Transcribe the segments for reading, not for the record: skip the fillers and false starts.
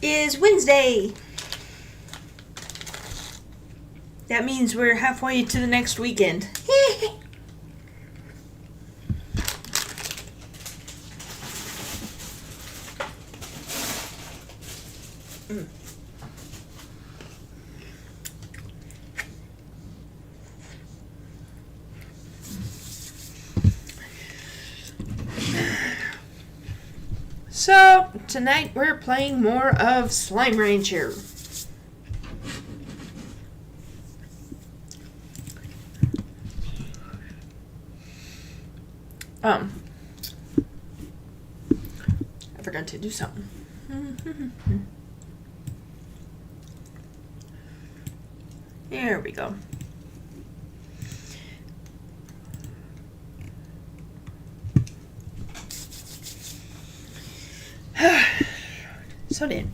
is Wednesday. That means we're halfway to the next weekend. So, tonight we're playing more of Slime Rancher. I forgot to do something. There we go. So then.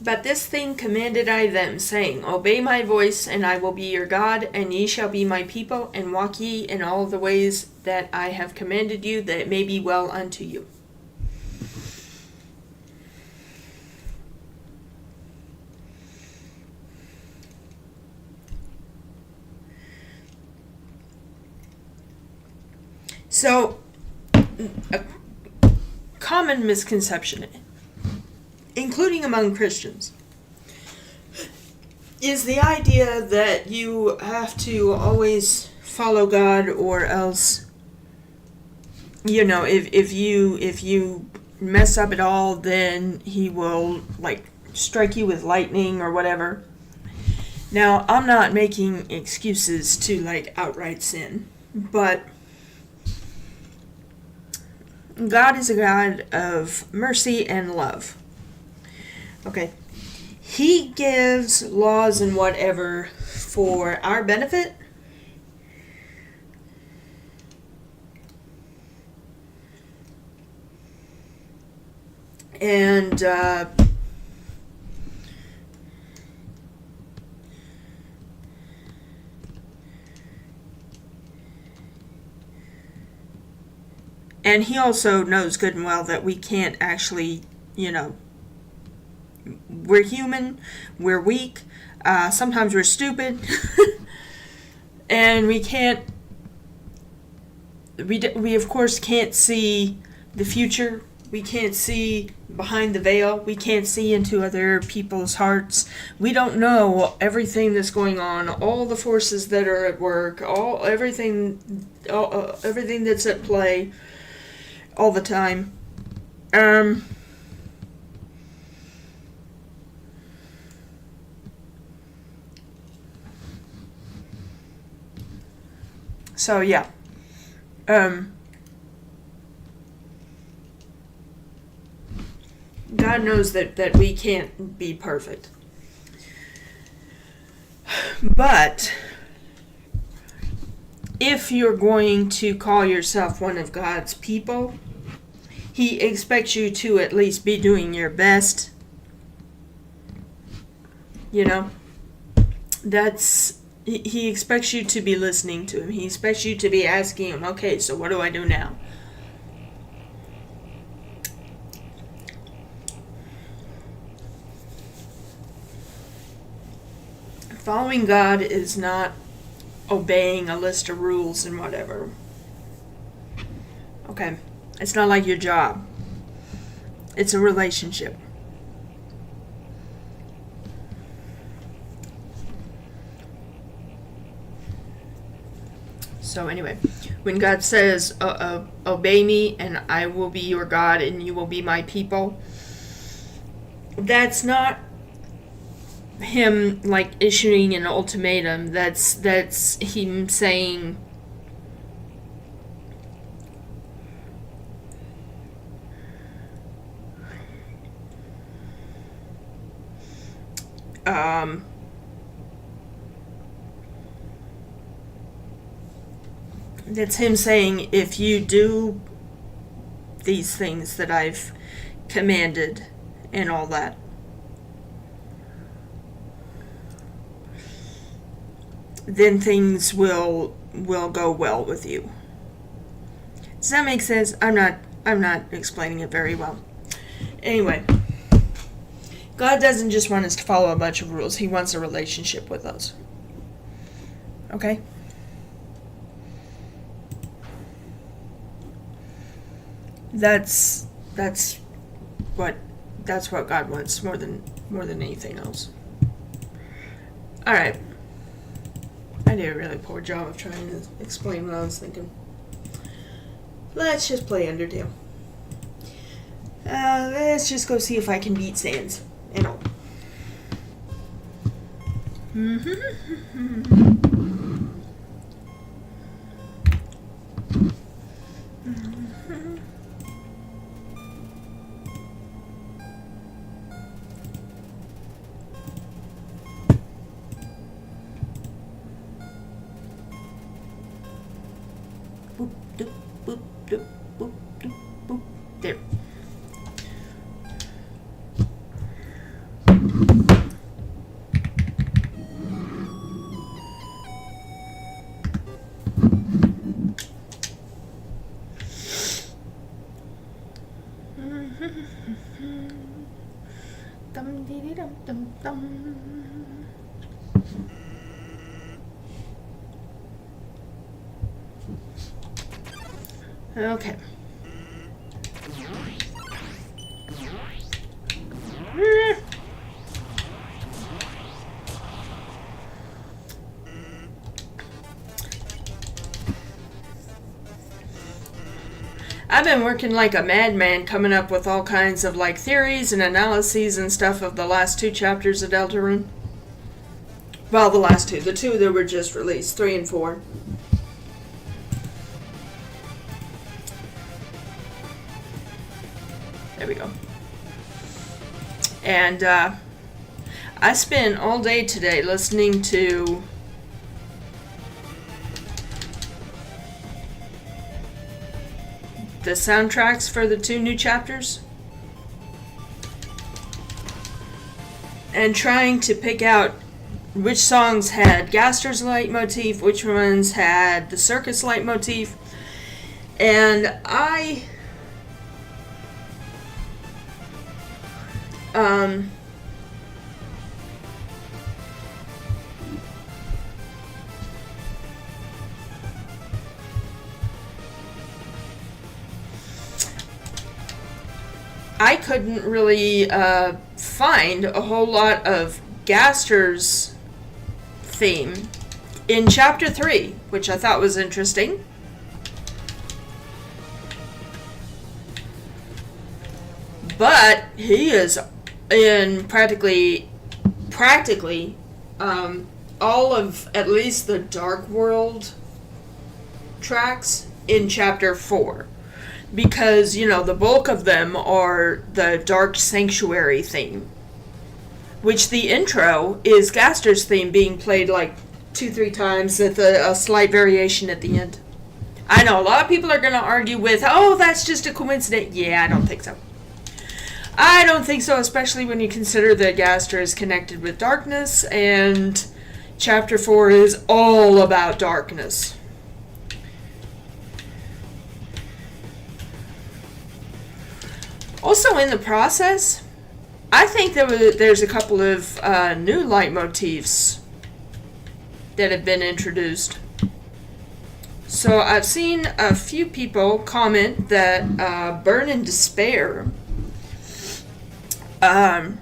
But this thing commanded I them, saying, Obey my voice, and I will be your God, and ye shall be my people, and walk ye in all the ways that I have commanded you, that it may be well unto you. So, a common misconception, including among Christians, is the idea that you have to always follow God, or else, you know, if you mess up at all, then he will, like, strike you with lightning or whatever. Now, I'm not making excuses to, like, outright sin, but God is a God of mercy and love. Okay. He gives laws and whatever for our benefit. And he also knows good and well that we can't actually, you know, we're human, we're weak, sometimes we're stupid, and we of course can't see the future, we can't see behind the veil, we can't see into other people's hearts, we don't know everything that's going on, all the forces that are at work, everything that's at play all the time. So yeah. God knows that we can't be perfect. But if you're going to call yourself one of God's people, he expects you to at least be doing your best. You know? He expects you to be listening to him. He expects you to be asking him, okay, so what do I do now? Following God is not obeying a list of rules and whatever. Okay? It's not like your job. It's a relationship. So anyway, when God says, obey me and I will be your God and you will be my people, that's not him like issuing an ultimatum. That's him saying, that's him saying, if you do these things that I've commanded and all that, then things will go well with you. Does that make sense? I'm not explaining it very well. Anyway, God doesn't just want us to follow a bunch of rules. He wants a relationship with us. Okay? That's what God wants more than anything else. All right. I did a really poor job of trying to explain what I was thinking. Let's just play Undertale. Let's just go see if I can beat Sans and all. Boop, doop, boop, doop, boop, doop, boop. There. Dum dee dum dum dum. Okay. I've been working like a madman coming up with all kinds of like theories and analyses and stuff of the last 2 chapters of Deltarune. Well, the last 2. The 2 that were just released, 3 and 4. There we go. And I spent all day today listening to the soundtracks for the 2 new chapters and trying to pick out which songs had Gaster's leitmotif, which ones had the circus leitmotif, and I couldn't really find a whole lot of Gaster's theme in Chapter 3, which I thought was interesting. But he is in practically all of at least the Dark World tracks in Chapter 4. Because, you know, the bulk of them are the Dark Sanctuary theme. Which the intro is Gaster's theme being played like 2-3 times with a slight variation at the end. I know, a lot of people are going to argue with, oh, that's just a coincidence. Yeah, I don't think so. I don't think so, especially when you consider that Gaster is connected with darkness, and Chapter 4 is all about darkness. Also, in the process, I think there's a couple of new leitmotifs that have been introduced. So I've seen a few people comment that Burn in Despair kind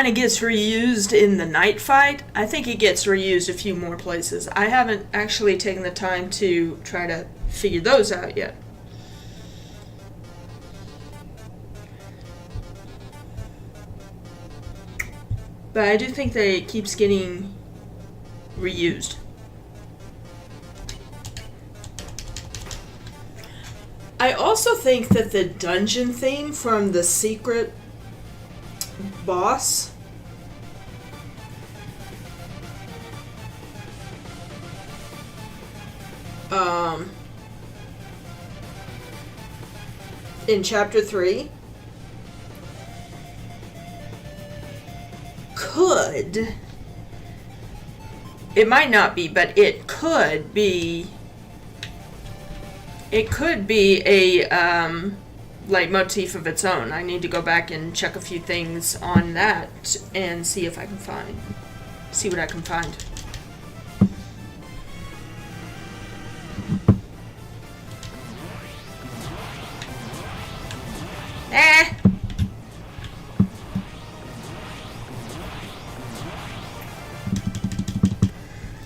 of gets reused in the night fight. I think it gets reused a few more places. I haven't actually taken the time to try to figure those out yet. But I do think that it keeps getting reused. I also think that the dungeon theme from the secret boss in Chapter 3 could It might not be, but it could be. It could be a leitmotif of its own. I need to go back and check a few things on that and see if I can see what I can find.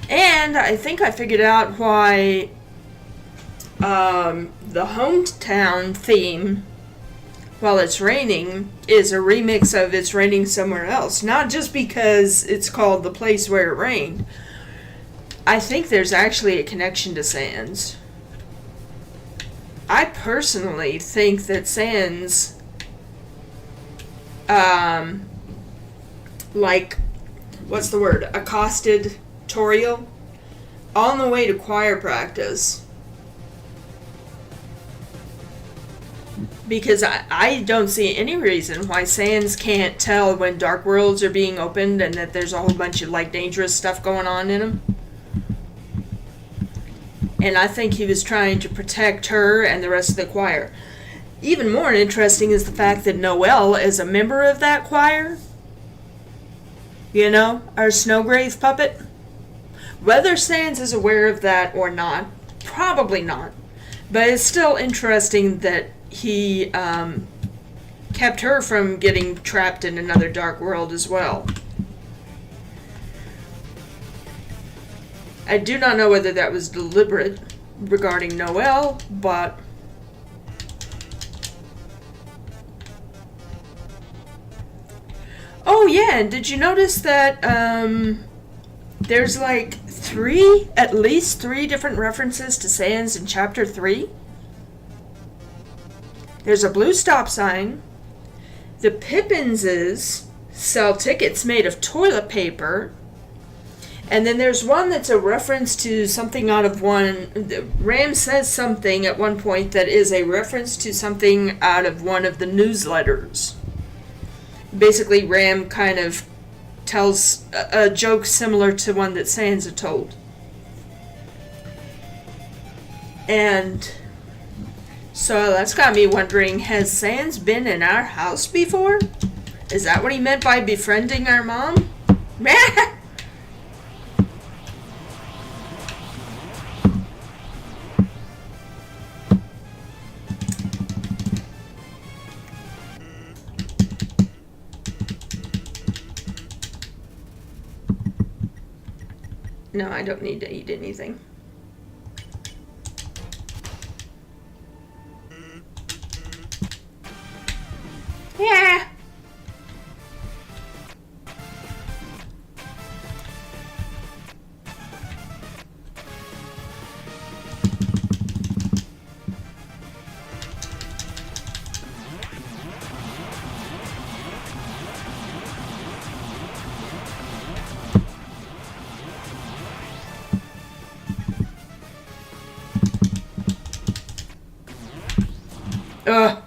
And I think I figured out why the hometown theme, while it's raining, is a remix of It's Raining Somewhere Else. Not just because it's called The Place Where It Rained. I think there's actually a connection to Sans. I personally think that Sans, what's the word? Accosted Toriel on the way to choir practice. Because I don't see any reason why Sans can't tell when dark worlds are being opened and that there's a whole bunch of dangerous stuff going on in them. And I think he was trying to protect her and the rest of the choir. Even more interesting is the fact that Noelle is a member of that choir. You know, our Snowgrave puppet. Whether Sans is aware of that or not, probably not. But it's still interesting that he kept her from getting trapped in another dark world as well. I do not know whether that was deliberate regarding Noelle, but oh yeah, and did you notice that there's at least three different references to Sans in chapter 3? There's a blue stop sign. The Pippinses sell tickets made of toilet paper. And then there's one that's a reference to something out of one. Ram says something at one point that is a reference to something out of one of the newsletters. Basically, Ram kind of tells a joke similar to one that Sans had told. And so that's got me wondering, has Sans been in our house before? Is that what he meant by befriending our mom? No, I don't need to eat anything. Yeah. Ugh.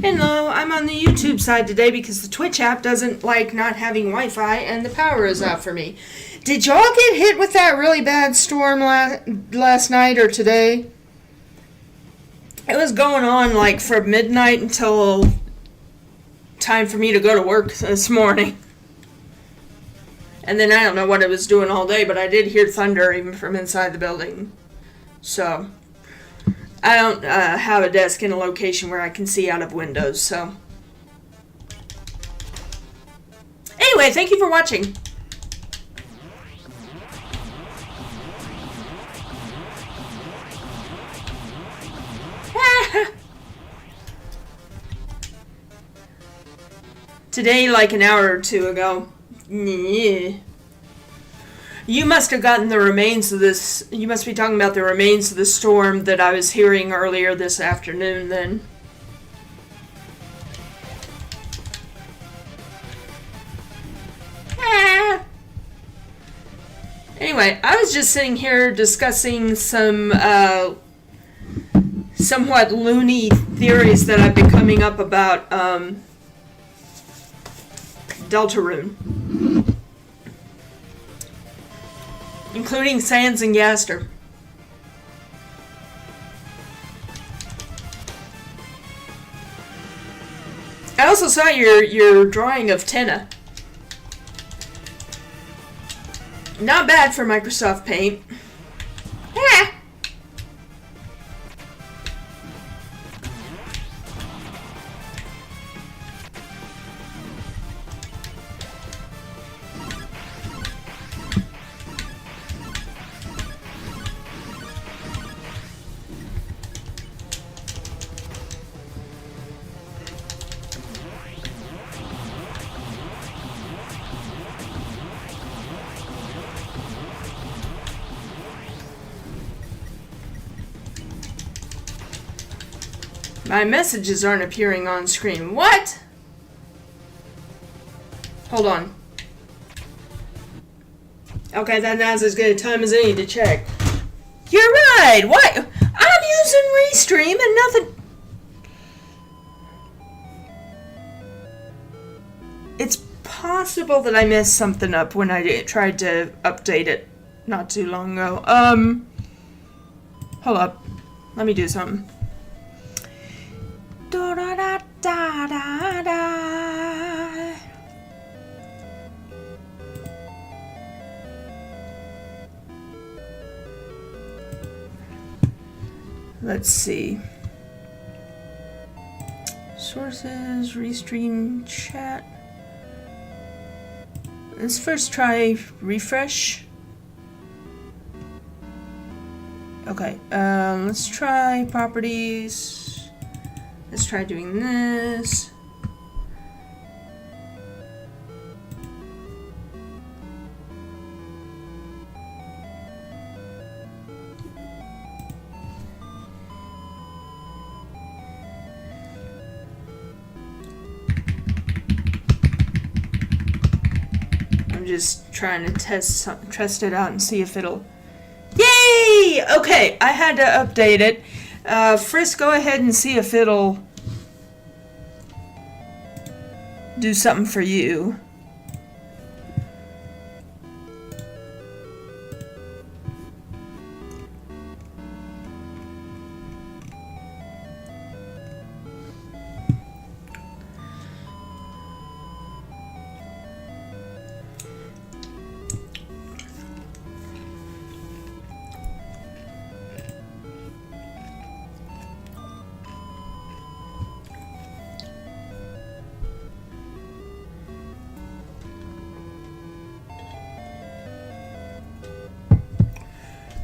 Hello, I'm on the YouTube side today because the Twitch app doesn't like not having Wi-Fi and the power is out for me. Did y'all get hit with that really bad storm last night or today? It was going on from midnight until time for me to go to work this morning. And then I don't know what it was doing all day, but I did hear thunder even from inside the building. So I don't have a desk in a location where I can see out of windows, so. Anyway, thank you for watching. Today, like an hour or two ago. Yeah. You must have gotten the remains of this. You must be talking about the remains of the storm that I was hearing earlier this afternoon, then. Anyway, I was just sitting here discussing some somewhat loony theories that I've been coming up about Deltarune, including Sans and Gaster. I also saw your drawing of Tenna. Not bad for Microsoft Paint. Yeah. My messages aren't appearing on screen. What? Hold on. Okay, now's as good a time as any to check. You're right. What? I'm using Restream and nothing. It's possible that I messed something up when I tried to update it not too long ago. Hold up. Let me do something. Da da da da da da. Let's see. Sources, Restream, chat. Let's first try refresh. Okay, let's try properties. Let's try doing this. I'm just trying to test it out and see if it'll... Yay! Okay, I had to update it. Frisk, go ahead and see if it'll do something for you.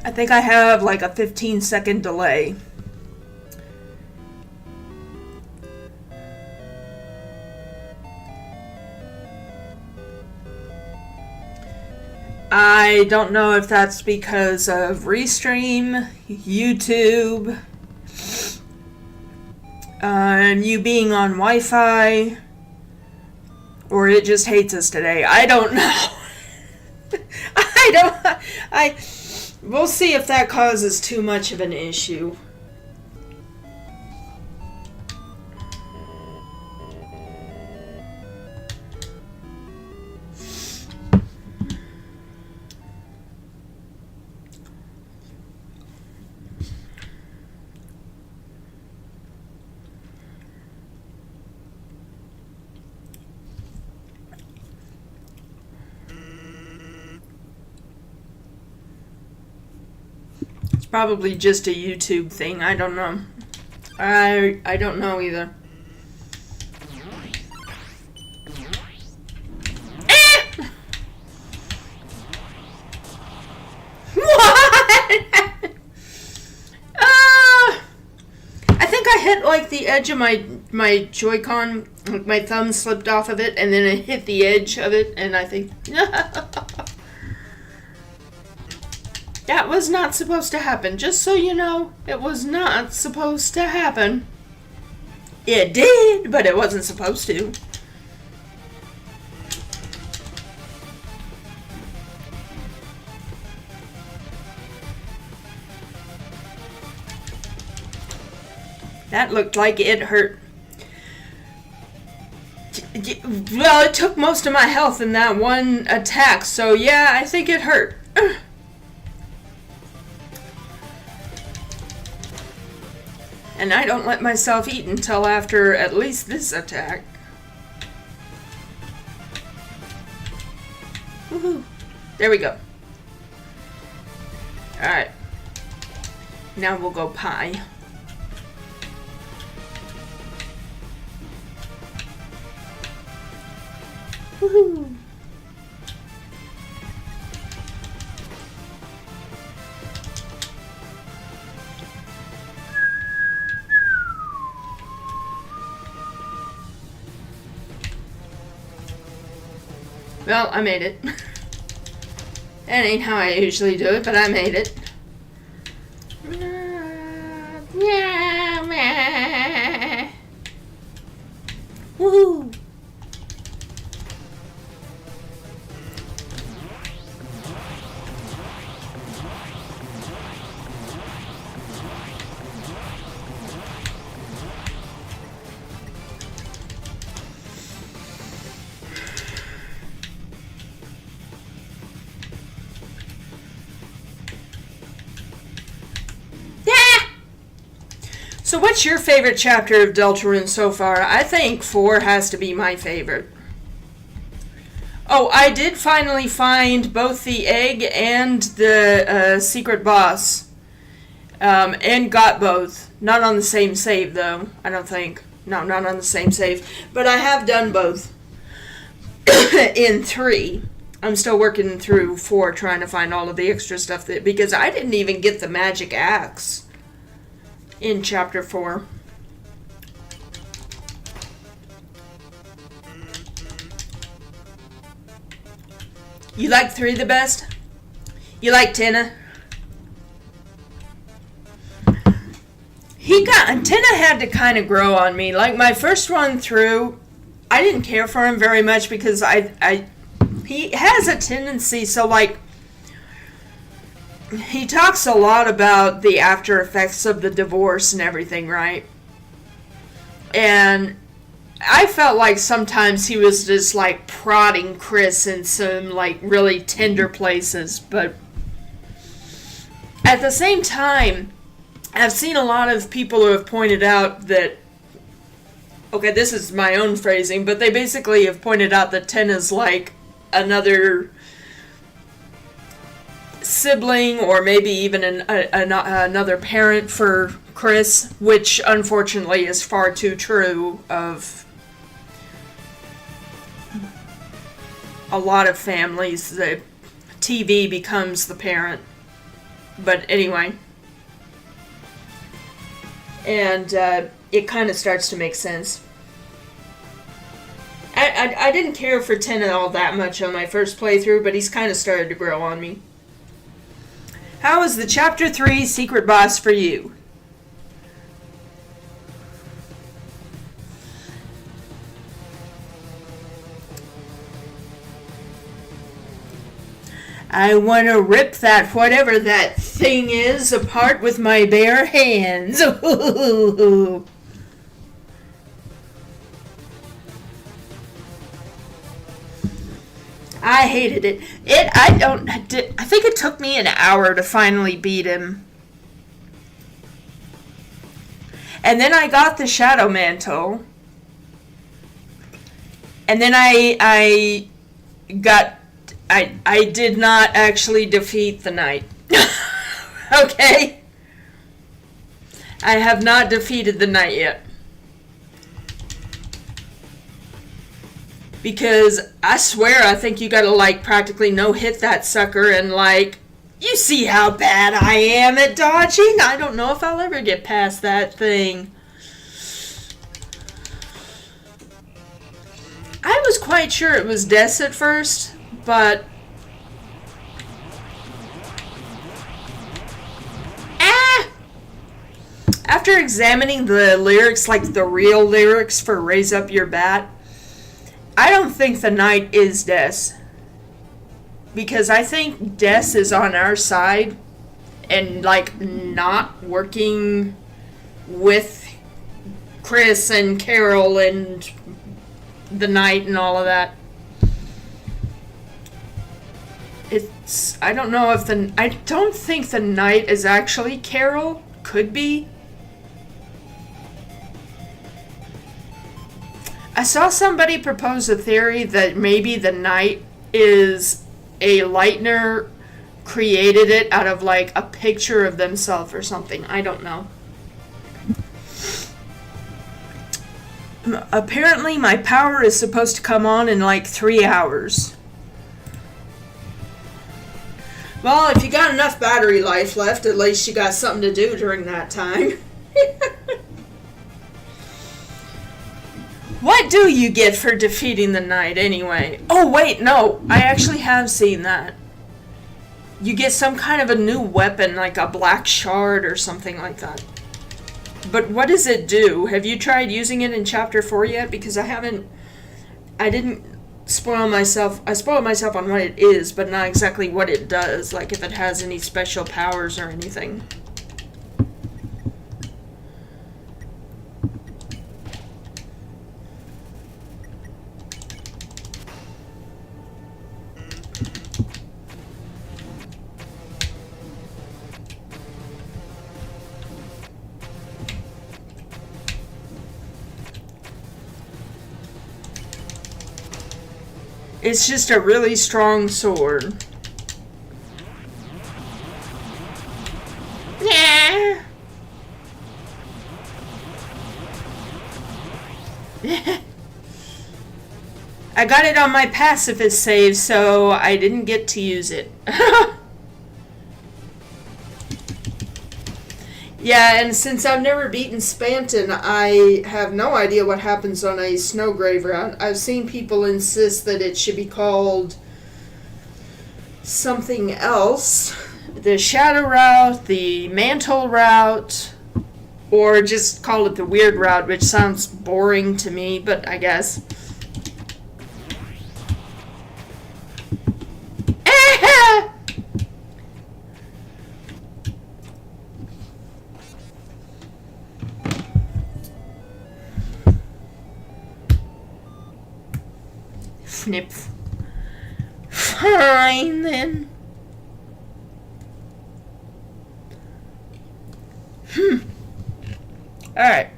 I think I have like a 15-second delay. I don't know if that's because of Restream, YouTube, and you being on Wi-Fi, or it just hates us today. I don't know. We'll see if that causes too much of an issue. Probably just a YouTube thing. I don't know. I don't know either. What? I think I hit like the edge of my my Joy-Con, my thumb slipped off of it, and then it hit the edge of it, and I think, that was not supposed to happen. Just so you know, it was not supposed to happen. It did, but it wasn't supposed to. That looked like it hurt. Well, it took most of my health in that one attack, so yeah, I think it hurt. And I don't let myself eat until after at least this attack. Woohoo. There we go. Alright. Now we'll go pie. Woohoo! Well, I made it. That ain't how I usually do it, but I made it. Woohoo! So what's your favorite chapter of Deltarune so far? I think 4 has to be my favorite. Oh, I did finally find both the egg and the secret boss. And got both. Not on the same save, though, I don't think. No, not on the same save. But I have done both. In 3. I'm still working through 4, trying to find all of the extra stuff that... Because I didn't even get the magic axe in chapter 4. You like 3 the best? You like Tenna? Tenna had to kind of grow on me. Like my first run through, I didn't care for him very much because he has a tendency, so like, he talks a lot about the after effects of the divorce and everything, right? And I felt like sometimes he was just like prodding Chris in some like really tender places, but at the same time, I've seen a lot of people who have pointed out that, okay, this is my own phrasing, but they basically have pointed out that Tenna's like another sibling or maybe even another parent for Chris, which unfortunately is far too true of a lot of families. The TV becomes the parent. But anyway. And it kind of starts to make sense. I didn't care for Tenna all that much on my first playthrough, but he's kind of started to grow on me. How is the Chapter 3 secret boss for you? I want to rip that whatever that thing is apart with my bare hands. I hated it. I think it took me an hour to finally beat him. And then I got the Shadow Mantle. And then I did not actually defeat the knight. Okay? I have not defeated the knight yet. Because I swear I think you gotta like practically no-hit that sucker and like, you see how bad I am at dodging? I don't know if I'll ever get past that thing. quite sure it was Des at first, but after examining the lyrics, like the real lyrics for Raise Up Your Bat, I don't think the knight is Des. Because I think Des is on our side and, like, not working with Chris and Carol and the knight and all of that. I don't know if I don't think the knight is actually Carol. Could be. I saw somebody propose a theory that maybe the knight is a Lightner created it out of like a picture of themselves or something. I don't know. Apparently my power is supposed to come on in like 3 hours. Well, if you got enough battery life left, at least you got something to do during that time. What do you get for defeating the knight anyway? Oh wait, no, I actually have seen that. You get some kind of a new weapon, like a black shard or something like that. But what does it do? Have you tried using it in Chapter 4 yet? Because I didn't spoil myself. I spoiled myself on what it is, but not exactly what it does, like if it has any special powers or anything. It's just a really strong sword. Yeah. I got it on my pacifist save, so I didn't get to use it. Yeah, and since I've never beaten Spanton, I have no idea what happens on a Snowgrave route. I've seen people insist that it should be called something else. The Shadow route, the Mantle route, or just call it the Weird route, which sounds boring to me, but I guess. Snip. Fine then. Alright.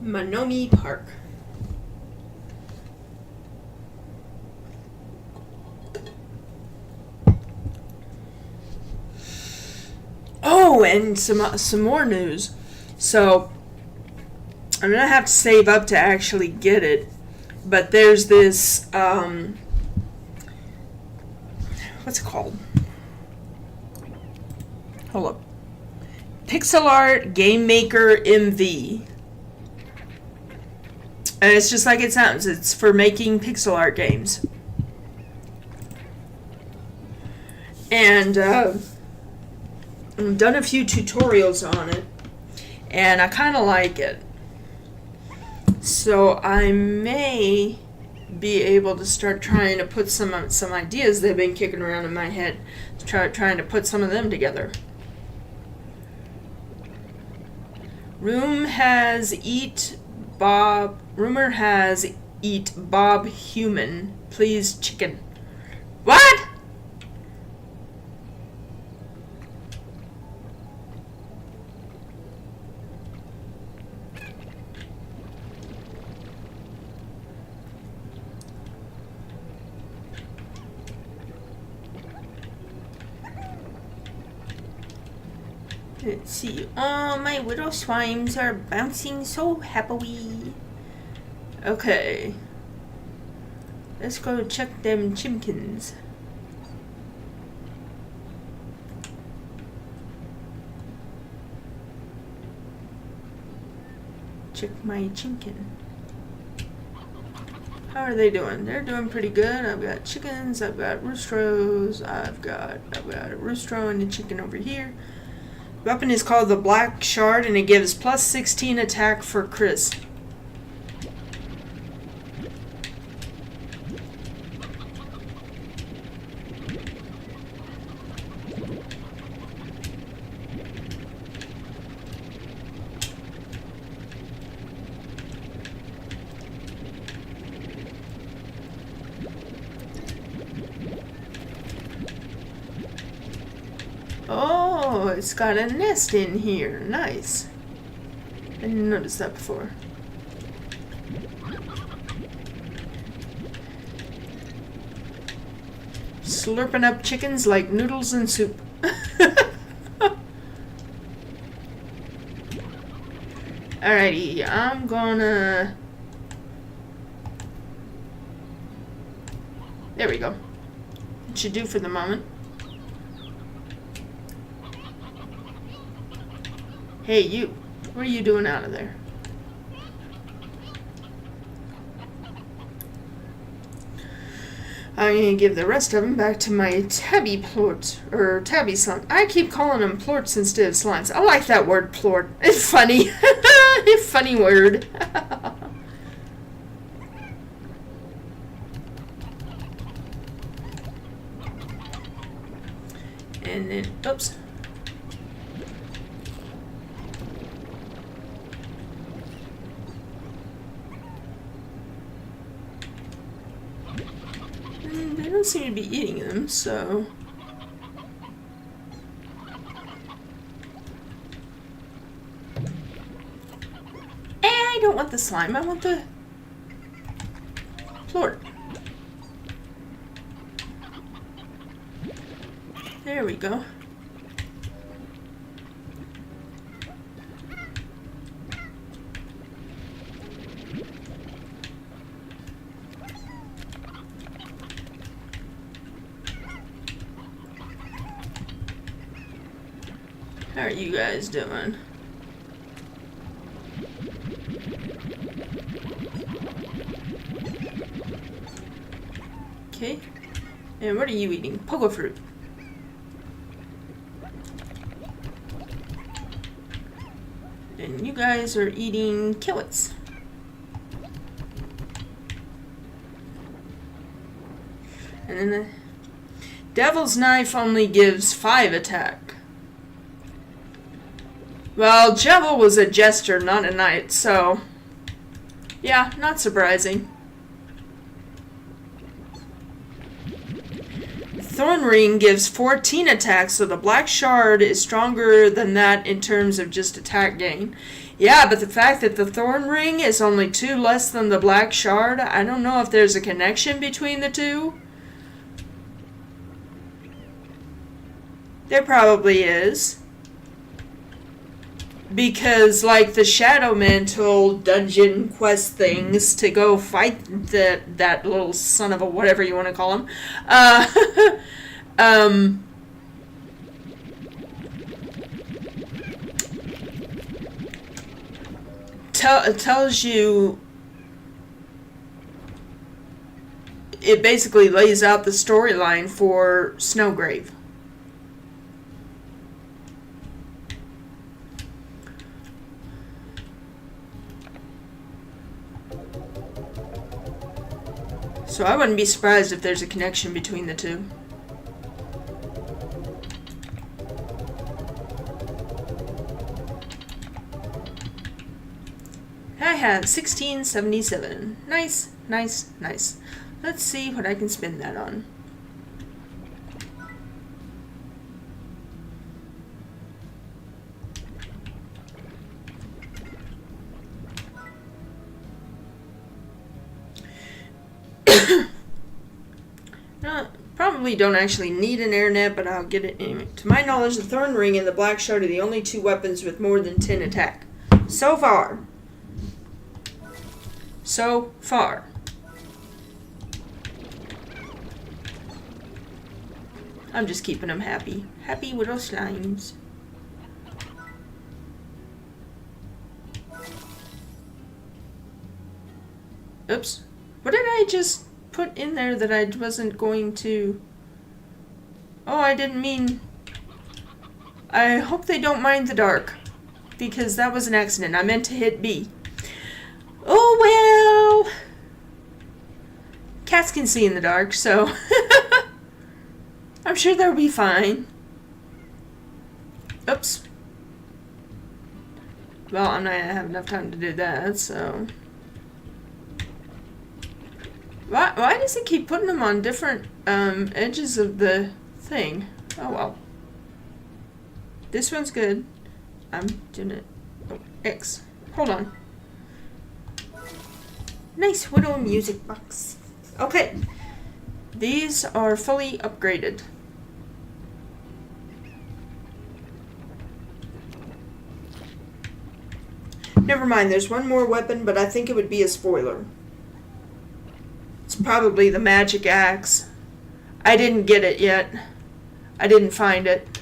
Manomi Park. Oh, and some more news. So, I'm gonna have to save up to actually get it. But there's this, what's it called? Hold up. Pixel Art Game Maker MV. And it's just like it sounds. It's for making pixel art games. And, I've done a few tutorials on it, and I kind of like it. So I may be able to start trying to put some ideas that have been kicking around in my head, trying to put some of them together. Rumor has eat Bob human. Please chicken. What? Let's see. Oh, my widow swimes are bouncing so happily. Okay. Let's go check them chimkins. Check my chimkin. How are they doing? They're doing pretty good. I've got chickens, I've got roostros, I've got a roostro and a chicken over here. Weapon is called the Black Shard, and it gives plus 16 attack for Chris. Oh, it's got a nest in here. Nice. I didn't notice that before. Slurping up chickens like noodles and soup. Alrighty, I'm gonna... There we go. It should do for the moment. Hey, you. What are you doing out of there? I'm gonna give the rest of them back to my tabby plort, or tabby slime. I keep calling them plorts instead of slimes. I like that word, plort. It's funny. It's a funny word. And then, oops. They don't seem to be eating them, so... I don't want the slime, I want the plort. There we go. How are you guys doing? Okay. And what are you eating? Pogo fruit. And you guys are eating killets. And then the Devil's Knife only gives 5 attack. Well, Jebel was a jester, not a knight, so... yeah, not surprising. Thorn Ring gives 14 attacks, so the Black Shard is stronger than that in terms of just attack gain. Yeah, but the fact that the Thorn Ring is only 2 less than the Black Shard, I don't know if there's a connection between the two. There probably is. Because, like, the Shadow Mantle dungeon quest things to go fight that little son of a whatever you want to call him, tells you, it basically lays out the storyline for Snowgrave. So I wouldn't be surprised if there's a connection between the two. I have 1677. Nice, nice, nice. Let's see what I can spend that on. Probably don't actually need an air net, but I'll get it anyway. To my knowledge, the Thorn Ring and the Black Shard are the only 2 weapons with more than 10 attack. So far. so far. I'm just keeping them happy. Happy little slimes. Oops. What did I just put in there that I wasn't going to... Oh, I didn't mean... I hope they don't mind the dark. Because that was an accident. I meant to hit B. Oh, well... Cats can see in the dark, so... I'm sure they'll be fine. Oops. Well, I'm not gonna have enough time to do that, so... Why does it keep putting them on different edges of the thing? Oh well. This one's good. I'm doing it. Oh, X. Hold on. Nice little music box. Okay. These are fully upgraded. Never mind, there's one more weapon, but I think it would be a spoiler. It's probably the magic axe. I didn't get it yet. I didn't find it.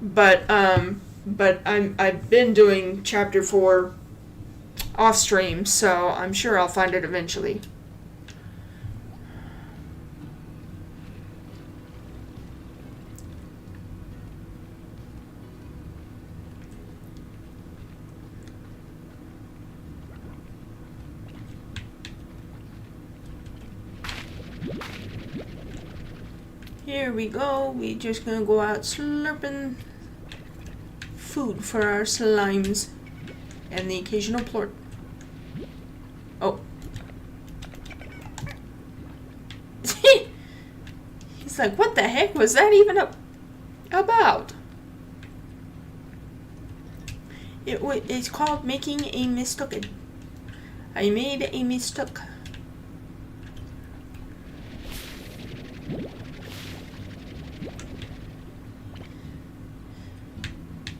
But I've been doing chapter 4 off stream, so I'm sure I'll find it eventually. Here we go. We just gonna go out slurping food for our slimes and the occasional plort. Oh. He's like, what the heck was that even about? It's called making a mistake. I made a mistake.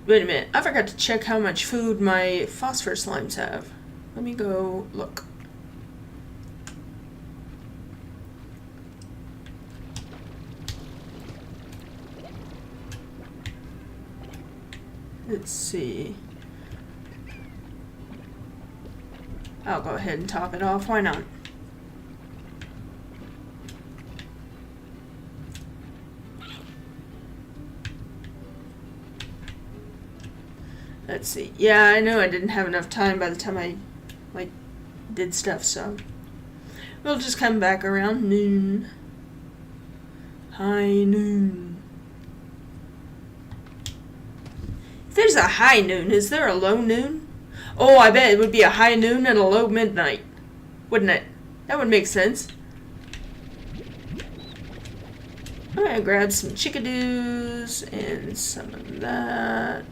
Wait a minute, I forgot to check how much food my phosphor slimes have. Let me go look. Let's see. I'll go ahead and top it off, why not? Let's see. Yeah, I know I didn't have enough time by the time I, did stuff, so... We'll just come back around noon. High noon. If there's a high noon, is there a low noon? Oh, I bet it would be a high noon and a low midnight. Wouldn't it? That would make sense. I'm gonna grab some chickadoos and some of that.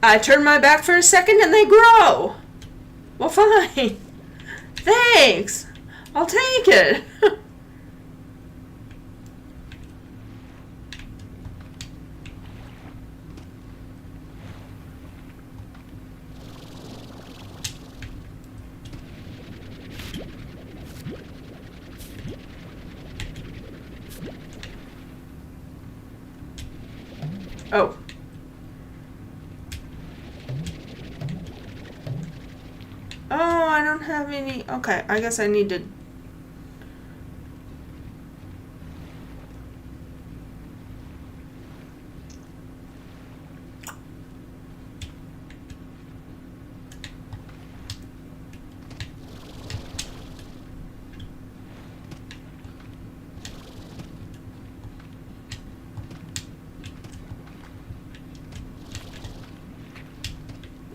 I turn my back for a second and they grow. Well, fine. Thanks. I'll take it. Oh. Oh, I don't have any... Okay, I guess I need to...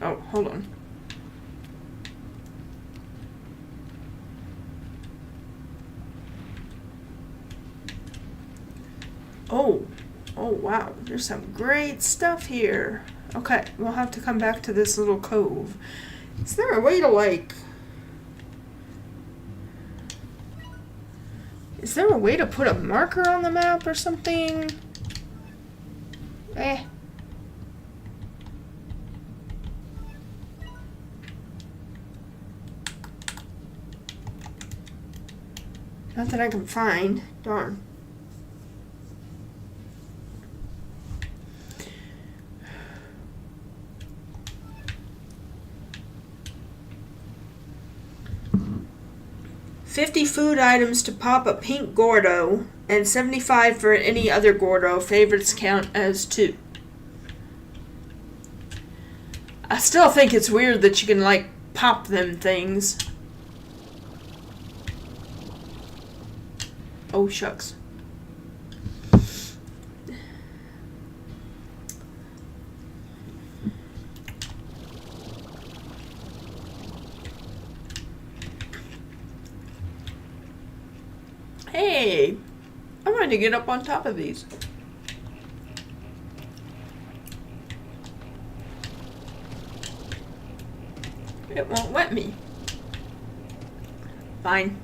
Oh, hold on. Oh wow, there's some great stuff here. Okay, we'll have to come back to this little cove. Is there a way to like... Is there a way to put a marker on the map or something? Not that I can find. Darn. $50 food items to pop a pink Gordo, and $75 for any other Gordo. Favorites count as 2. I still think it's weird that you can, like, pop them things. Oh, shucks. Hey, I'm going to get up on top of these. It won't let me. Fine.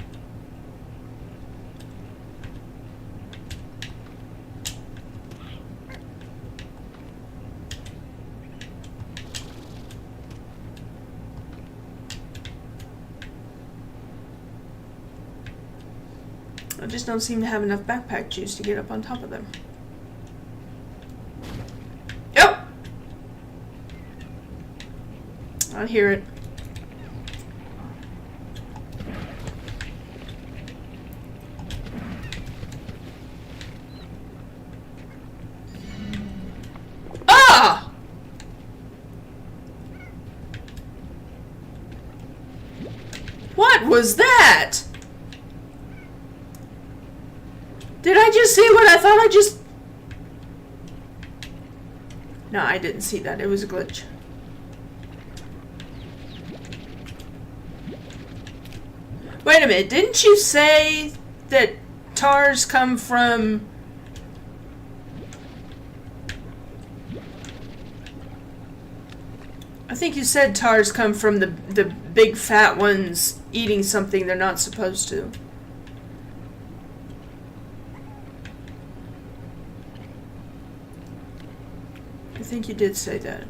I just don't seem to have enough backpack juice to get up on top of them. Yep! I hear it. Ah! What was that? Did I just see what I thought I just... No, I didn't see that. It was a glitch. Wait a minute. Didn't you say that tars come from... I think you said tars come from the big fat ones eating something they're not supposed to. I think you did say that.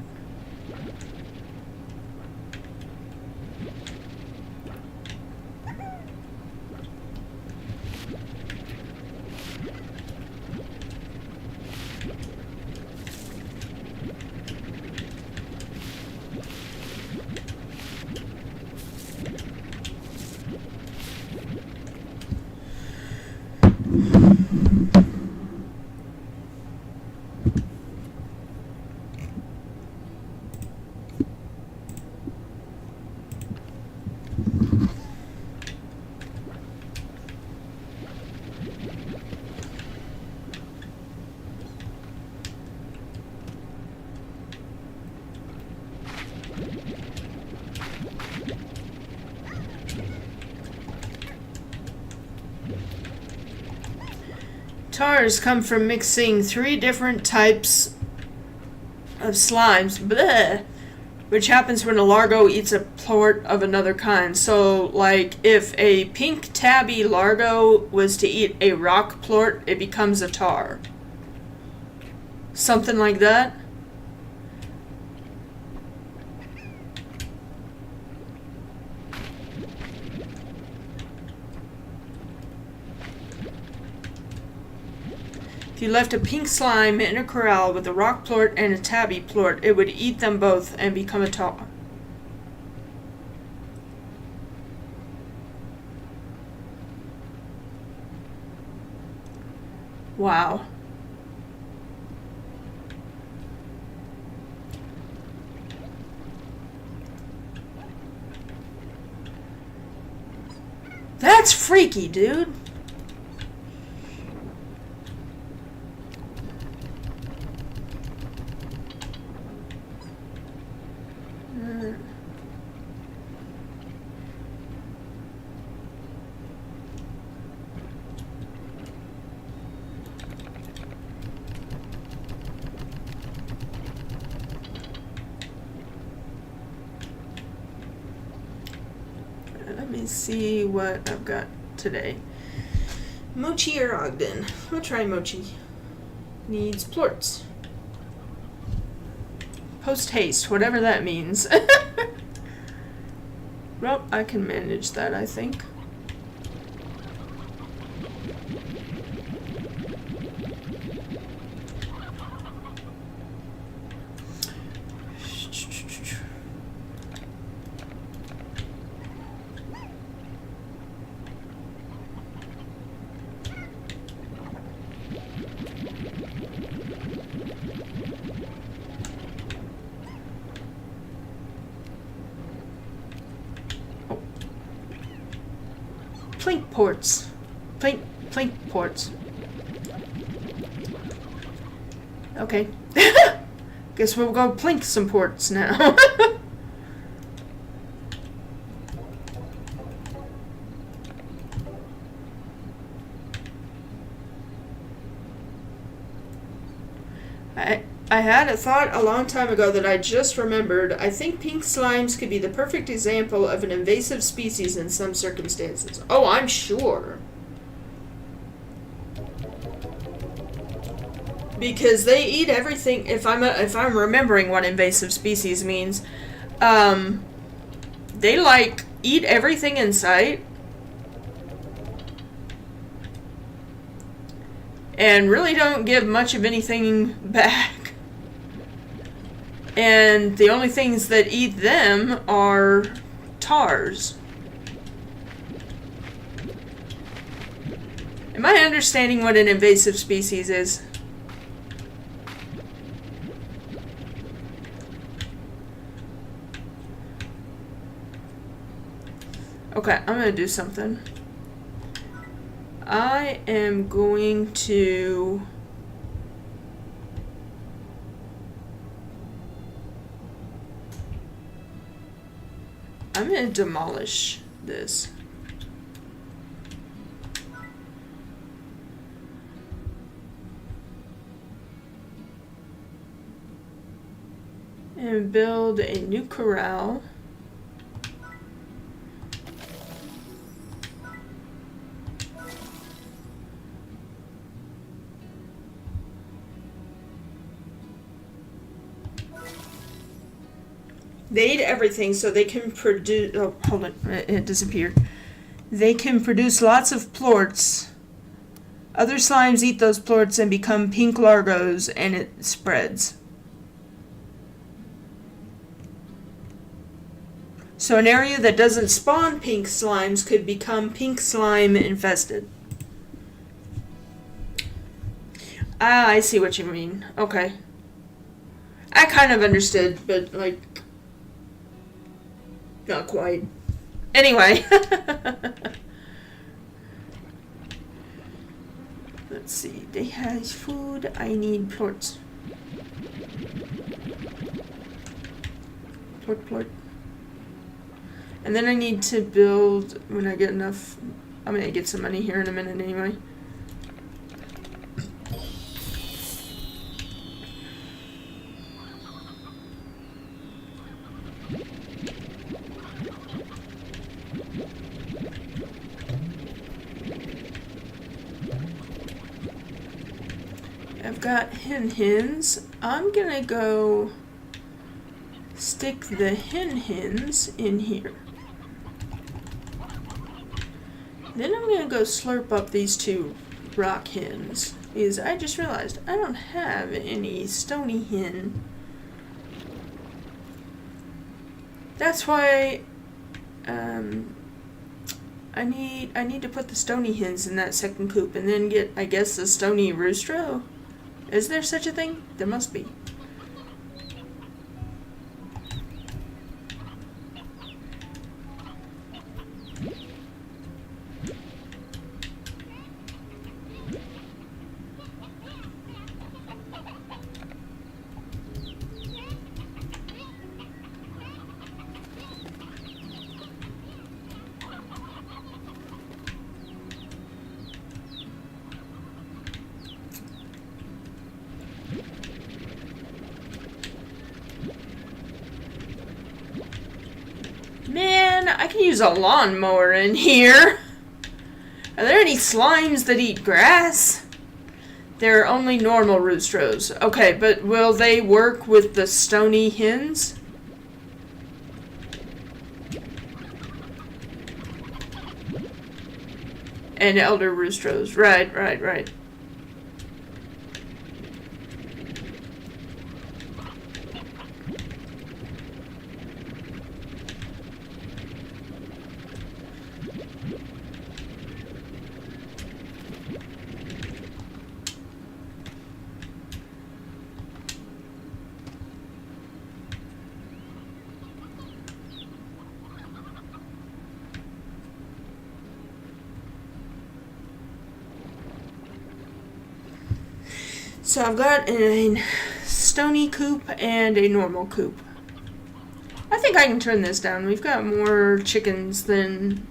Tars come from mixing 3 different types of slimes, bleh, which happens when a largo eats a plort of another kind. So, like, if a pink tabby largo was to eat a rock plort, it becomes a tar. Something like that. If you left a pink slime in a corral with a rock plort and a tabby plort, it would eat them both and become a tar. Wow. That's freaky, dude. Let me see what I've got today. Mochi or Ogden? We'll try Mochi. Needs plorts. Post haste, whatever that means. Well, I can manage that, I think. Plink ports. Plink ports. Okay. Guess we'll go plink some ports now. I had a thought a long time ago that I just remembered. I think pink slimes could be the perfect example of an invasive species in some circumstances. Oh, I'm sure. Because they eat everything. If I'm remembering what invasive species means, they like eat everything in sight. And really don't give much of anything back. And the only things that eat them are tars. Am I understanding what an invasive species is? Okay, I'm gonna do something. I am going to demolish this. And build a new corral. They eat everything, so they can produce... Oh, hold on. It disappeared. They can produce lots of plorts. Other slimes eat those plorts and become pink largos, and it spreads. So an area that doesn't spawn pink slimes could become pink slime infested. Ah, I see what you mean. Okay. I kind of understood, but, like... not quite. Anyway. Let's see. They have food. I need plorts. Plort. And then I need to build, when I get enough, I'm going to get some money here in a minute anyway. I've got hens. I'm gonna go stick the hens in here. Then I'm gonna go slurp up these two rock hens. Because I just realized I don't have any stony hen. That's why I need to put the stony hens in that second coop and then get, I guess, the stony rooster. Is there such a thing? There must be. can use a lawnmower in here. Are there any slimes that eat grass? They're only normal roosters. Okay, but will they work with the stony hens? And elder roosters. Right. So I've got a stony coop and a normal coop. I think I can turn this down. We've got more chickens than...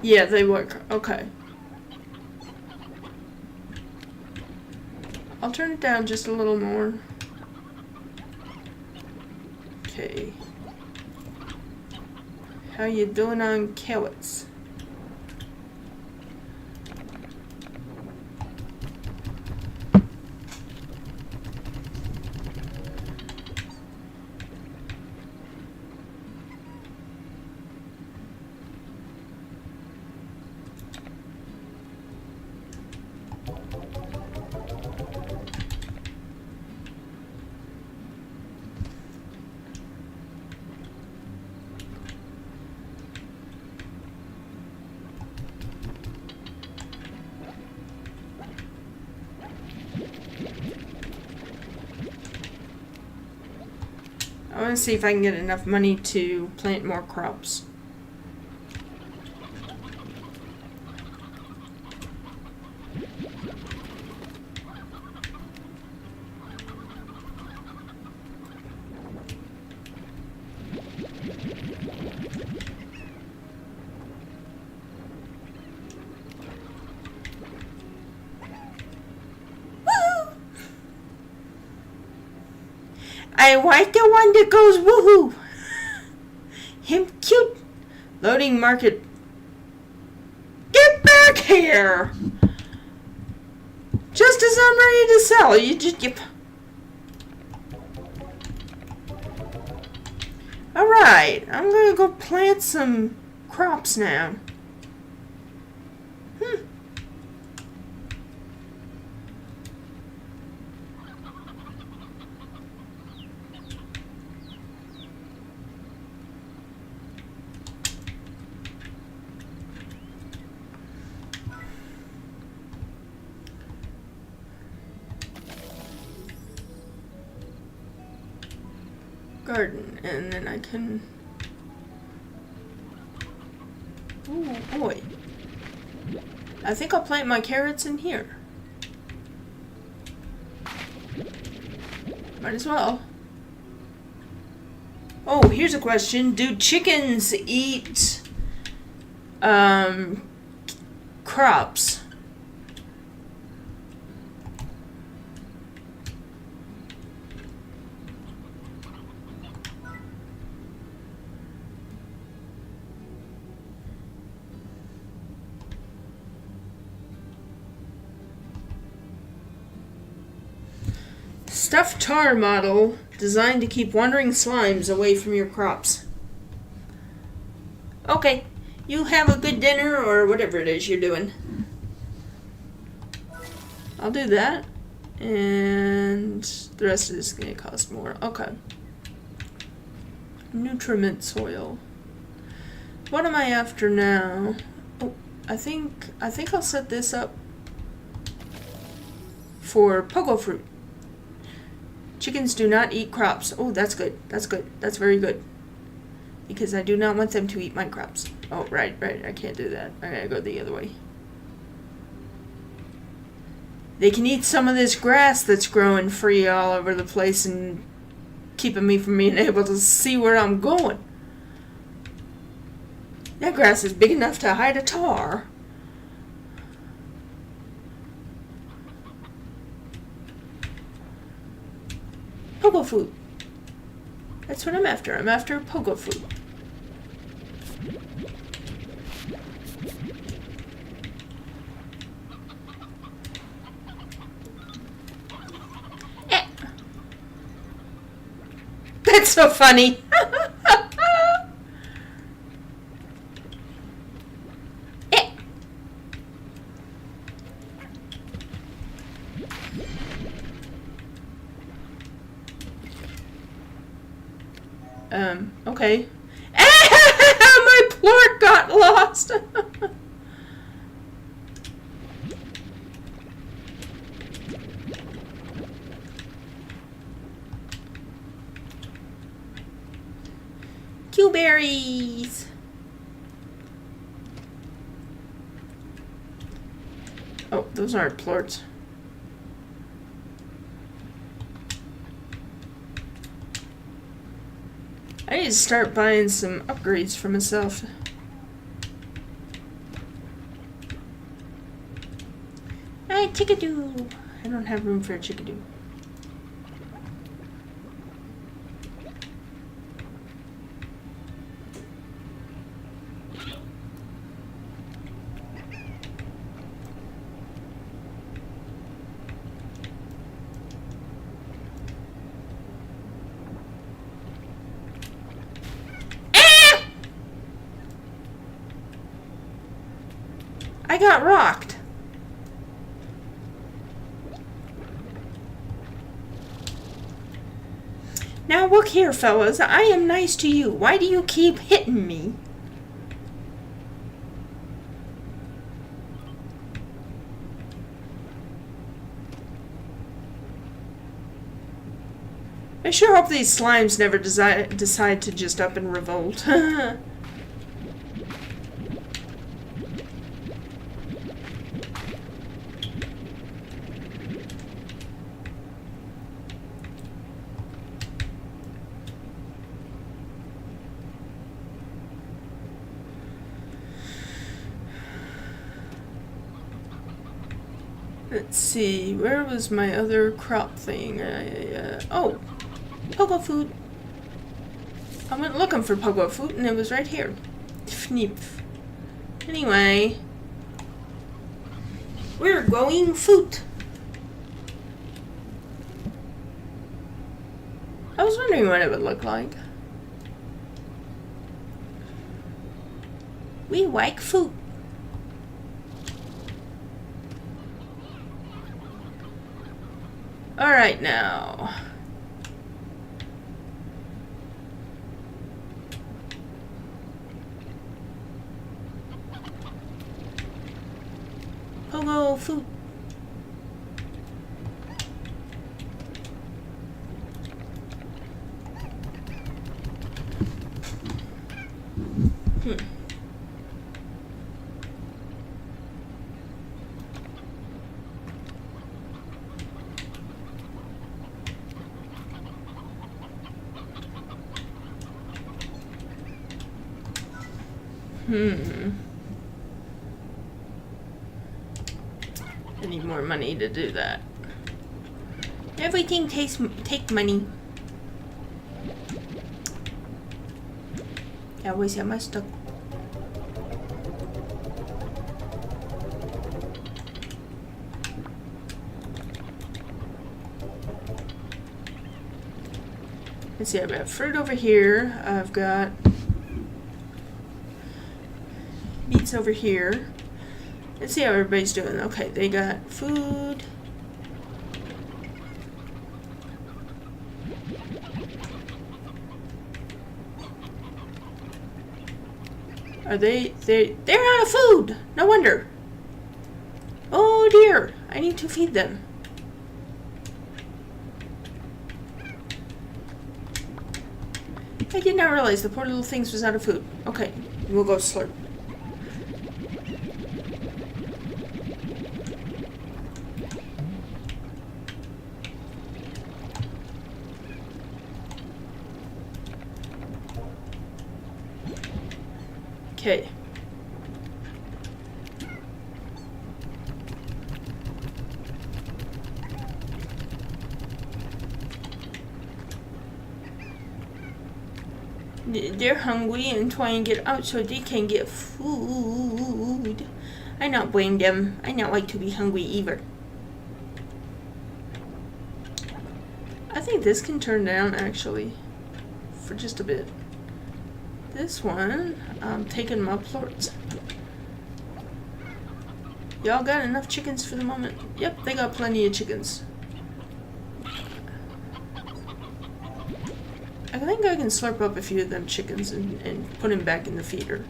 Yeah, they work. Okay. I'll turn it down just a little more. Okay. How you doing on carrots? I want to see if I can get enough money to plant more crops. I like the one that goes woohoo. Him cute. Loading market. Get back here. Just as I'm ready to sell, you just... Alright, I'm gonna go plant some crops now. Garden, and then I can... Oh boy. I think I'll plant my carrots in here. Might as well. Oh, here's a question. Do chickens eat crops? Stuffed tar model designed to keep wandering slimes away from your crops. Okay, you have a good dinner or whatever it is you're doing. I'll do that. And the rest of this is going to cost more. Okay. Nutriment soil. What am I after now? Oh, I think I'll set this up for pogo fruit. Chickens do not eat crops. Oh, that's good. That's good. That's very good. Because I do not want them to eat my crops. Oh, right. I can't do that. I gotta go the other way. They can eat some of this grass that's growing free all over the place and keeping me from being able to see where I'm going. That grass is big enough to hide a tar. pogo food. That's what I'm after. I'm after pogo food. That's so funny. Okay. My plort got lost. Berries. Oh, those aren't plorts. I need to start buying some upgrades for myself. Hey, chickadoo! I don't have room for a chickadoo. I got rocked. Now look here, fellas. I am nice to you. Why do you keep hitting me? I sure hope these slimes never decide to just up and revolt. Let's see, where was my other crop thing? Oh, pogo food. I went looking for pogo food and it was right here. Fneep. Anyway, we're going foot. I was wondering what it would look like. We like food. All right now. Pogo food. I need more money to do that. Everything take money. I always have my stuff. Let's see, I've got fruit over here. I've got beets over here. Let's see how everybody's doing. Okay, they got food. Are they're out of food. No wonder. Oh dear, I need to feed them. I did not realize the poor little things was out of food. Okay, we'll go slurp. Okay. They're hungry and trying to get out so they can get food. I not blame them. I not like to be hungry either. I think this can turn down actually for just a bit. This one, I'm taking my plorts. Y'all got enough chickens for the moment? Yep, they got plenty of chickens. I think I can slurp up a few of them chickens and put them back in the feeder.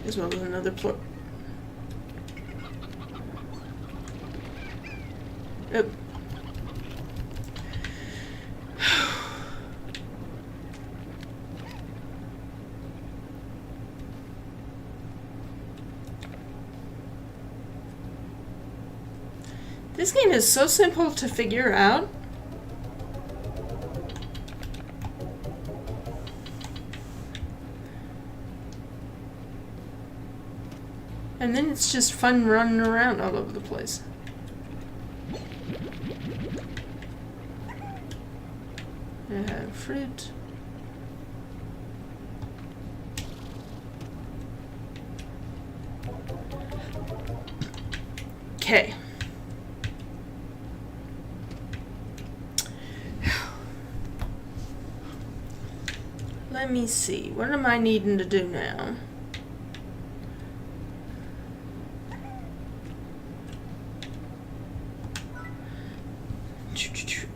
As well as another plort. Yep. This game is so simple to figure out. And then it's just fun running around all over the place. I have fruit. Okay. Let me see. What am I needing to do now?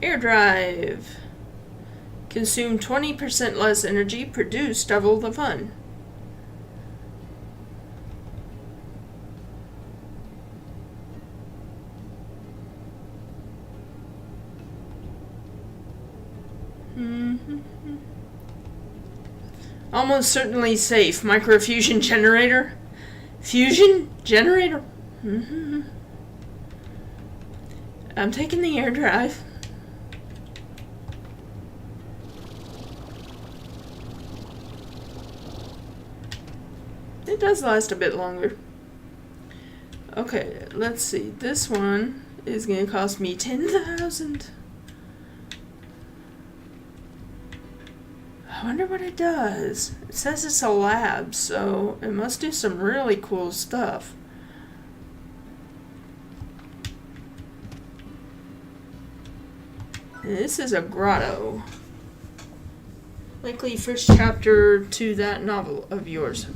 Air drive. Consume 20% less energy. Produce double the fun. Almost certainly safe. Microfusion generator. Fusion generator. I'm taking the air drive. It does last a bit longer. Okay, let's see. This one is going to cost me 10,000. I wonder what it does. It says it's a lab, so it must do some really cool stuff. And this is a grotto. Likely first chapter to that novel of yours.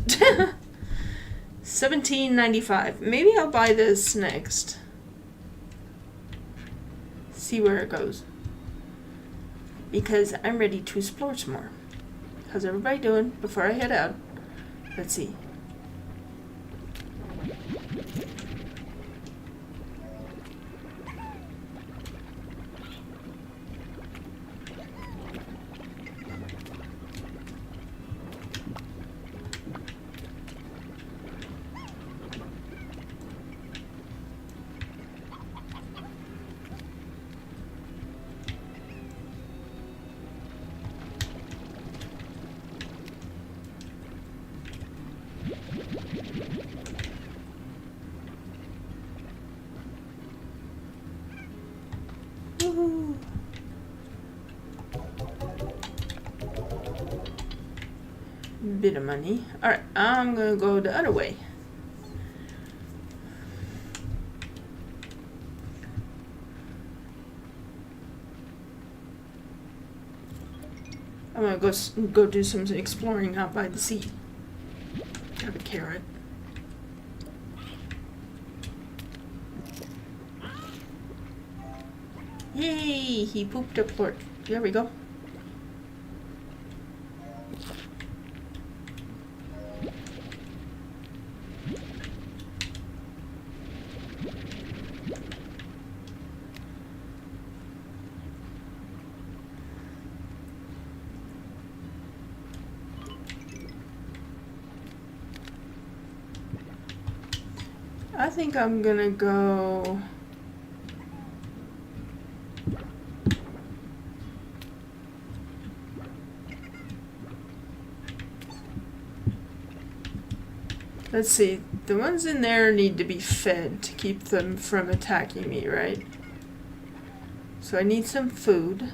$17.95. Maybe I'll buy this next. See where it goes. Because I'm ready to explore some more. How's everybody doing before I head out? Let's see. Woohoo. Bit of money. Alright, I'm gonna go the other way. I'm gonna go do some exploring out by the sea. Have a carrot. Yay! He pooped a plort. There we go. I think I'm gonna go... Let's see, the ones in there need to be fed to keep them from attacking me, right? So I need some food.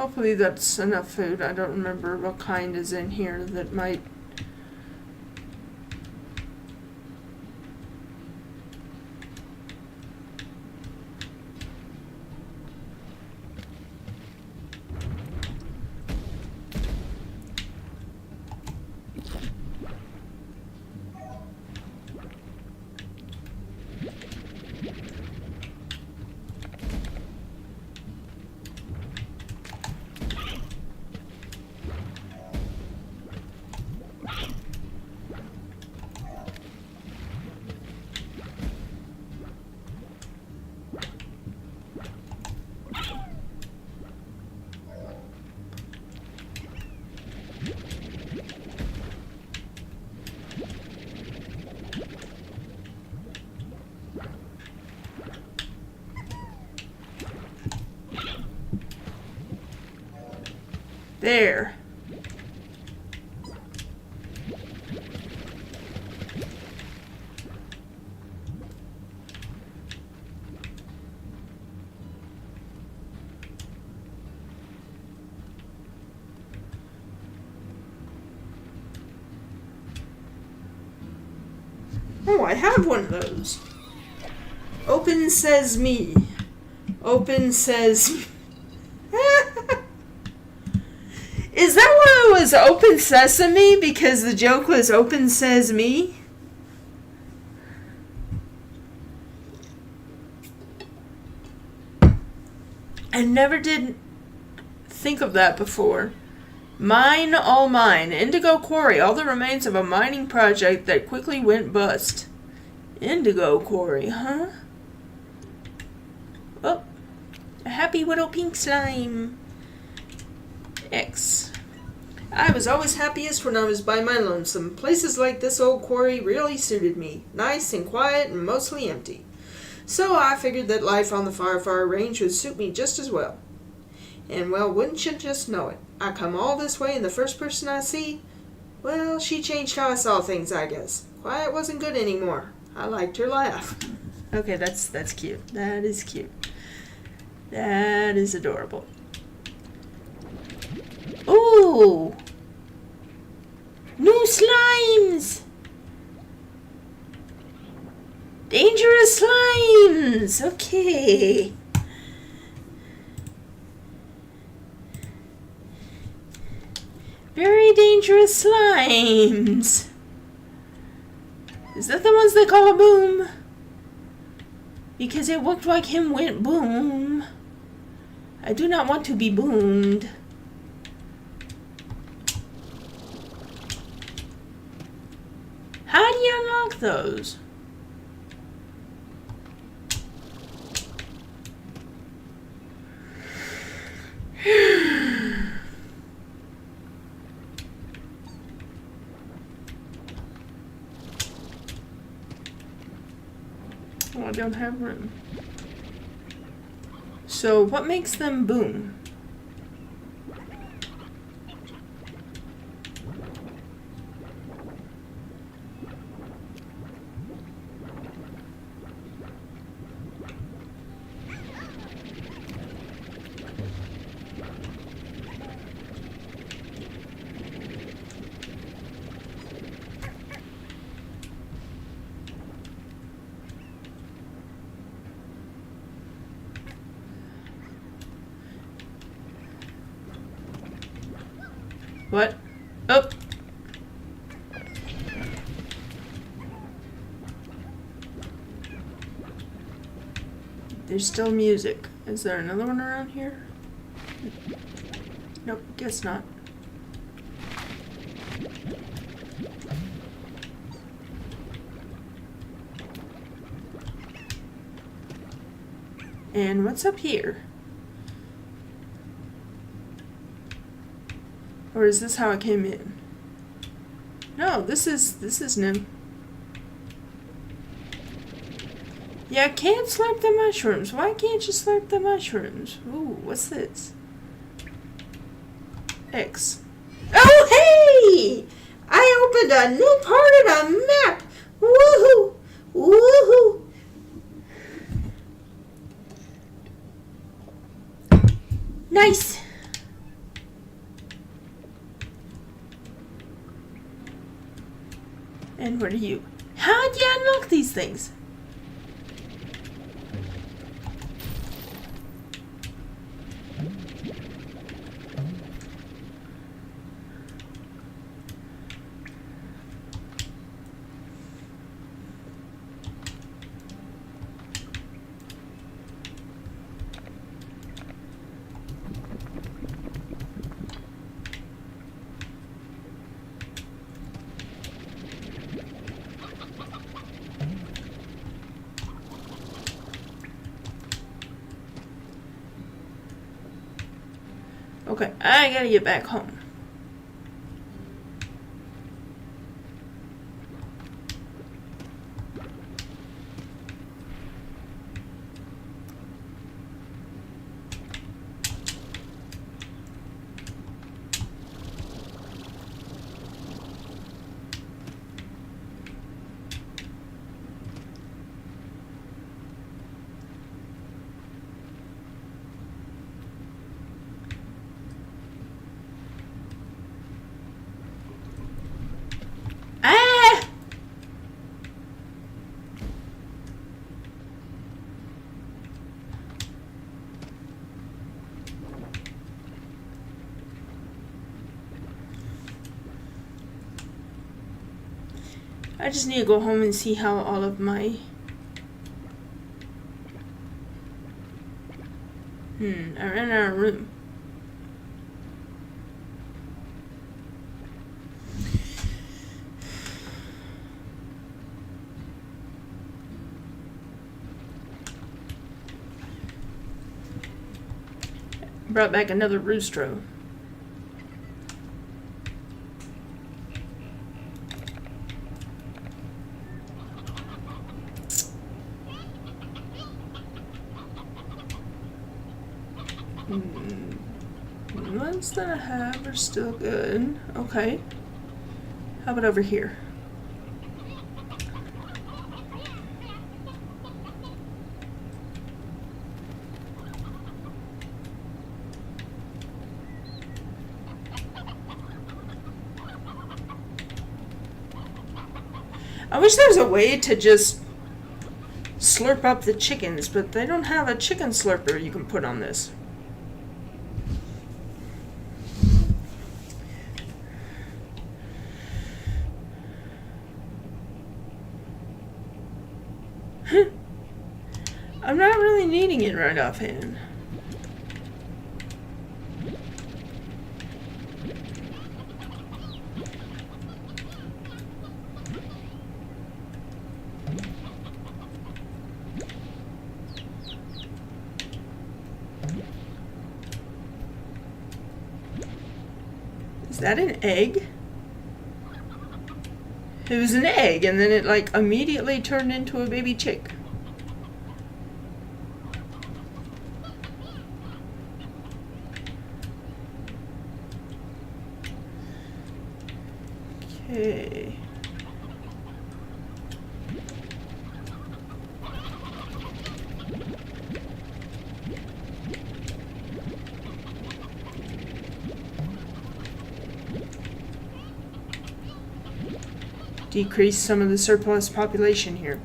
Hopefully that's enough food. I don't remember what kind is in here that might... There. Oh, I have one of those. Open says me. Open says... Is that why it was Open Sesame? Because the joke was Open Says Me? I never did think of that before. Mine, all mine. Indigo Quarry. All the remains of a mining project that quickly went bust. Indigo Quarry, huh? Oh. A happy little pink slime. X. I was always happiest when I was by my lonesome. Places like this old quarry really suited me. Nice and quiet and mostly empty. So I figured that life on the far, far range would suit me just as well. And well, wouldn't you just know it? I come all this way and the first person I see, well, she changed how I saw things, I guess. Quiet wasn't good anymore. I liked her laugh. Okay, that's cute. That is cute. That is adorable. Ooh! New slimes! Dangerous slimes! Okay. Very dangerous slimes. Is that the ones they call a boom? Because it looked like him went boom. I do not want to be boomed. How do you unlock those? Oh, I don't have room. So, what makes them boom? What? Oh! There's still music. Is there another one around here? Nope, guess not. And what's up here? Or is this how I came in? No, this is new. Yeah, I can't slurp the mushrooms. Why can't you slurp the mushrooms? Ooh, what's this? X. Oh, hey! I opened a new part of the map! Woohoo! Woohoo! Nice! And what are you? How'd you unlock these things? Okay, I gotta get back home. Ah! I just need to go home and see how all of my... I ran out of room. Brought back another roostro. The ones that I have are still good. Okay. How about over here? I wish there was a way to just slurp up the chickens, but they don't have a chicken slurper you can put on this. I'm not really needing it right offhand. Is that an egg? It was an egg, and then it like immediately turned into a baby chick. Okay. Decrease some of the surplus population here.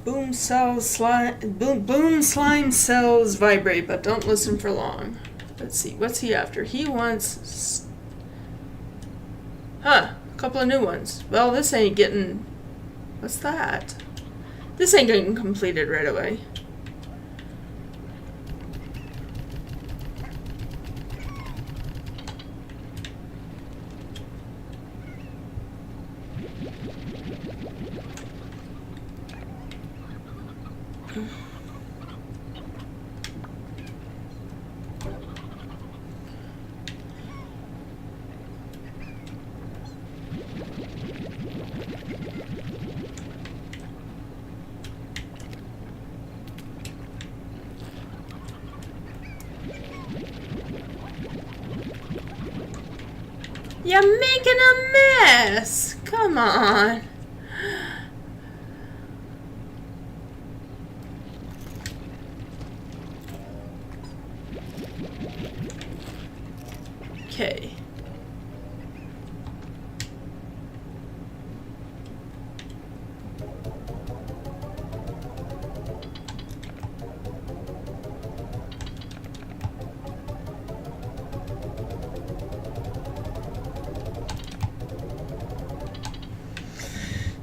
Boom slime cells vibrate, but don't listen for long. Let's see, what's he after? He wants... a couple of new ones. Well, this ain't getting... What's that? This ain't getting completed right away. You're making a mess! Come on! Okay.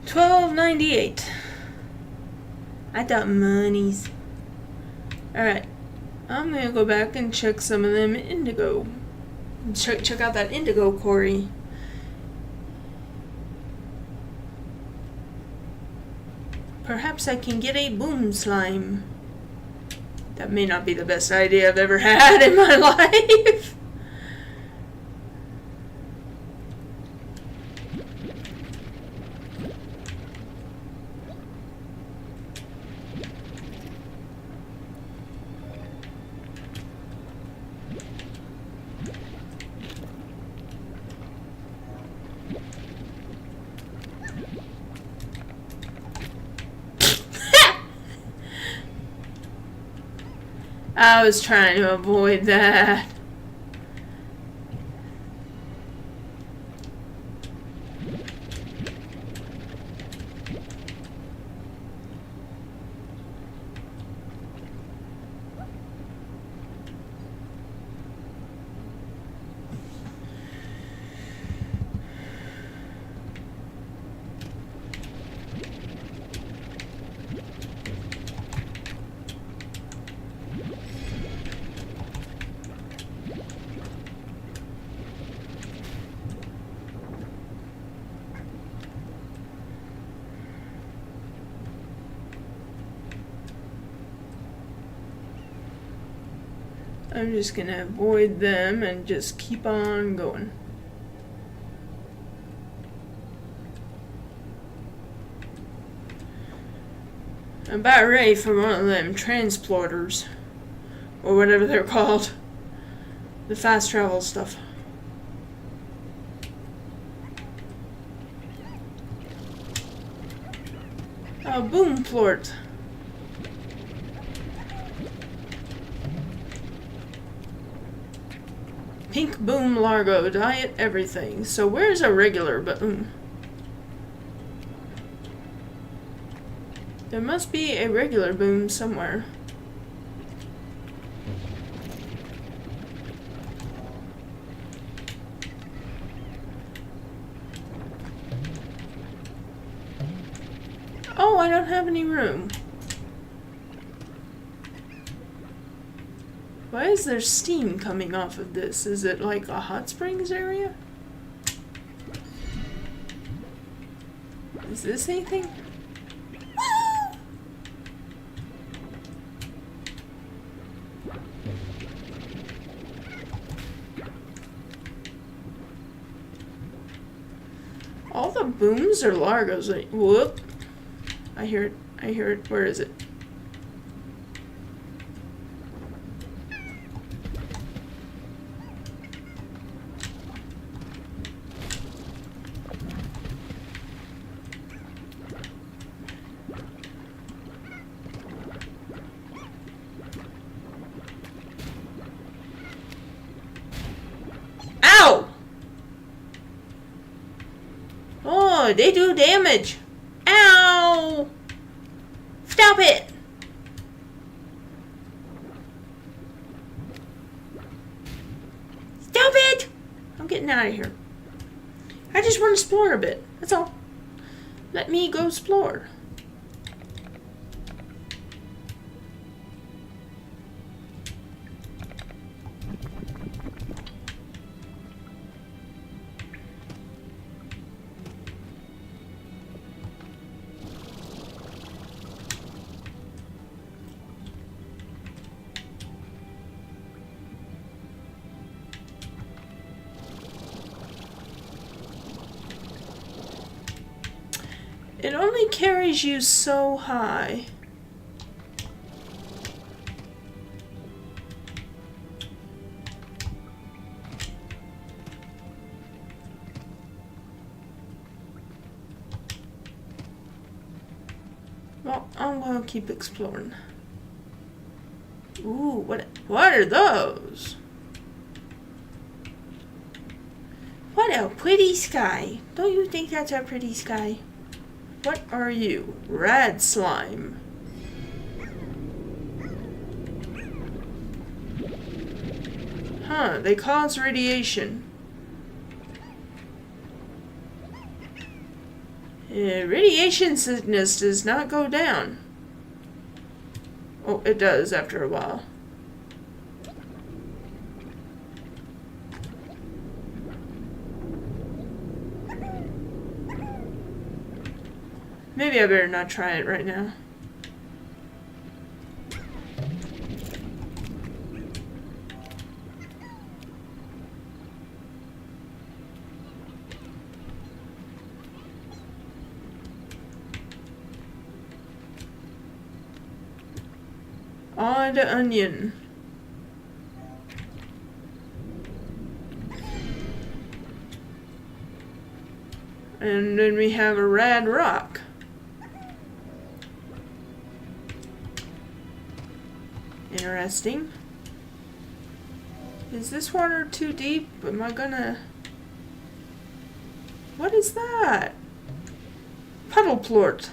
$12.98. I got monies. Alright. I'm gonna go back and check some of them indigo. Check out that indigo quarry. Perhaps I can get a boom slime. That may not be the best idea I've ever had in my life. I was trying to avoid that. I'm just gonna avoid them and just keep on going. I'm about ready for one of them transporters, or whatever they're called. The fast travel stuff. Boom plort. Pink boom Largo, diet everything. So where's a regular boom? There must be a regular boom somewhere. Oh, I don't have any room. Why is there steam coming off of this? Is it like a hot springs area? Is this anything? All the booms are Largos. Like, whoop. I hear it. I hear it. Where is it? Ow! Oh, they do damage. Ow! Stop it! Stop it! I'm getting out of here. I just want to explore a bit. That's all. Let me go explore. It only carries you so high. Well, I'm gonna keep exploring. Ooh, what are those? What a pretty sky. Don't you think that's a pretty sky? What are you? Rad slime. Huh, they cause radiation. Radiation sickness does not go down. Oh, it does after a while. Maybe I better not try it right now. On the onion. And then we have a rad rock. Interesting. Is this water too deep? Am I gonna... What is that? Puddle plort.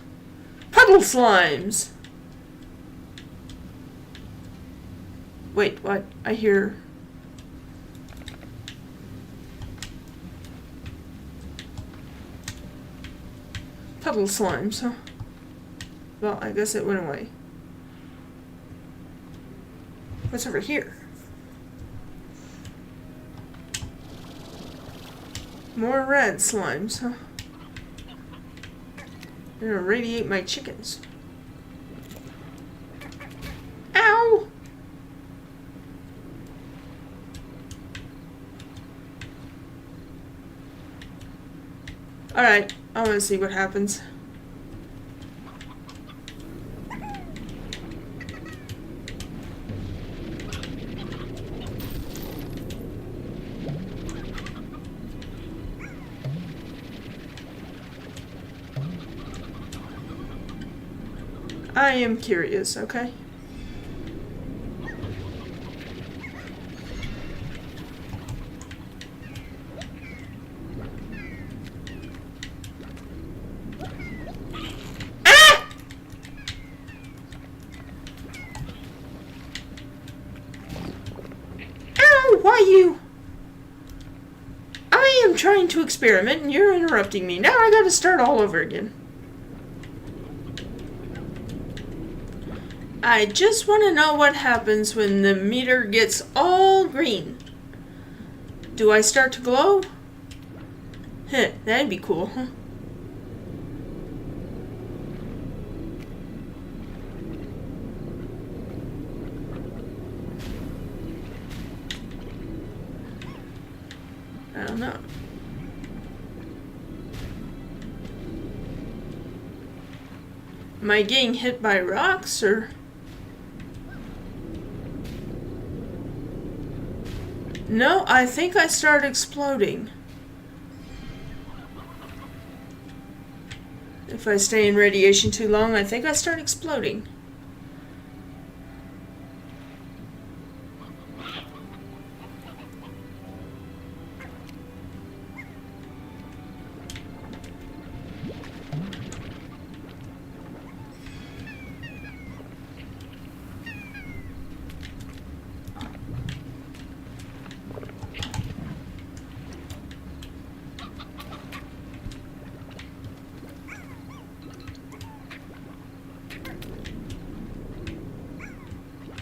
Puddle slimes! Wait, what? I hear... Puddle slimes, huh? Well, I guess it went away. What's over here? More red slimes, huh? They're gonna radiate my chickens. Ow! Alright, I wanna see what happens. I am curious, okay? Ah! Ow, why you? I am trying to experiment and you're interrupting me. Now I gotta start all over again. I just want to know what happens when the meter gets all green. Do I start to glow? Heh, that'd be cool, huh? I don't know. Am I getting hit by rocks, or... No, I think I start exploding. If I stay in radiation too long, I think I start exploding.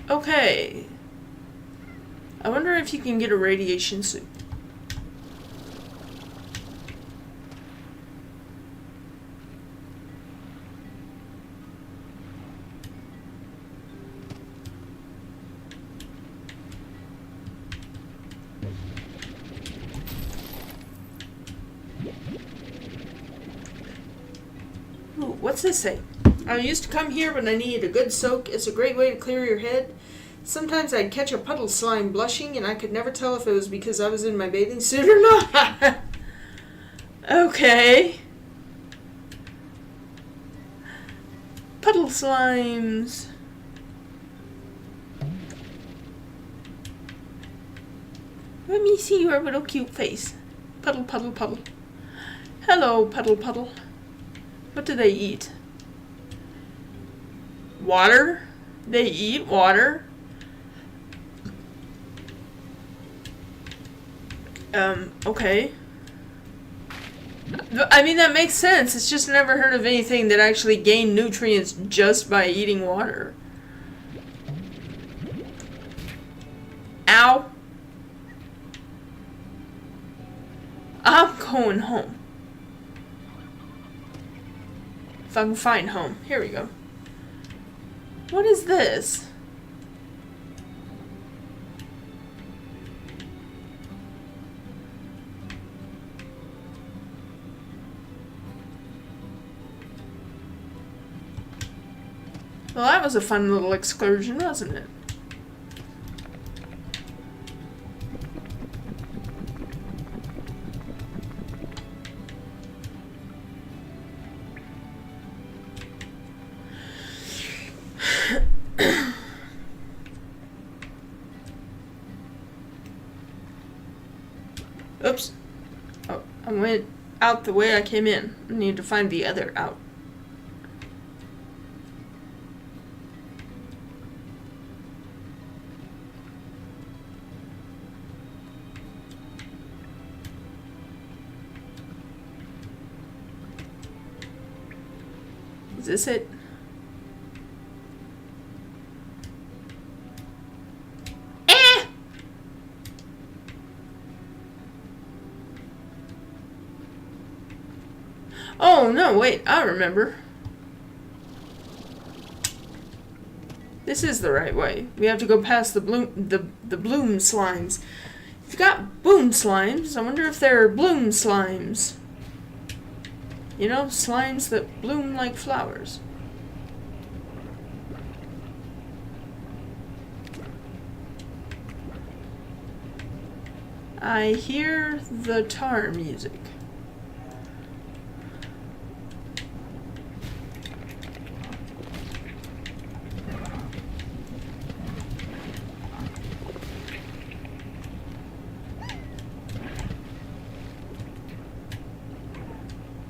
Okay. I wonder if you can get a radiation suit. Ooh, what's this say? I used to come here when I needed a good soak. It's a great way to clear your head. Sometimes I'd catch a puddle slime blushing, and I could never tell if it was because I was in my bathing suit or not. Okay. Puddle slimes. Let me see your little cute face. Puddle, puddle, puddle. Hello, puddle, puddle. What do they eat? Water? They eat water? Okay. I mean, that makes sense. It's just never heard of anything that actually gained nutrients just by eating water. Ow. I'm going home. If I can find home. Here we go. What is this? Well, that was a fun little excursion, wasn't it? Oops. Oh, I went out the way I came in. I need to find the other out. Is this it? Oh, no, wait, I remember. This is the right way. We have to go past the bloom slimes. You've got boom slimes. I wonder if they're bloom slimes. You know, slimes that bloom like flowers. I hear the tar music.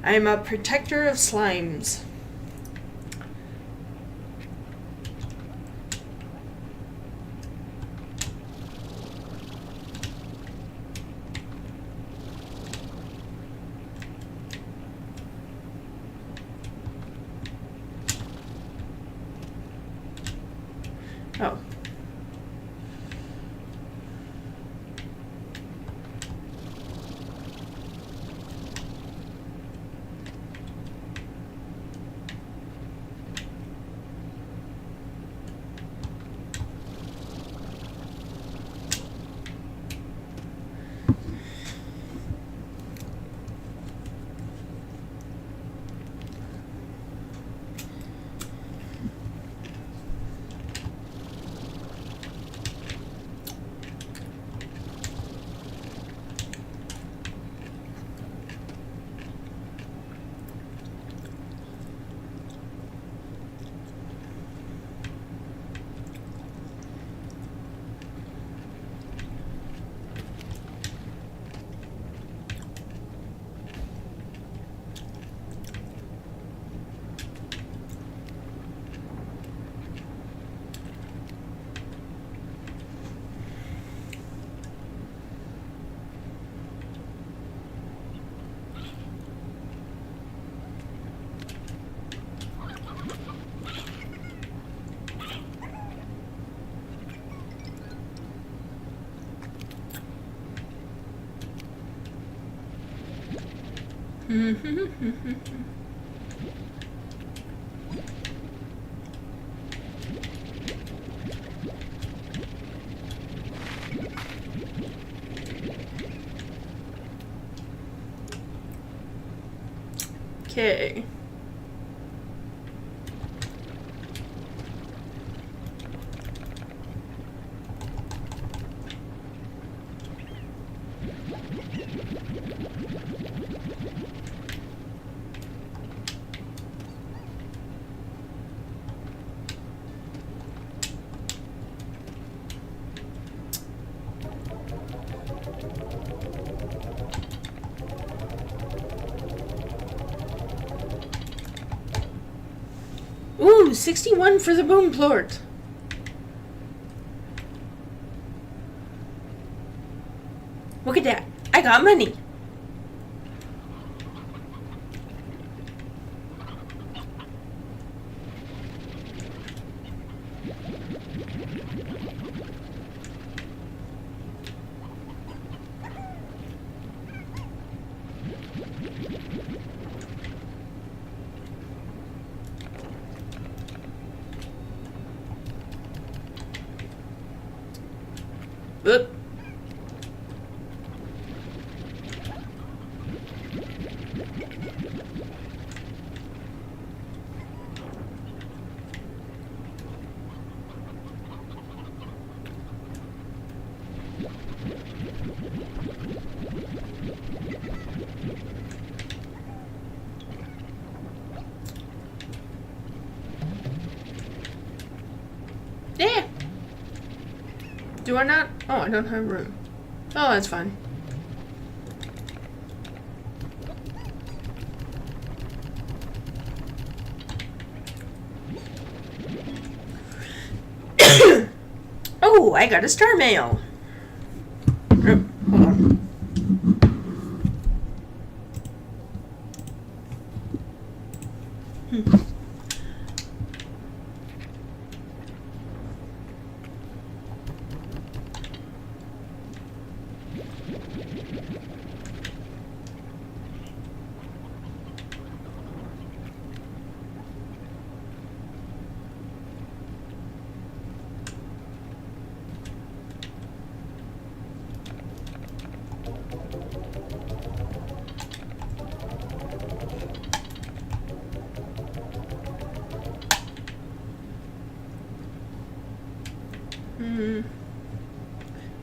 I am a protector of slimes. Oh. Okay. Ooh, 61 for the boom plort. Look at that. I got money. Oop. Yeah. Do I not? Oh, I don't have room. Oh, that's fine. Oh, I got a star mail. Hold on.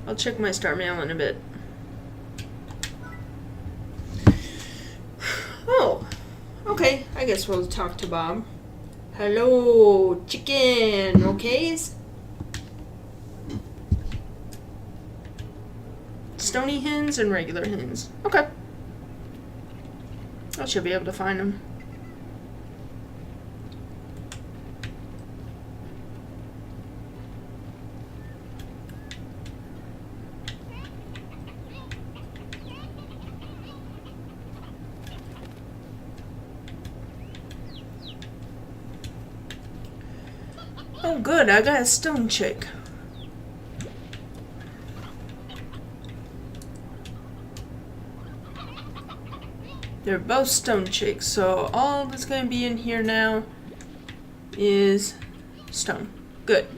I'll check my star mail in a bit. Oh, okay. I guess we'll talk to Bob. Hello, chicken. Okays? Stony hens and regular hens. Okay. I should be able to find them. Oh, good. I got a stone chick. They're both stone chicks, so all that's going to be in here now is stone. Good.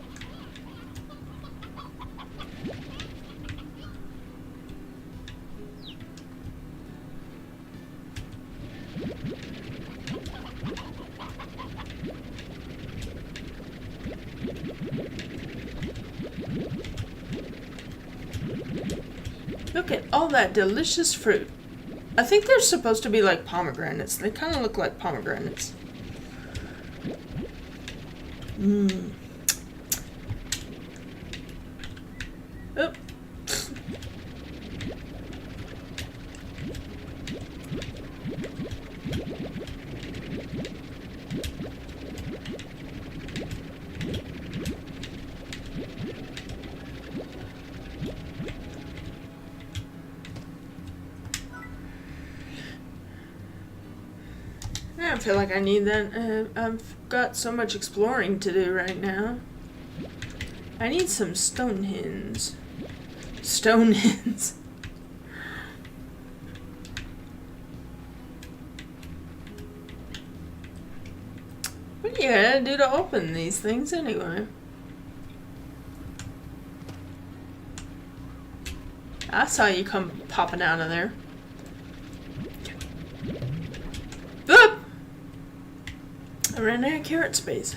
Look at all that delicious fruit. I think they're supposed to be like pomegranates. They kind of look like pomegranates. Mmm. Oh. I don't feel like I need that. I've got so much exploring to do right now. I need some stone hens. Stone hens. What do you gotta do to open these things anyway? I saw you come popping out of there. Boop! I ran out of carrot space.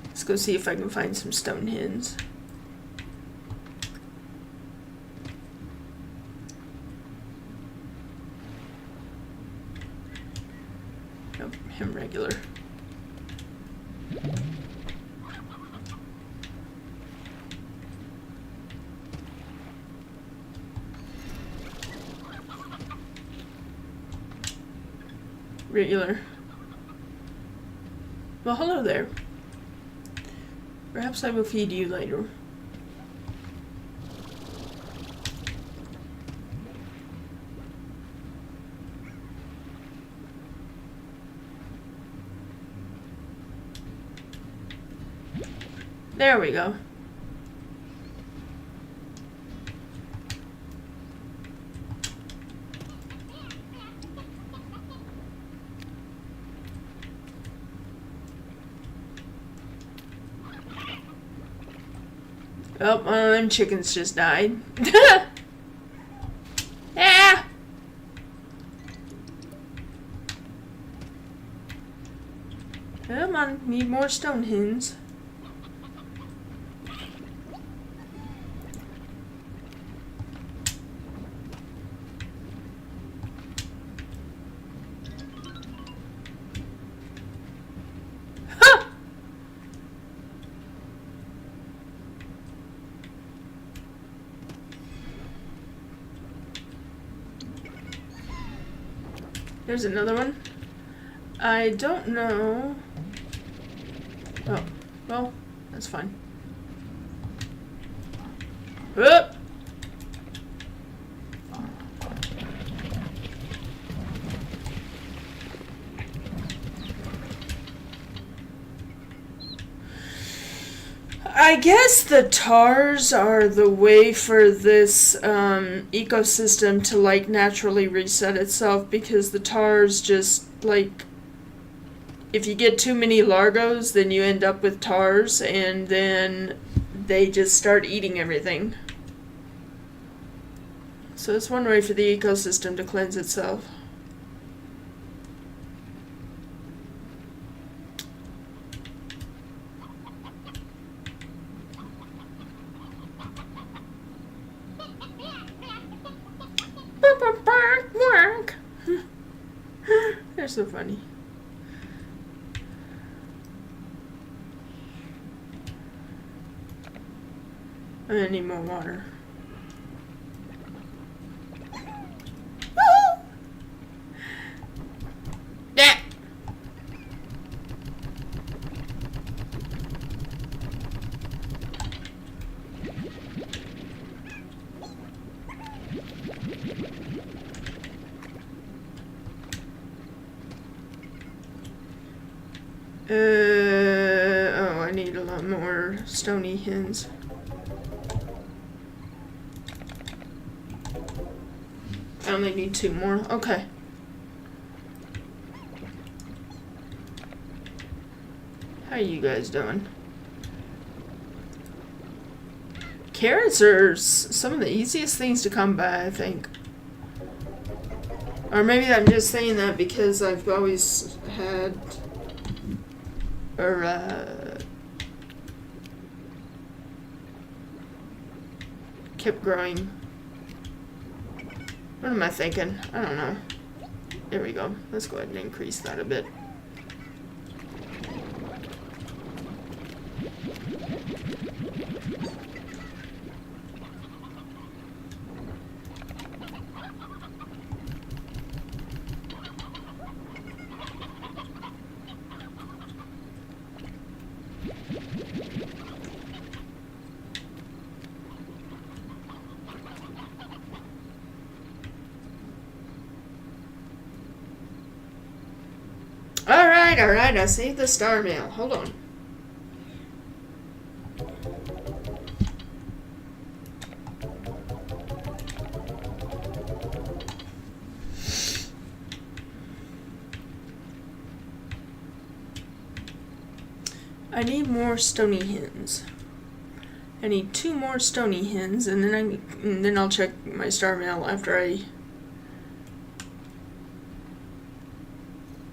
Let's go see if I can find some stone hens. Nope, him regular. regular. Well, hello there. Perhaps I will feed you later. There we go. Oh, one of them chickens just died. Ah! Come on, need more stone hens. There's another one. I don't know. Oh, well, that's fine. Whoop! I guess the tars are the way for this ecosystem to like naturally reset itself, because the tars just like, if you get too many largos, then you end up with tars, and then they just start eating everything. So it's one way for the ecosystem to cleanse itself. They're so funny. I need more water. Yeah. Oh, I need a lot more stony hens. I only need 2 more. Okay. How you guys doing? Carrots are some of the easiest things to come by, I think. Or maybe I'm just saying that because I've always had... kept growing. What am I thinking? I don't know. There we go. Let's go ahead and increase that a bit. Alright, I saved the star mail. Hold on. I need more stony hens. I need 2 more stony hens, and then I'll check my star mail after I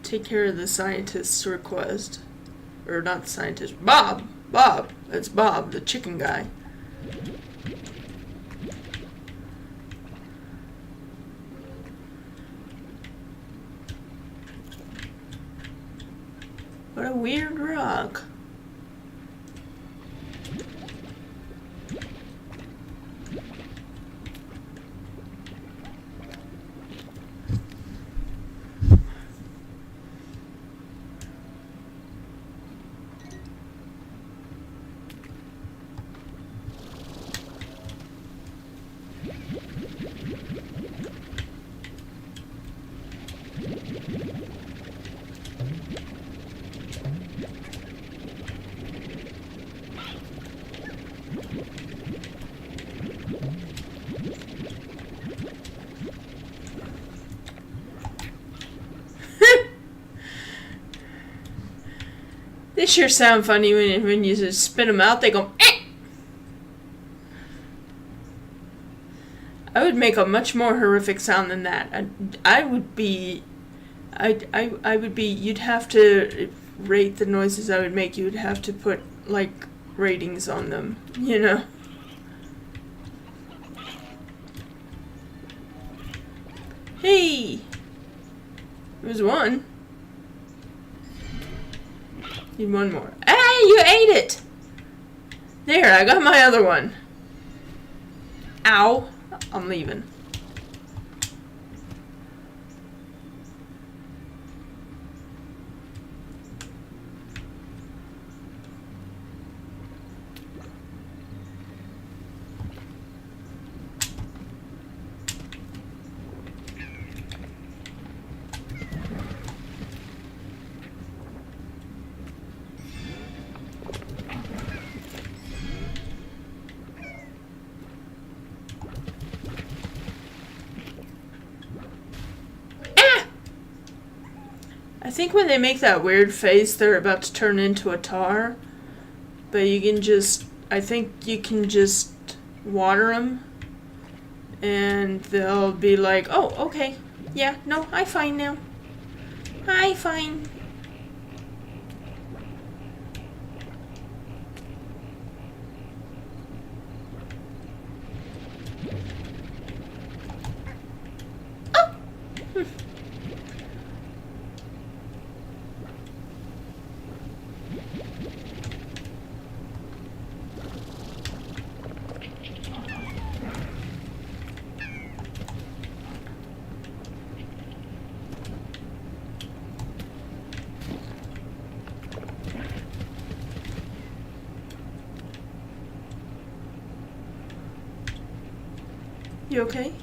take care of the scientist's request. Or not the scientist. Bob! It's Bob, the chicken guy. What a weird rock. They sure sound funny when you just spit them out. They go, eh! I would make a much more horrific sound than that. I would be, you'd have to rate the noises I would make. You would have to put, like, ratings on them, you know? Hey! There's one. Need one more. Hey, you ate it! There, I got my other one. Ow. I'm leaving. I think when they make that weird face, they're about to turn into a tar. But you can just, I think you can just water them. And they'll be like, oh, okay. Yeah, no, I fine now. I fine. Oh! You okay?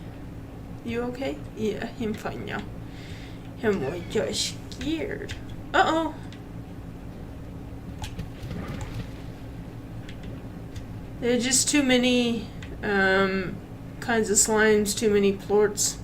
You okay? Yeah, I'm fine now. I'm just scared. Uh-oh. There are just too many kinds of slimes, too many plorts.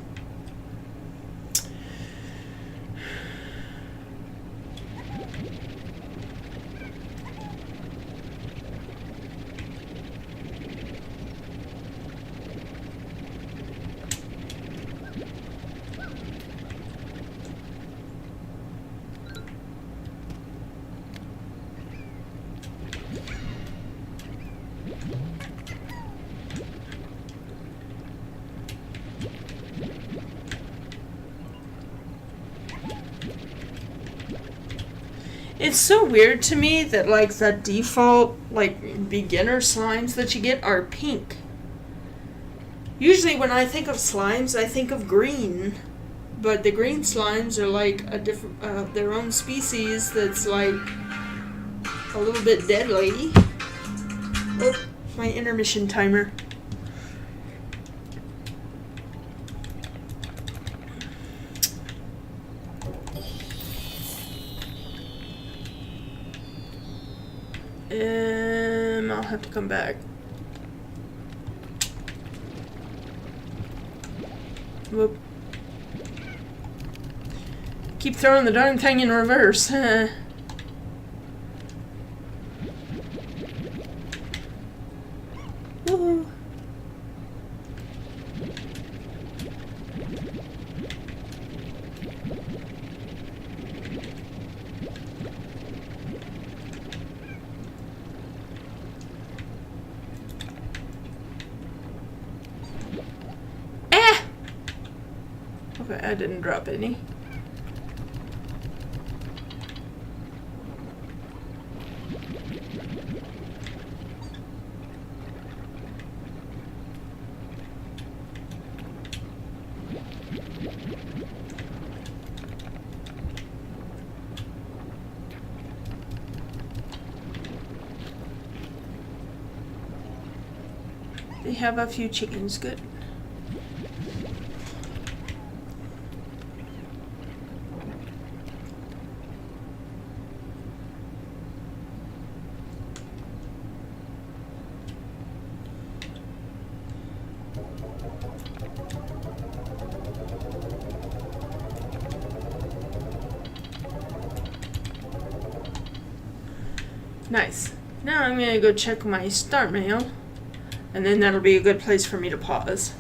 It's so weird to me that, like, the default, like, beginner slimes that you get are pink. Usually when I think of slimes, I think of green. But the green slimes are, like, a different, their own species that's, like, a little bit deadly. Oh, my intermission timer. I'll have to come back. Whoop. Keep throwing the darn thing in reverse. Woohoo. Okay, I didn't drop any. They have a few chickens, good. Nice. Now I'm gonna go check my start mail, and then that'll be a good place for me to pause.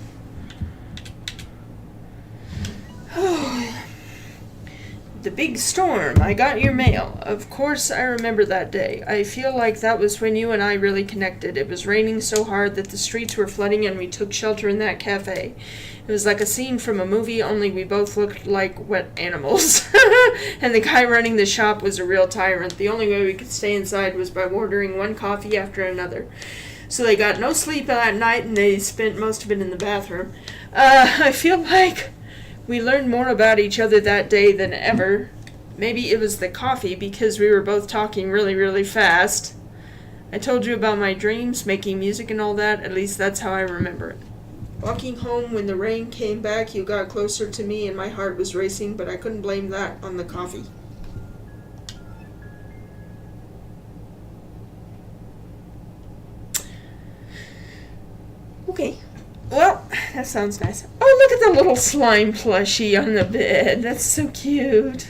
The big storm. I got your mail. Of course I remember that day. I feel like that was when you and I really connected. It was raining so hard that the streets were flooding and we took shelter in that cafe. It was like a scene from a movie, only we both looked like wet animals. And the guy running the shop was a real tyrant. The only way we could stay inside was by ordering one coffee after another. So they got no sleep that night and they spent most of it in the bathroom. I feel like we learned more about each other that day than ever. Maybe it was the coffee because we were both talking really, really fast. I told you about my dreams, making music and all that. At least that's how I remember it. Walking home when the rain came back, you got closer to me and my heart was racing, but I couldn't blame that on the coffee. Okay. Well, that sounds nice. Oh, look at the little slime plushie on the bed. That's so cute.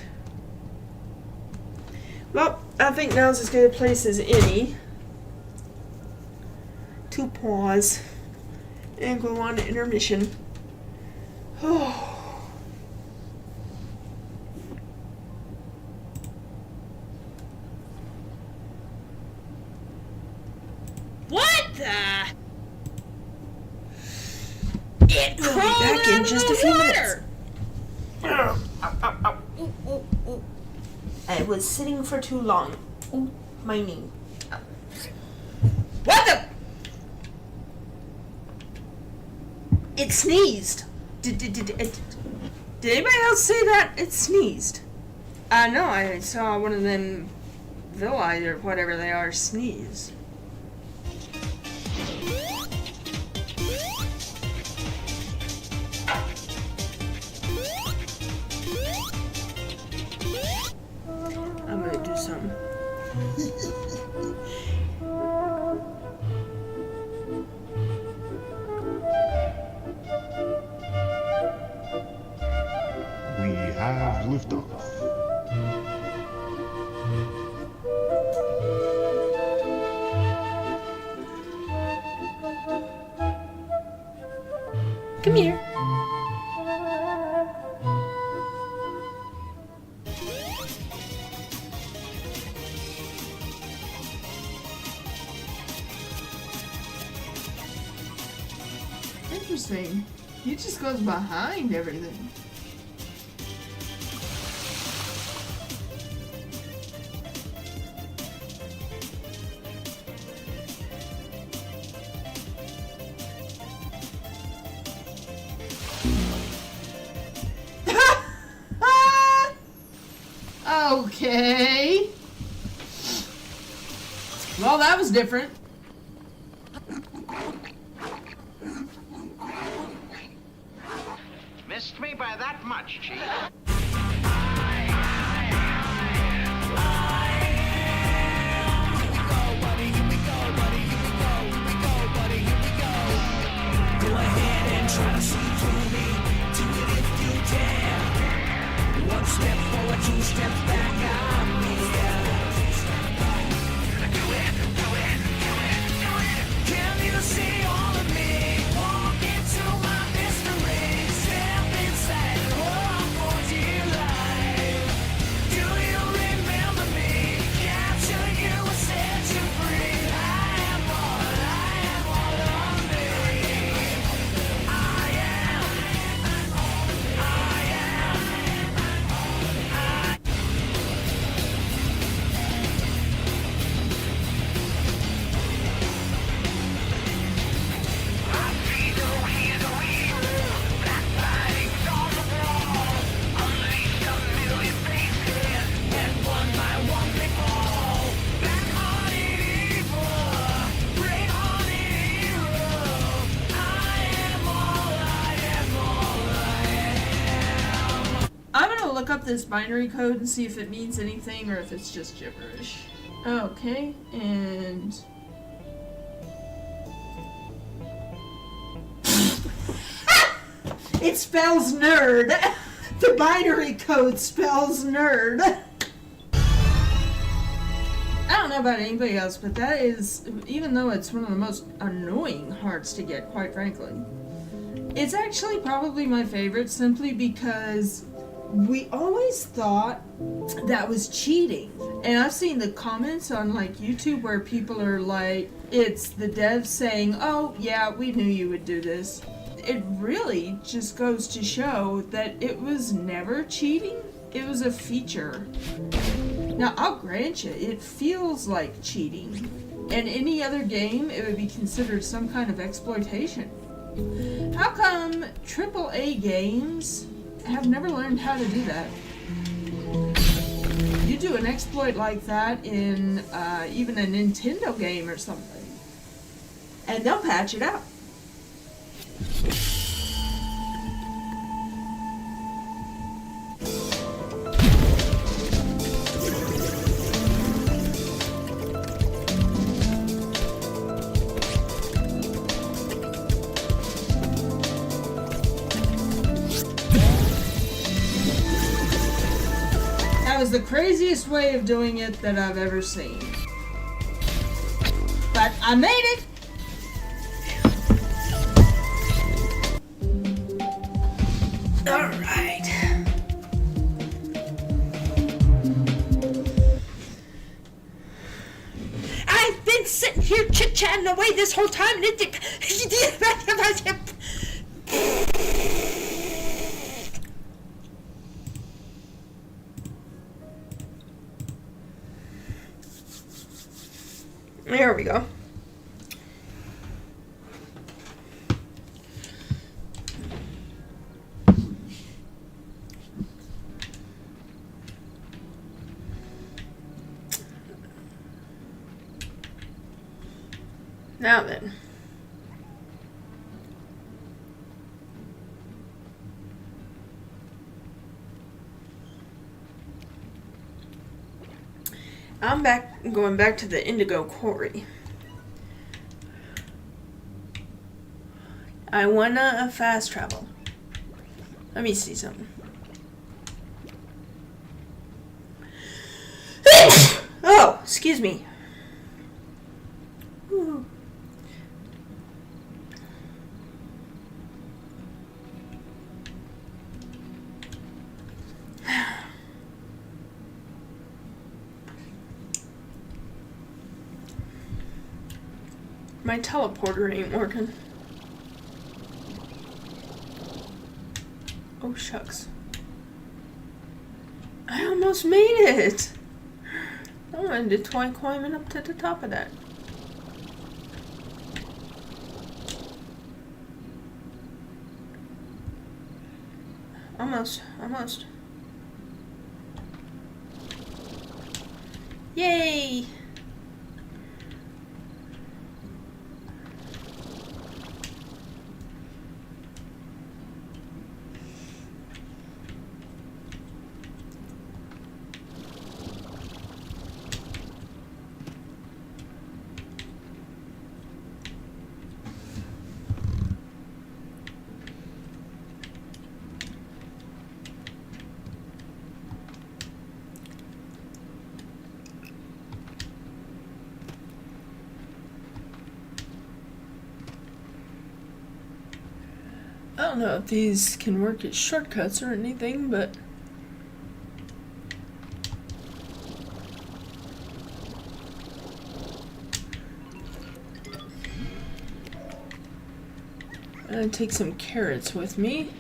Well, I think now's as good a place as any to pause and go on to intermission. Oh. What the? It We'll be crawled back out in of just the a few water. minutes. I was sitting for too long. Ooh, my knee. What the? It sneezed. Did anybody else say that? It sneezed. No, I saw one of them villi or whatever they are sneeze. I'm gonna do something. We have liftoff. Come here. Interesting. He just goes behind everything. Okay. Well, that was different. Missed me by that much, Chief. Look up this binary code and see if it means anything or if it's just gibberish. Okay, and it spells nerd. The binary code spells nerd. I don't know about anybody else, but that is, even though it's one of the most annoying hearts to get, quite frankly, it's actually probably my favorite simply because we always thought that was cheating. And I've seen the comments on like YouTube where people are like, it's the devs saying, oh yeah, we knew you would do this. It really just goes to show that it was never cheating. It was a feature. Now, I'll grant you, it feels like cheating. In any other game, it would be considered some kind of exploitation. How come AAA games have never learned how to do that? You do an exploit like that in even a Nintendo game or something, and they'll patch it out. That was the craziest way of doing it that I've ever seen. But I made it! Alright. I've been sitting here chit-chatting away this whole time and There we go. Now then. I'm going back to the Indigo Quarry. I wanna fast travel. Let me see something. Oh, excuse me. Ooh. My teleporter ain't working. Oh, shucks. I almost made it! I wanted to try climbing up to the top of that. Almost. Yay! I don't know if these can work as shortcuts or anything, but I'm gonna take some carrots with me.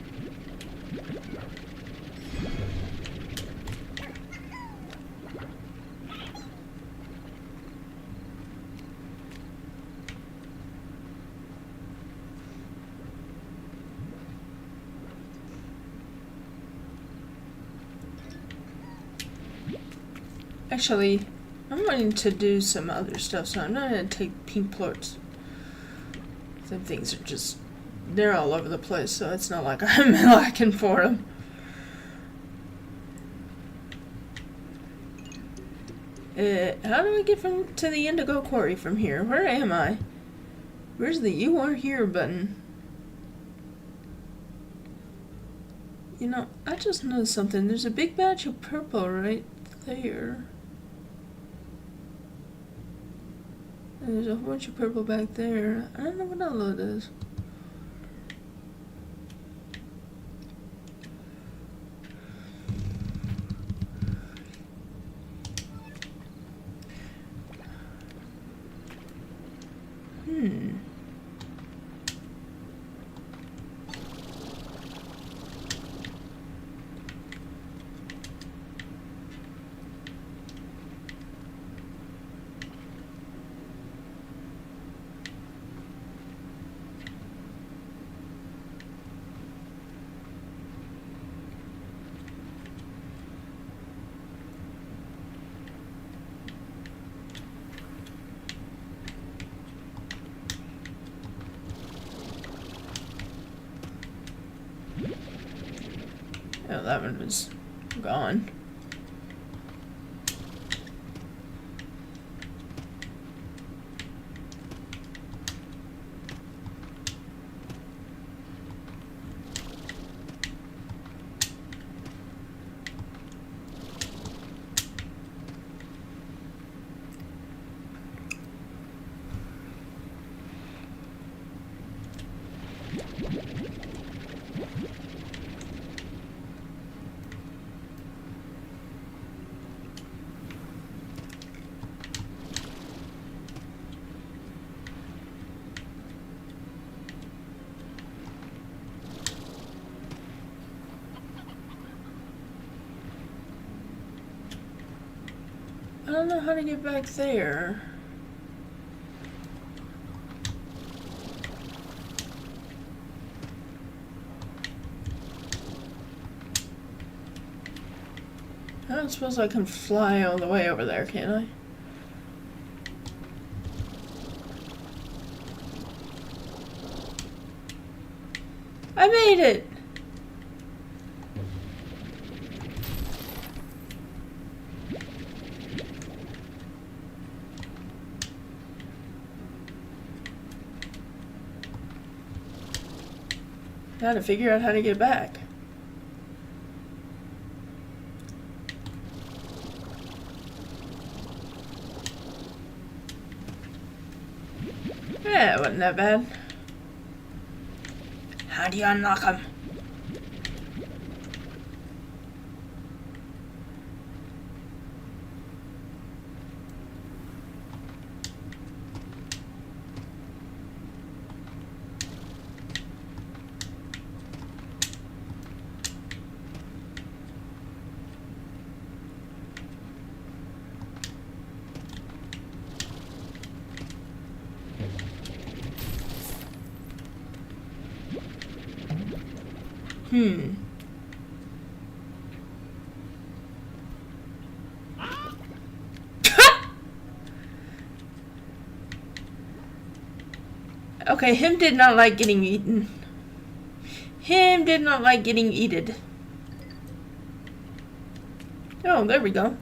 Actually, I'm wanting to do some other stuff, so I'm not going to take pink plorts. Some things are just, they're all over the place, so it's not like I'm lacking for them. How do I get to the Indigo Quarry from here? Where am I? Where's the You Are Here button? You know, I just noticed something. There's a big batch of purple right there. There's a whole bunch of purple back there. I don't know what all that is. Oh, that one was gone. I don't know how to get back there. I don't suppose I can fly all the way over there, can I? I made it! Now to figure out how to get back. Yeah, it wasn't that bad. How do you unlock them? Okay, him did not like getting eaten. Him did not like getting eaten. Oh, there we go.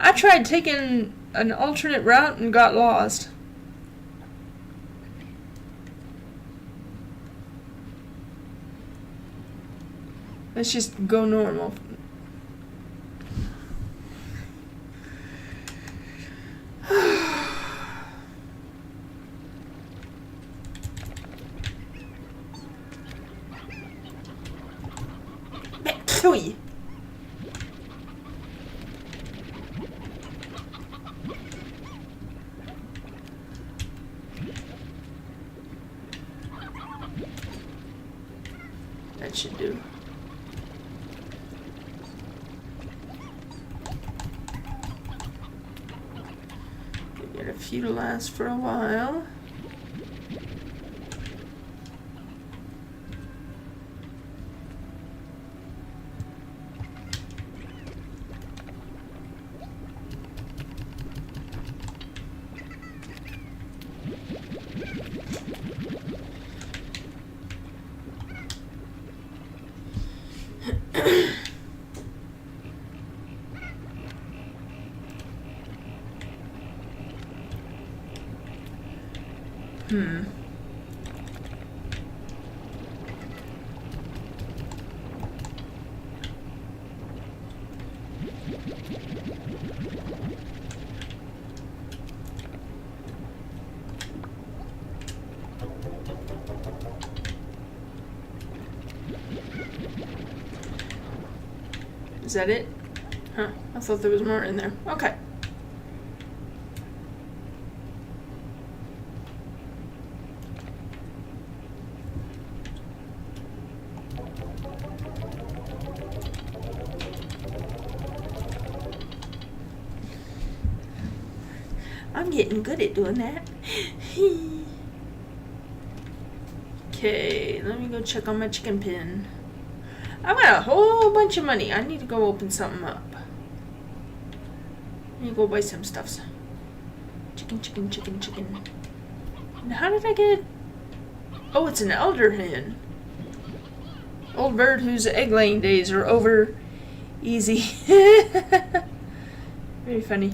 I tried taking an alternate route and got lost. Let's just go normal. Kill you. That should do. Get a few to last for a while. Is that it? Huh, I thought there was more in there. Okay. I'm getting good at doing that. Okay, let me go check on my chicken pen. I've got a whole bunch of money. I need to go open something up. I need to go buy some stuffs. Chicken, chicken, chicken, chicken. And how did I get... Oh, it's an elder hen. Old bird whose egg laying days are over. Easy. Very funny.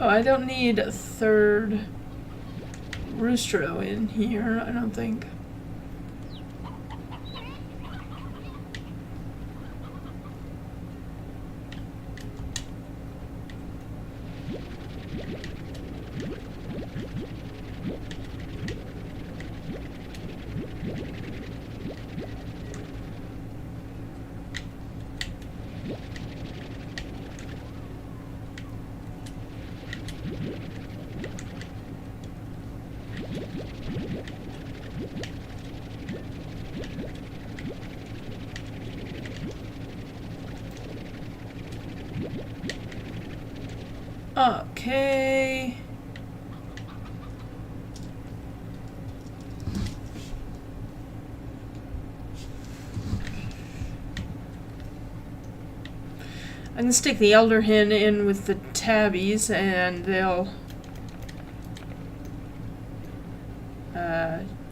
Oh, I don't need a third roostro in here, I don't think. Okay. I can stick the elder hen in with the tabbies and they'll,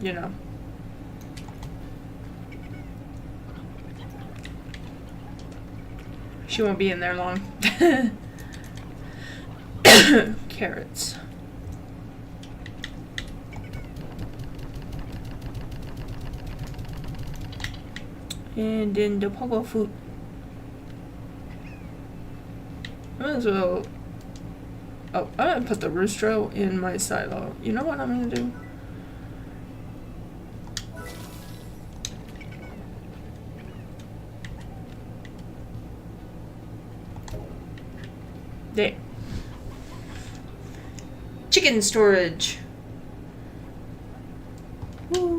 you know. She won't be in there long. Carrots. And then the pogo food. Might as well. Oh, I'm gonna put the roostro in my silo. You know what I'm gonna do? There. Chicken storage. Woo.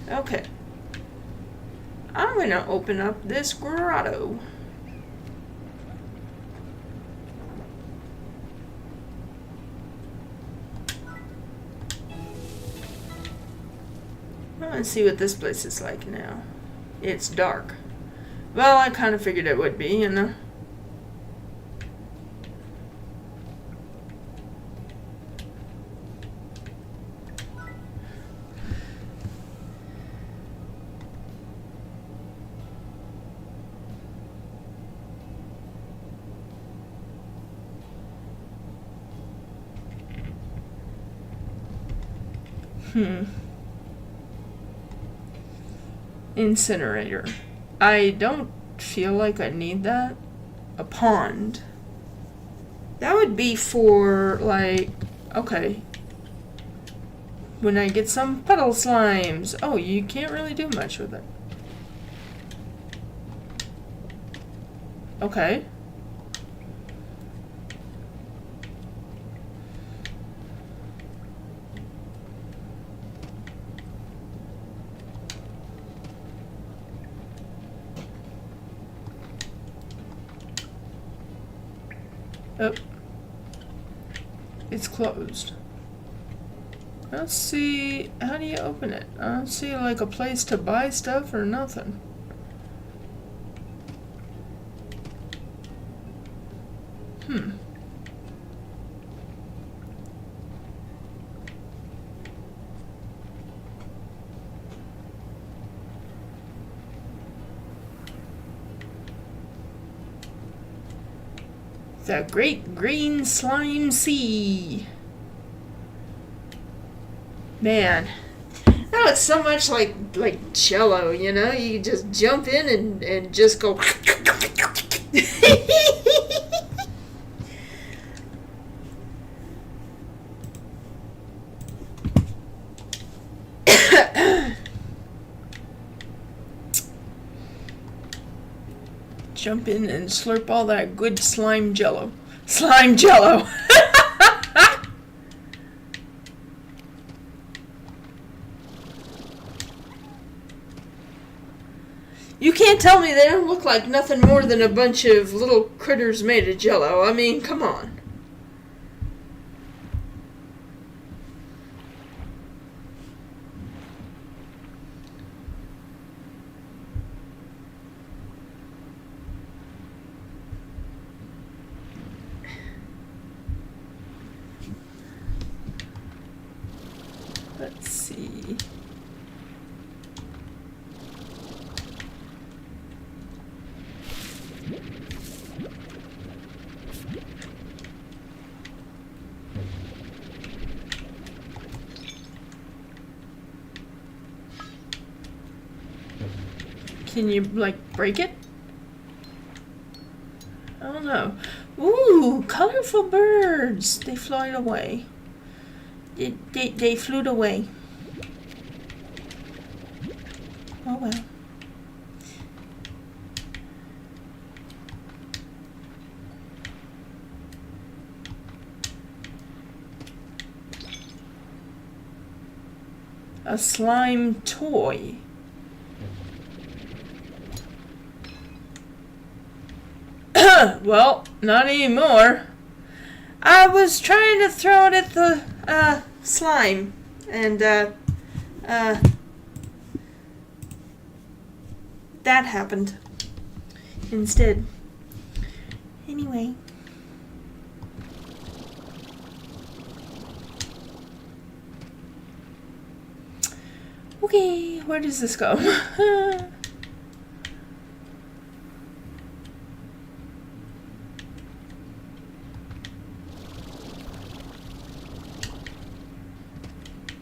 Okay. I'm gonna open up this grotto. Let's see what this place is like now. It's dark. Well, I kind of figured it would be, you know. Incinerator. I don't feel like I need that. A pond. That would be for, like, okay. When I get some puddle slimes. Oh, you can't really do much with it. Okay. Oh. It's closed. I don't see... How do you open it? I don't see, like, a place to buy stuff or nothing. The Great Green Slime Sea. Man, that looks so much like Jello, you know? You just jump in and just go. Jump in and slurp all that good slime jello. Slime jello! You can't tell me they don't look like nothing more than a bunch of little critters made of jello. I mean, come on. Let's see. Can you, like, break it? I don't know. Ooh, colorful birds. They fly away. They flew away. Oh well. A slime toy. Well, not anymore. I was trying to throw it at the slime, and that happened instead. Anyway. Okay, where does this go?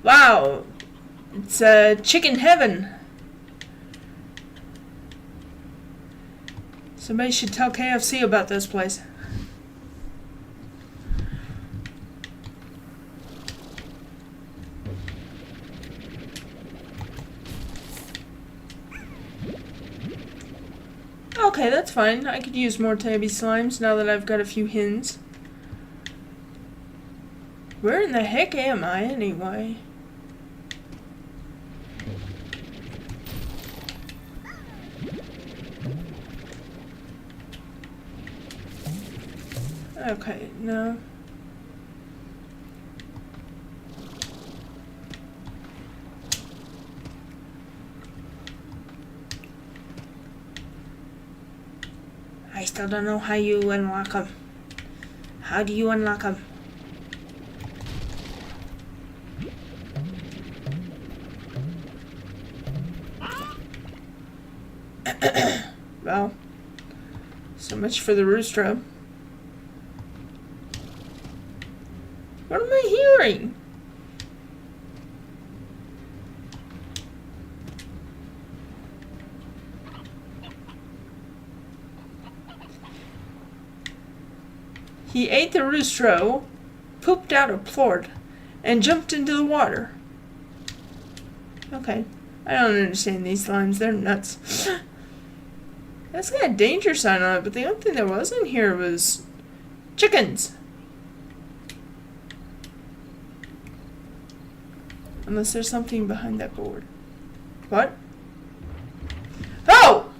Wow, it's chicken heaven. Somebody should tell KFC about this place. Okay, that's fine. I could use more tabby slimes now that I've got a few hens. Where in the heck am I anyway? Okay, no. I still don't know how you unlock them. How do you unlock them? Well, so much for the rooster. What am I hearing? He ate the roostro, pooped out a plort, and jumped into the water. Okay. I don't understand these slimes. They're nuts. That's got a danger sign on it, but the only thing that wasn't here was chickens. Unless there's something behind that board. What? Oh!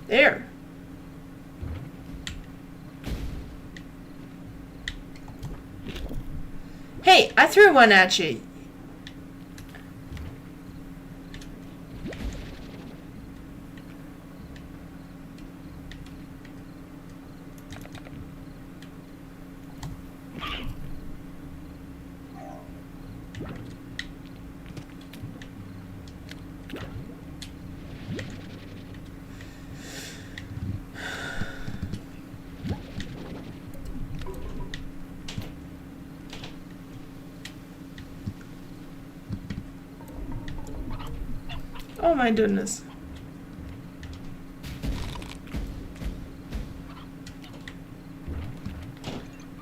There. Hey, I threw one at you. Oh my goodness.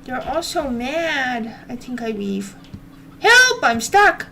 They're all so mad. I think I leave. Help! I'm stuck!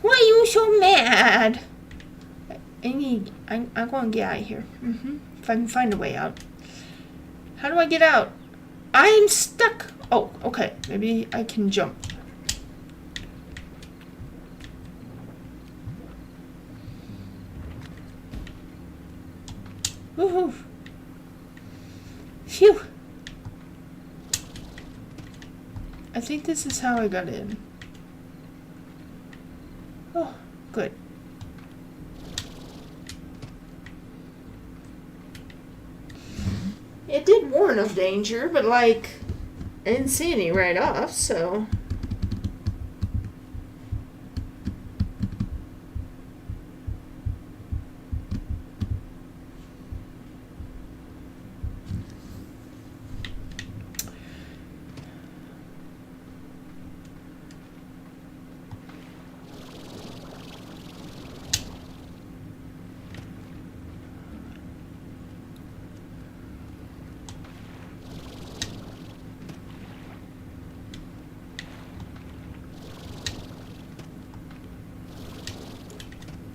Why are you so mad? I'm gonna get out of here. If I can find a way out. How do I get out? I'm stuck. Oh, okay. Maybe I can jump. Woohoo. Phew. I think this is how I got in. Oh, good. It did warn of danger, but like, I didn't see any right off, so.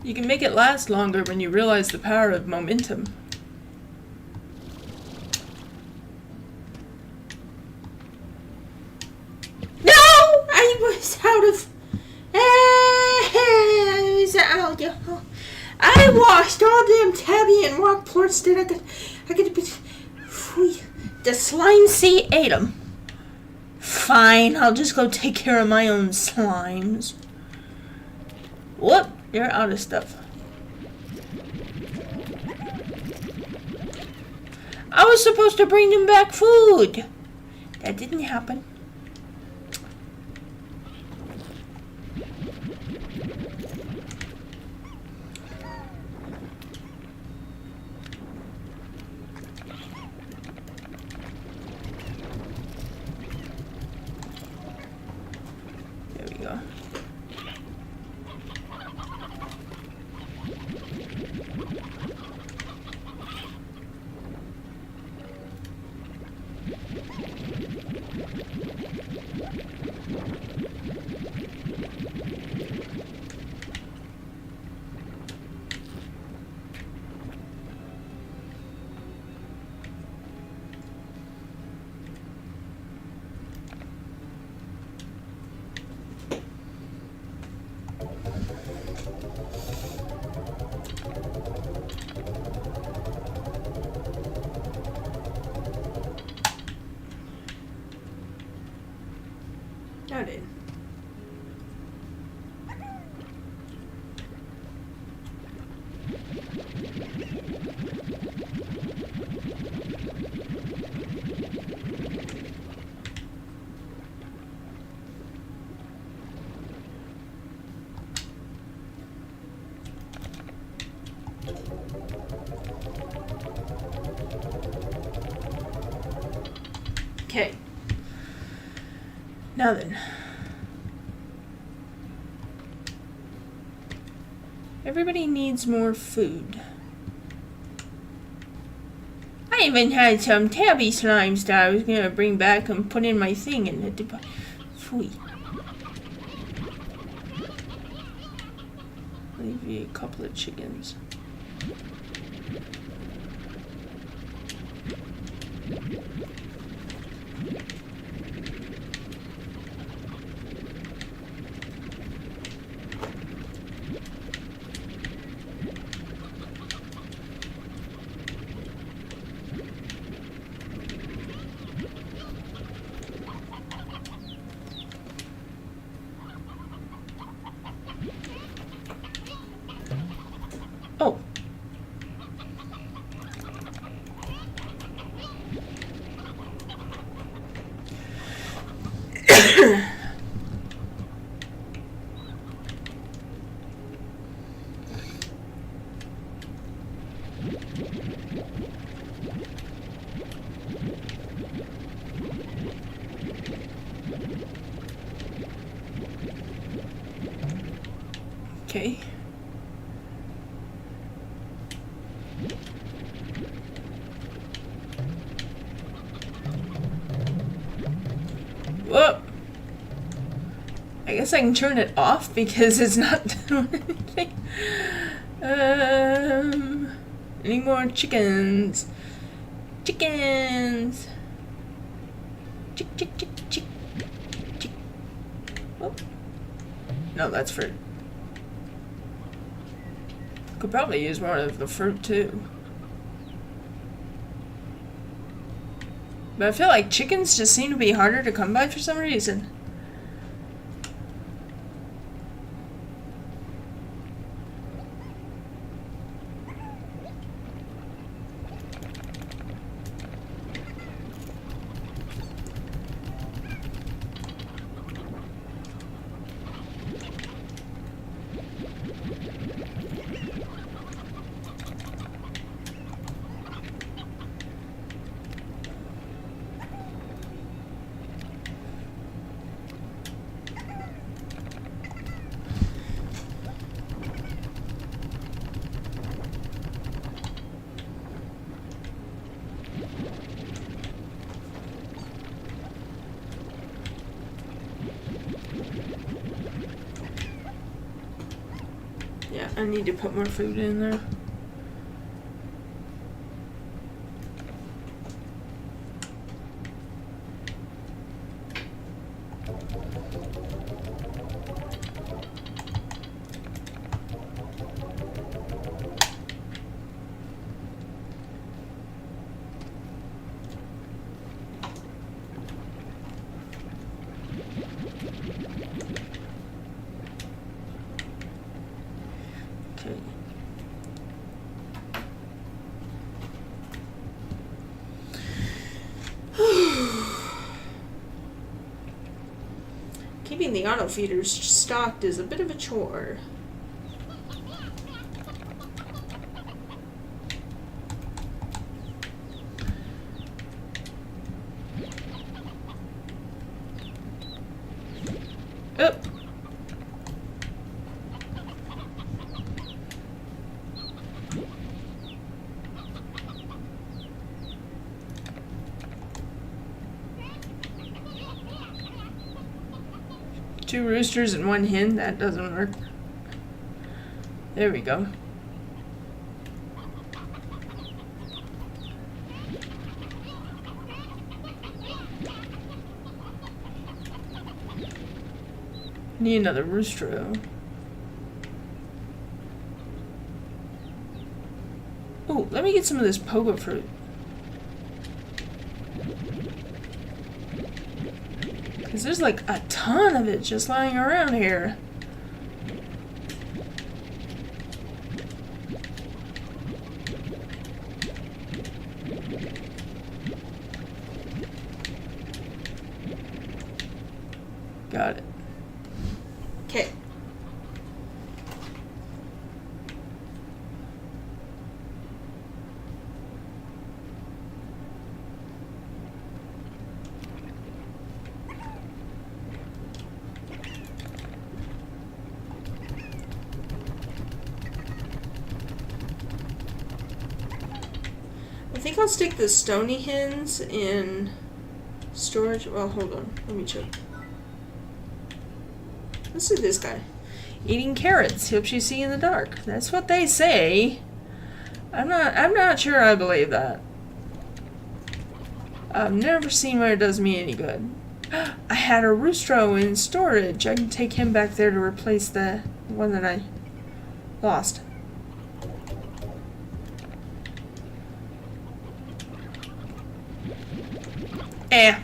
You can make it last longer when you realize the power of momentum. No! I was out of... I was out. I washed all damn tabby and rock plorts that I could be... The slime sea ate them. Fine, I'll just go take care of my own slimes. Whoop. You're out of stuff. I was supposed to bring them back food. That didn't happen. There we go. Got it. Okay. Now then. Everybody needs more food. I even had some tabby slimes that I was gonna bring back and put in my thing and it did. Fui. Leave you a couple of chickens. Okay. Whoa! I guess I can turn it off because it's not doing anything. Any more chickens? Chickens! Chick, chick, chick, chick, chick. Oh. No, that's fruit. Could probably use more of the fruit too. But I feel like chickens just seem to be harder to come by for some reason. Yeah, I need to put more food in there. Okay. Keeping the auto feeders stocked is a bit of a chore. Oh. Two roosters and one hen? That doesn't work. There we go. Need another rooster though. Oh, let me get some of this pogo fruit. Because there's like a ton of it just lying around here. Got it. Okay. I think I'll stick the stony hens in storage. Well, hold on. Let me check. Let's do this guy. Eating carrots helps you see in the dark. That's what they say. I'm not sure I believe that. I've never seen where it does me any good. I had a roostro in storage. I can take him back there to replace the one that I lost. Eh.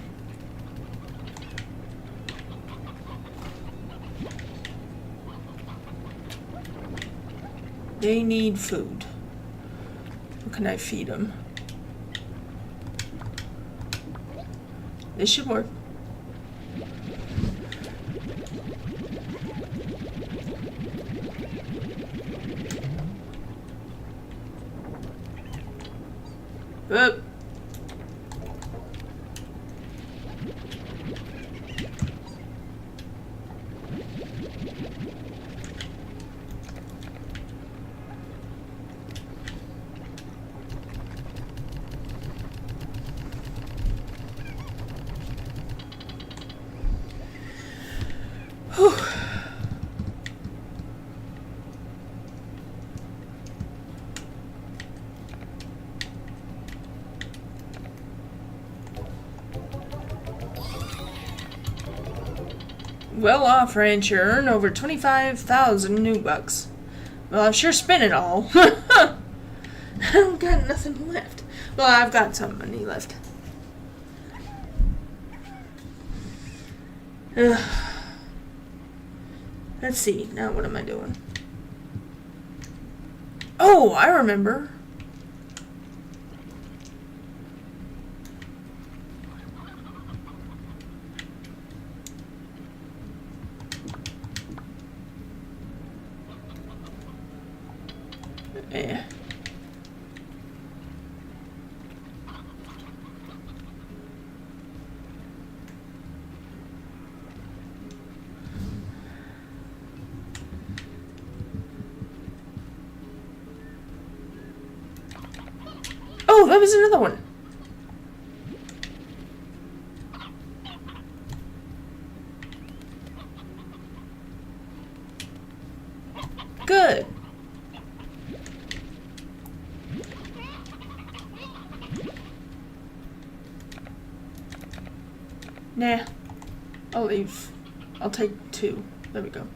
They need food. What can I feed them? This should work. Up. Whew. Well off, rancher. Earn over 25,000 new bucks. Well, I've sure spent it all. I don't got nothing left. Well, I've got some money left. Ugh. Let's see. Now what am I doing? Oh, I remember. Yeah. Oh, that was another one. Good. Nah. I'll leave. I'll take 2. There we go.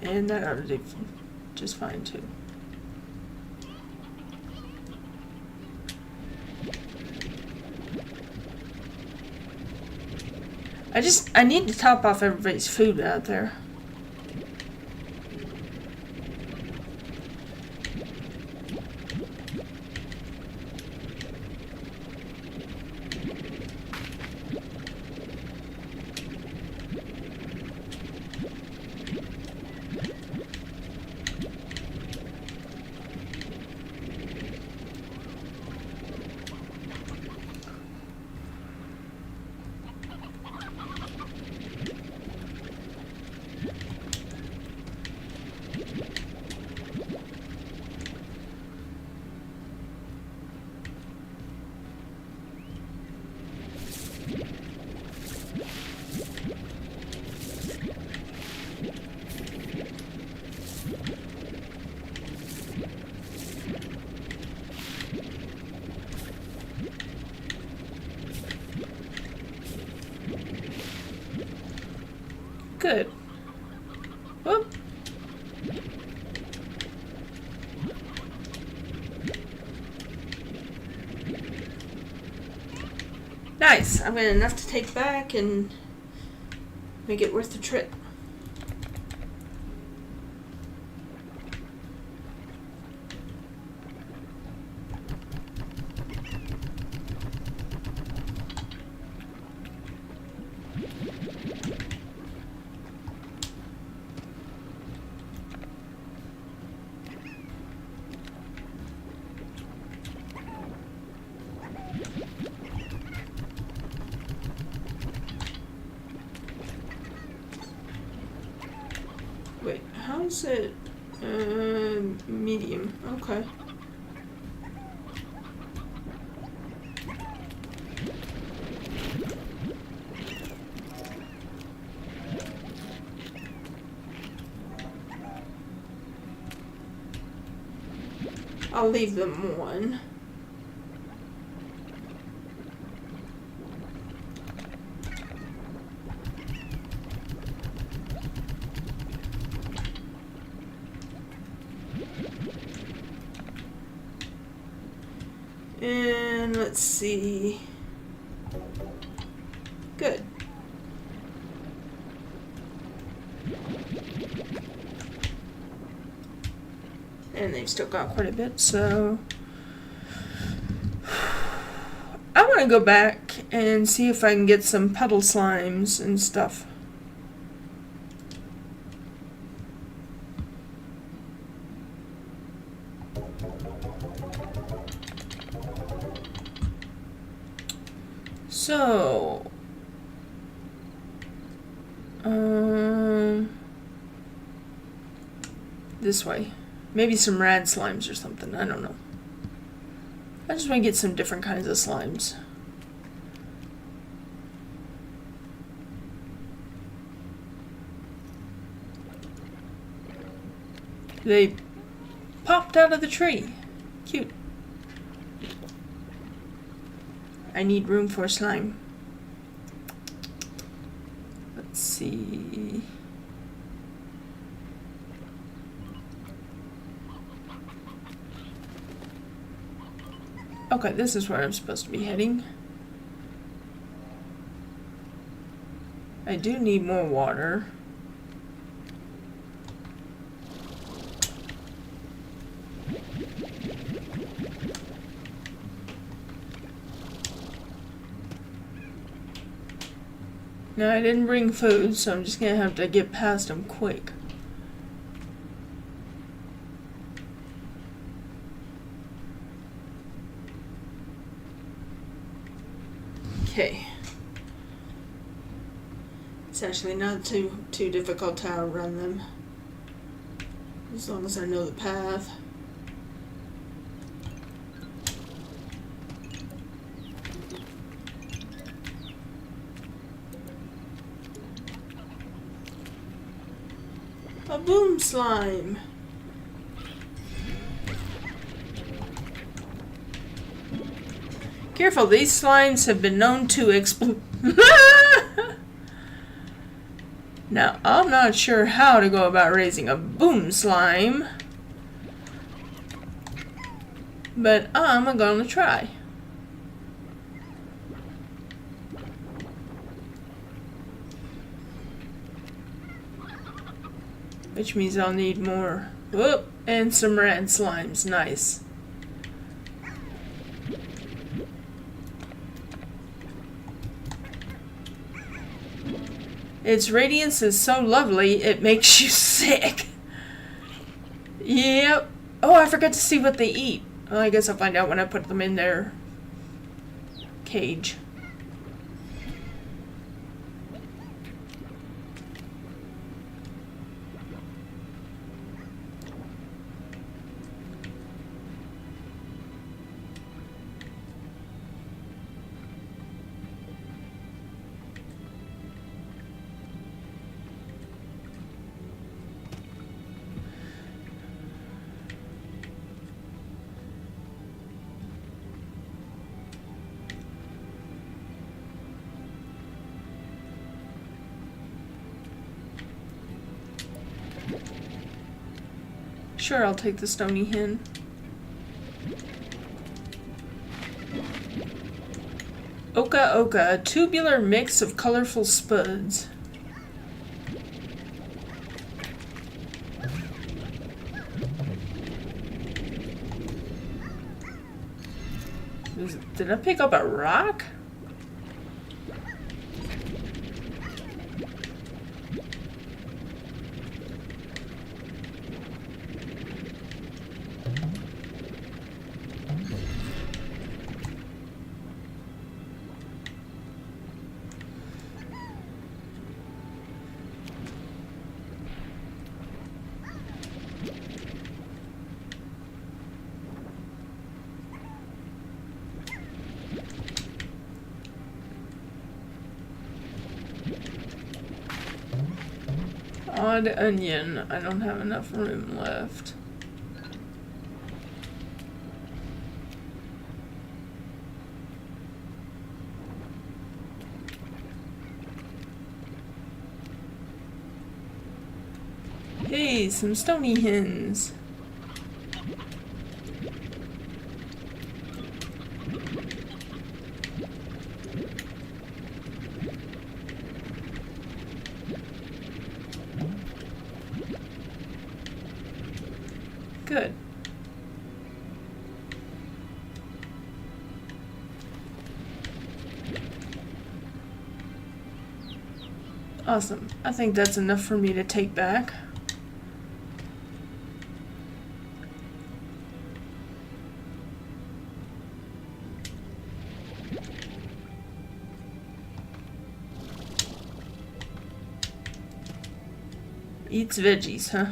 And that ought to do just fine too. I need to top off everybody's food out there. Good. Whoop. Nice. I've got enough to take back and make it worth the trip. Wait, how's it? Medium. Okay. I'll leave them one. And let's see. Good. And they've still got quite a bit, so I want to go back and see if I can get some puddle slimes and stuff. So, this way. Maybe some rad slimes or something. I don't know. I just want to get some different kinds of slimes. They popped out of the tree. Cute. I need room for slime. Let's see. Okay, this is where I'm supposed to be heading. I do need more water. No, I didn't bring food, so I'm just gonna have to get past them quick. Okay. It's actually not too difficult to outrun them. As long as I know the path. A boom slime. Careful, these slimes have been known to explode. Now, I'm not sure how to go about raising a boom slime, but I'm gonna try. Which means I'll need more. Whoop, and some red slimes. Nice. Its radiance is so lovely, it makes you sick. Yep. Oh, I forgot to see what they eat. Well, I guess I'll find out when I put them in their cage. Sure, I'll take the stony hen. Oka oka, a tubular mix of colorful spuds. Did I pick up a rock? Odd onion. I don't have enough room left. Hey, some stony hens. Good. Awesome. I think that's enough for me to take back. Eats veggies, huh?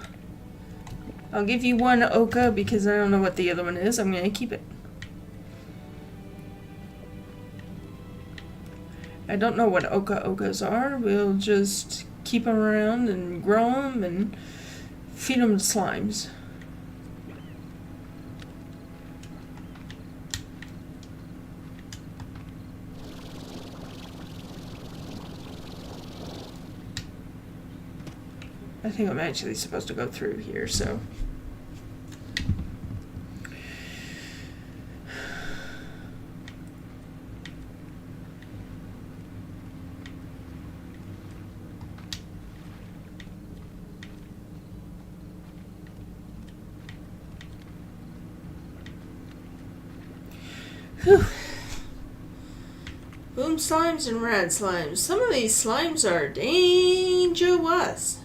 I'll give you one Oka because I don't know what the other one is. I'm gonna keep it. I don't know what Okas are. We'll just keep them around and grow them and feed them to slimes. I think I'm actually supposed to go through here, so. Whew. Boom slimes and rad slimes. Some of these slimes are dangerous.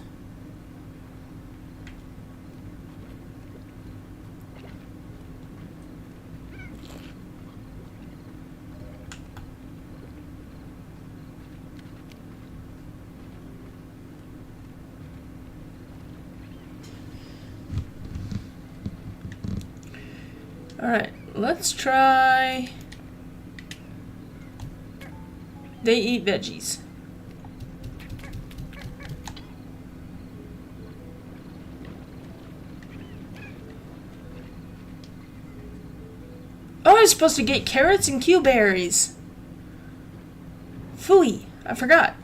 Alright, let's try... They eat veggies. Oh, I was supposed to get carrots and cuberries. Phooey, I forgot.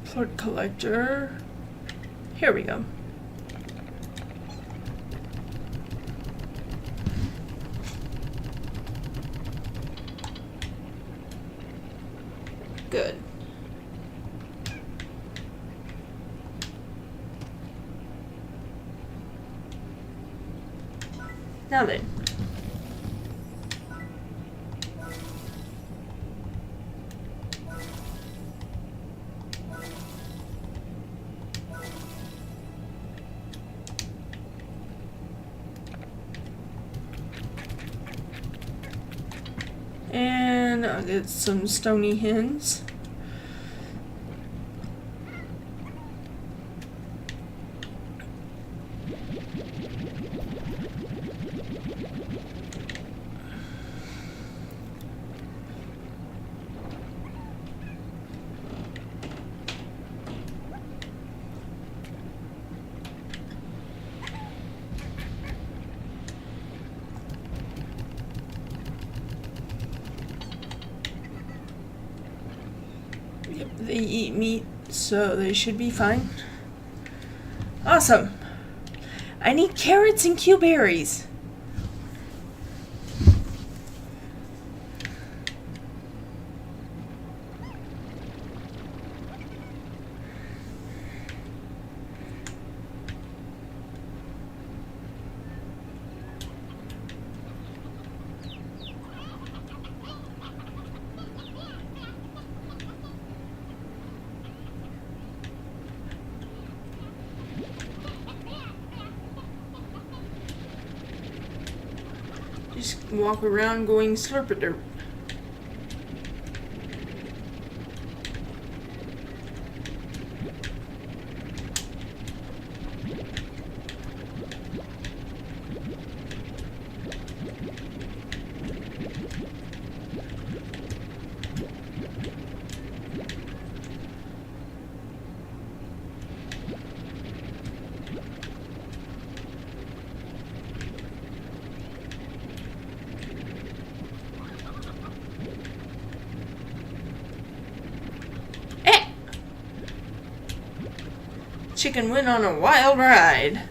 Plort collector. Here we go. Good. Now then. And I'll get some stony hens. Yep, they eat meat, so they should be fine. Awesome. I need carrots and cuberries. Just walk around going slurp-a-derp. Chicken went on a wild ride.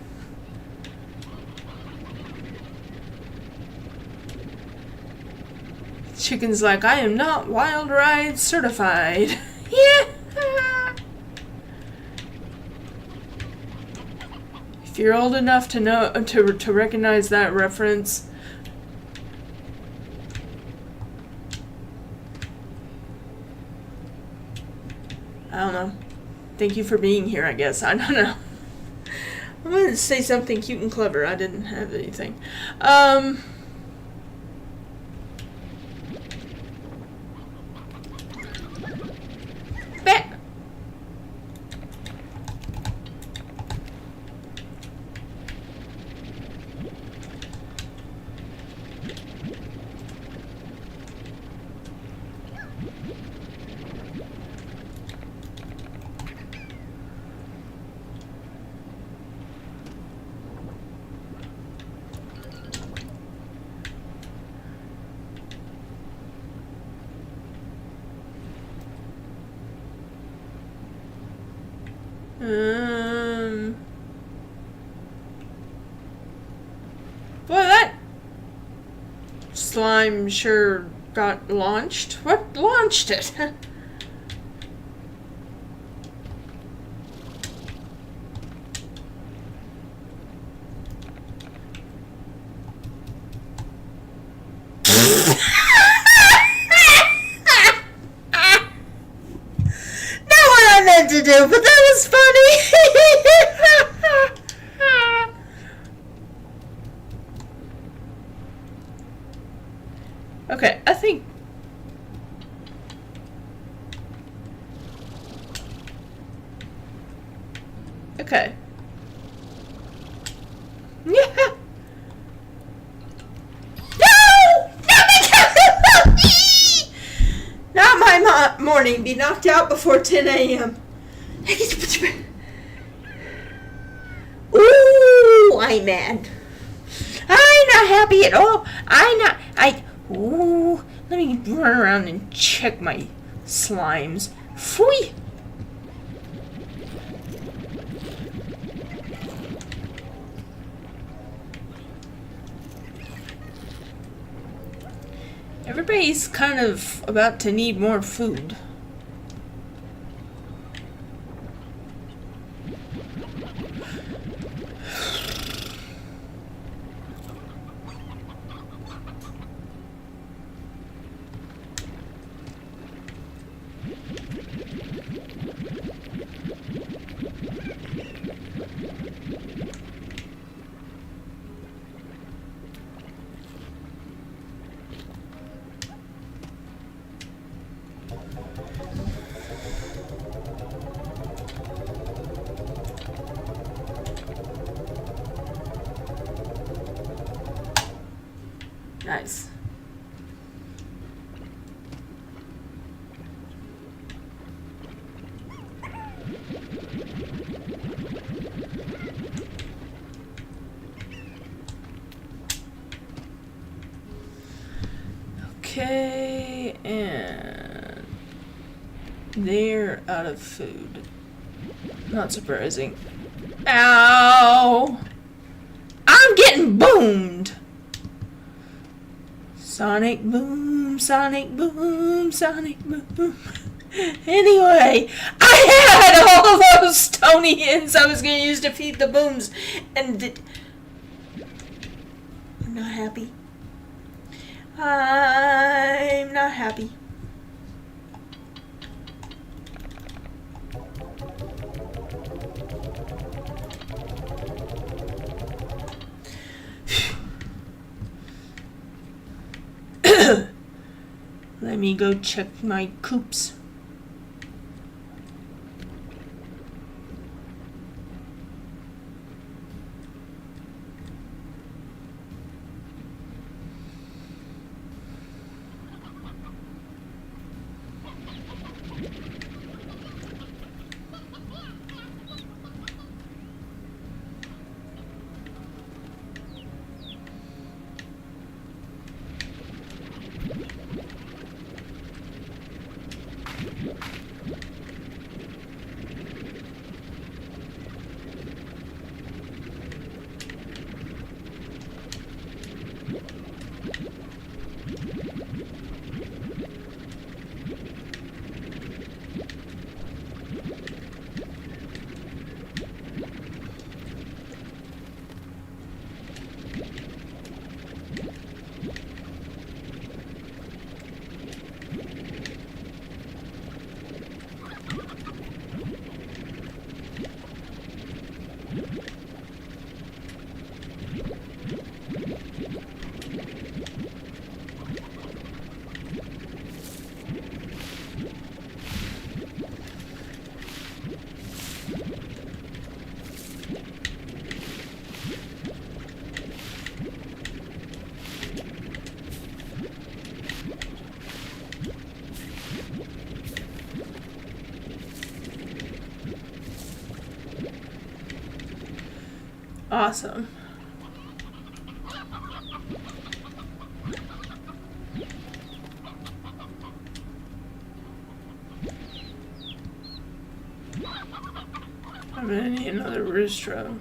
Chicken's like, I am not wild ride certified. Yeah. If you're old enough to know to recognize that reference, I don't know. Thank you for being here, I guess. I don't know. I wanted to say something cute and clever. I didn't have anything. Back. Well, that slime sure got launched. What launched it? To do, but that was funny. Okay, I think okay. Yeah. No! Not my morning. Be knocked out before 10 a.m. Ooh, I'm mad. I'm not happy at all. Ooh, let me run around and check my slimes. Phooey. Everybody's kind of about to need more food. Nice. Okay, and they're out of food. Not surprising. Ow! I'm getting boomed! Sonic boom, sonic boom, sonic boom. Anyway, I had all those stony ends I was going to use to feed the booms, and I'm not happy. I'm not happy. Let me go check my coops. Awesome. I'm gonna need another roostro.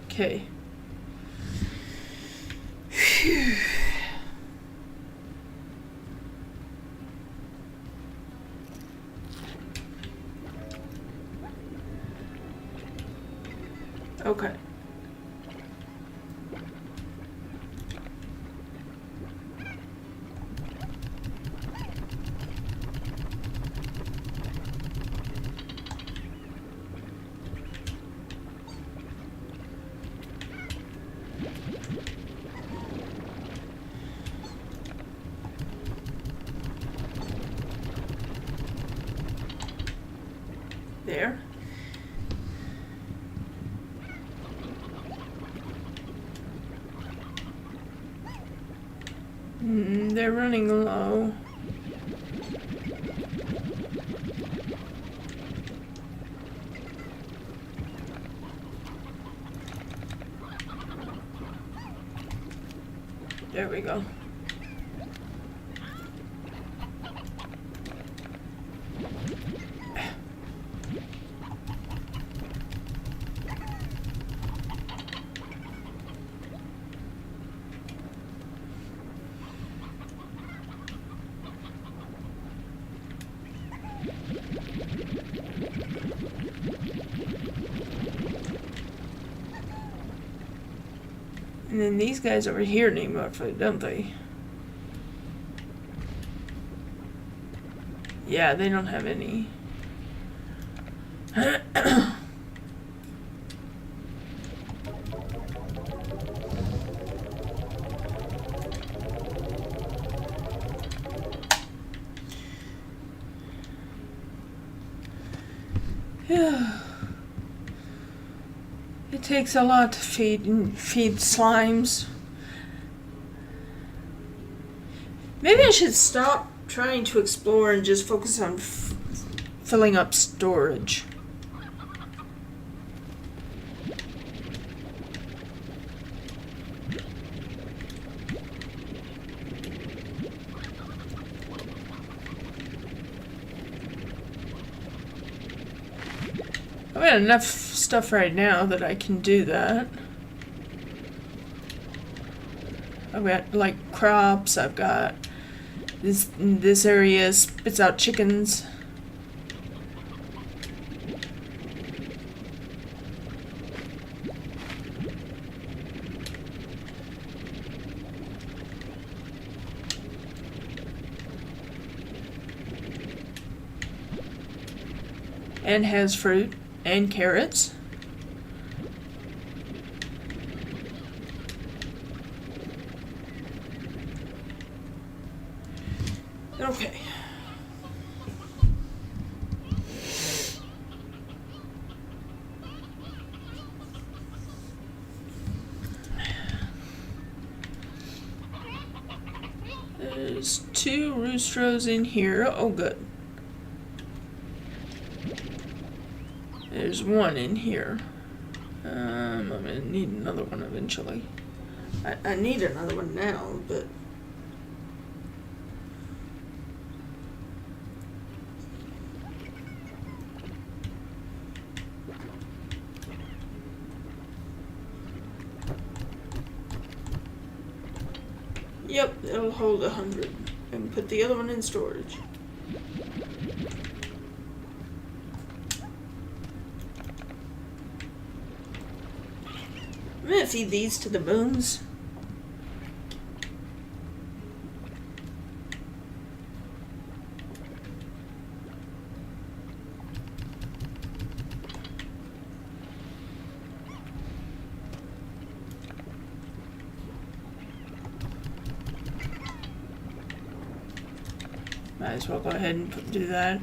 Okay. Phew. Okay. There. They're running low. There we go. And then these guys over here need more food, don't they? Yeah, they don't have any. Yeah. It takes a lot to feed slimes. Maybe I should stop trying to explore and just focus on filling up storage. I've got enough stuff right now that I can do that. I've got like crops, I've got this area spits out chickens. And has fruit and carrots. Okay. There's 2 roostros in here. Oh, good. There's 1 in here. I'm gonna need another one eventually. I need another one now, but... Yep, it'll hold 100. And put the other one in storage. I'm gonna feed these to the booms. Might as well go ahead and do that.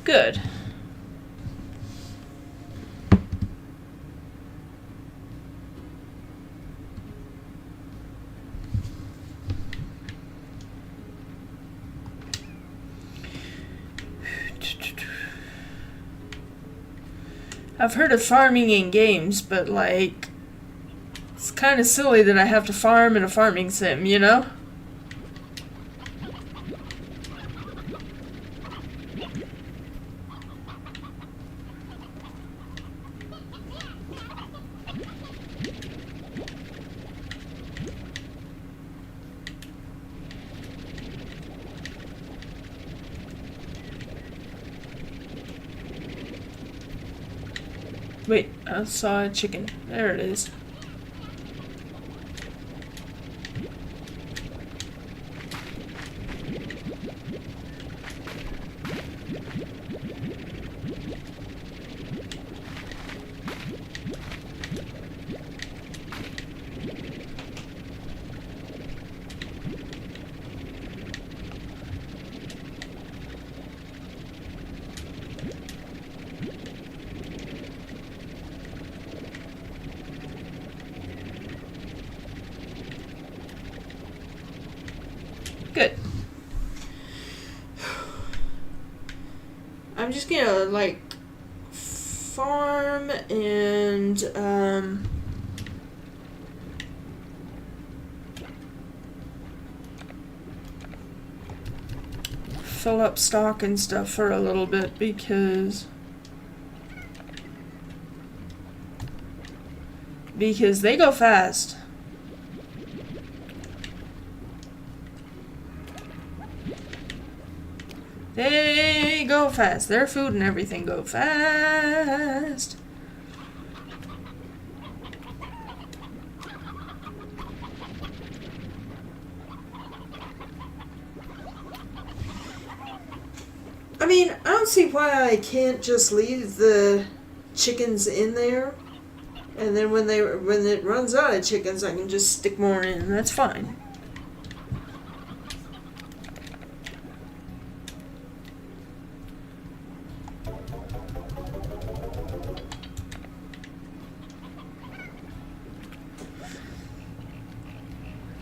Good. I've heard of farming in games, but like, it's kind of silly that I have to farm in a farming sim, you know? Wait, I saw a chicken. There it is. Good. I'm just gonna like farm and fill up stock and stuff for a little bit because they go fast. They go fast. Their food and everything go fast. I mean, I don't see why I can't just leave the chickens in there, and then when it runs out of chickens, I can just stick more in. That's fine.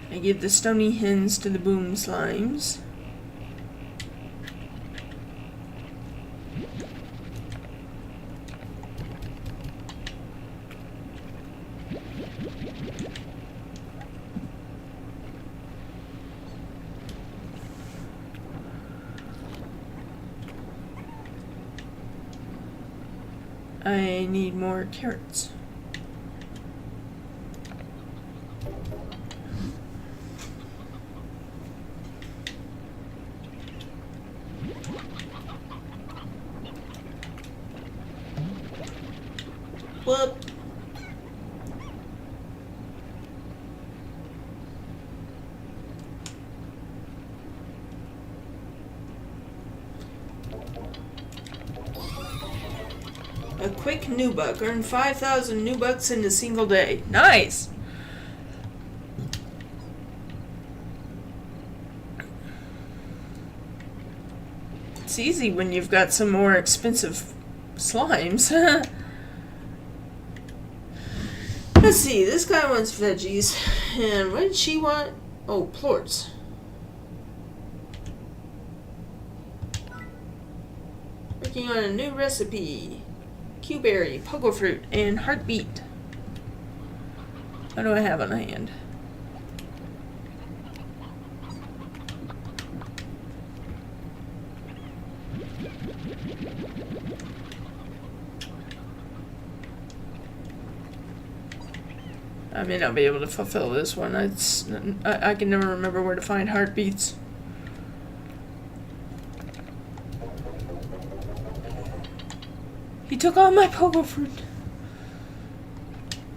I give the stony hens to the boom slimes. I need more carrots. Whoop. A quick new buck. Earn 5,000 new bucks in a single day. Nice! It's easy when you've got some more expensive slimes. Let's see, this guy wants veggies. And what did she want? Oh, plorts. Working on a new recipe. Cuberry, pogo fruit, and heartbeat. What do I have on hand? I may not be able to fulfill this one. I can never remember where to find heartbeats. He took all my pogo fruit.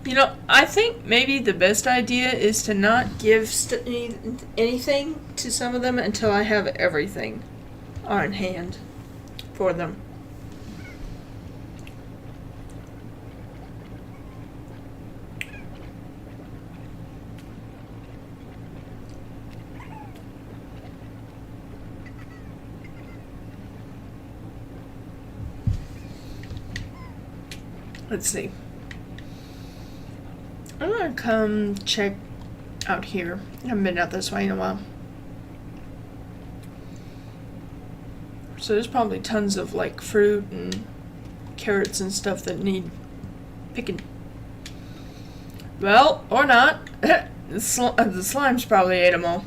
You know, I think maybe the best idea is to not give anything to some of them until I have everything on hand for them. Let's see. I'm gonna come check out here. I haven't been out this way in a while. So there's probably tons of like fruit and carrots and stuff that need picking. Well, or not. The slimes probably ate them all.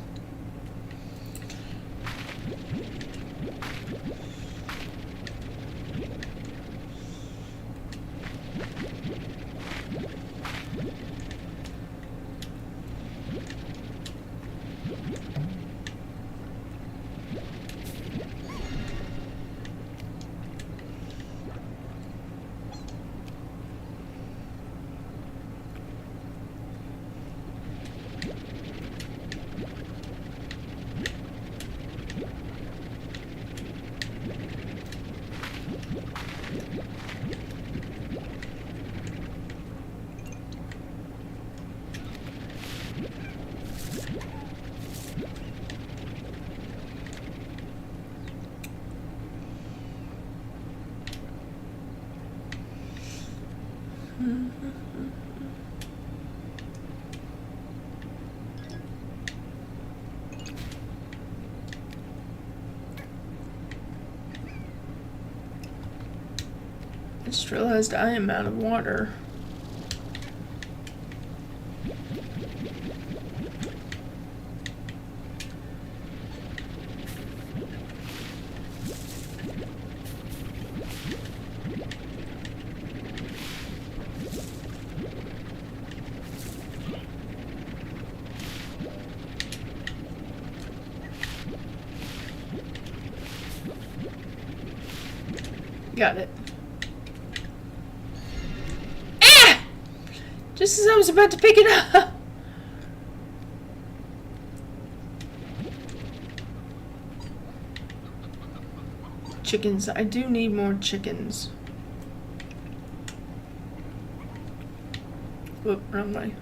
I just realized I am out of water. Got it. Ah! Just as I was about to pick it up. Chickens. I do need more chickens. Whoop, wrong way.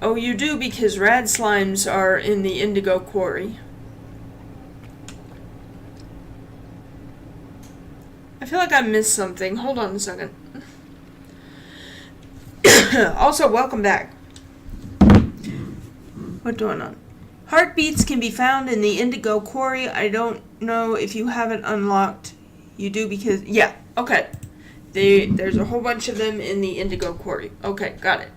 Oh, you do, because rad slimes are in the indigo quarry. I feel like I missed something. Hold on a second. Also, welcome back. What's going on? Heartbeats can be found in the indigo quarry. I don't know if you have it unlocked. You do because... Yeah, okay. There's a whole bunch of them in the indigo quarry. Okay, got it.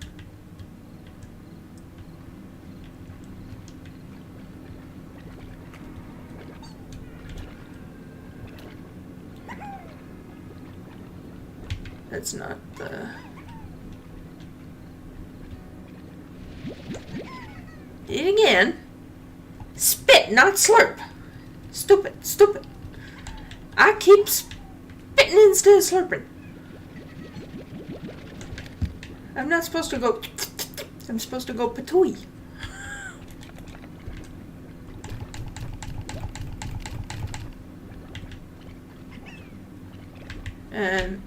That's not the... Eat again. Spit, not slurp. Stupid, stupid. I keep spitting instead of slurping. I'm not supposed to go... I'm supposed to go patooey.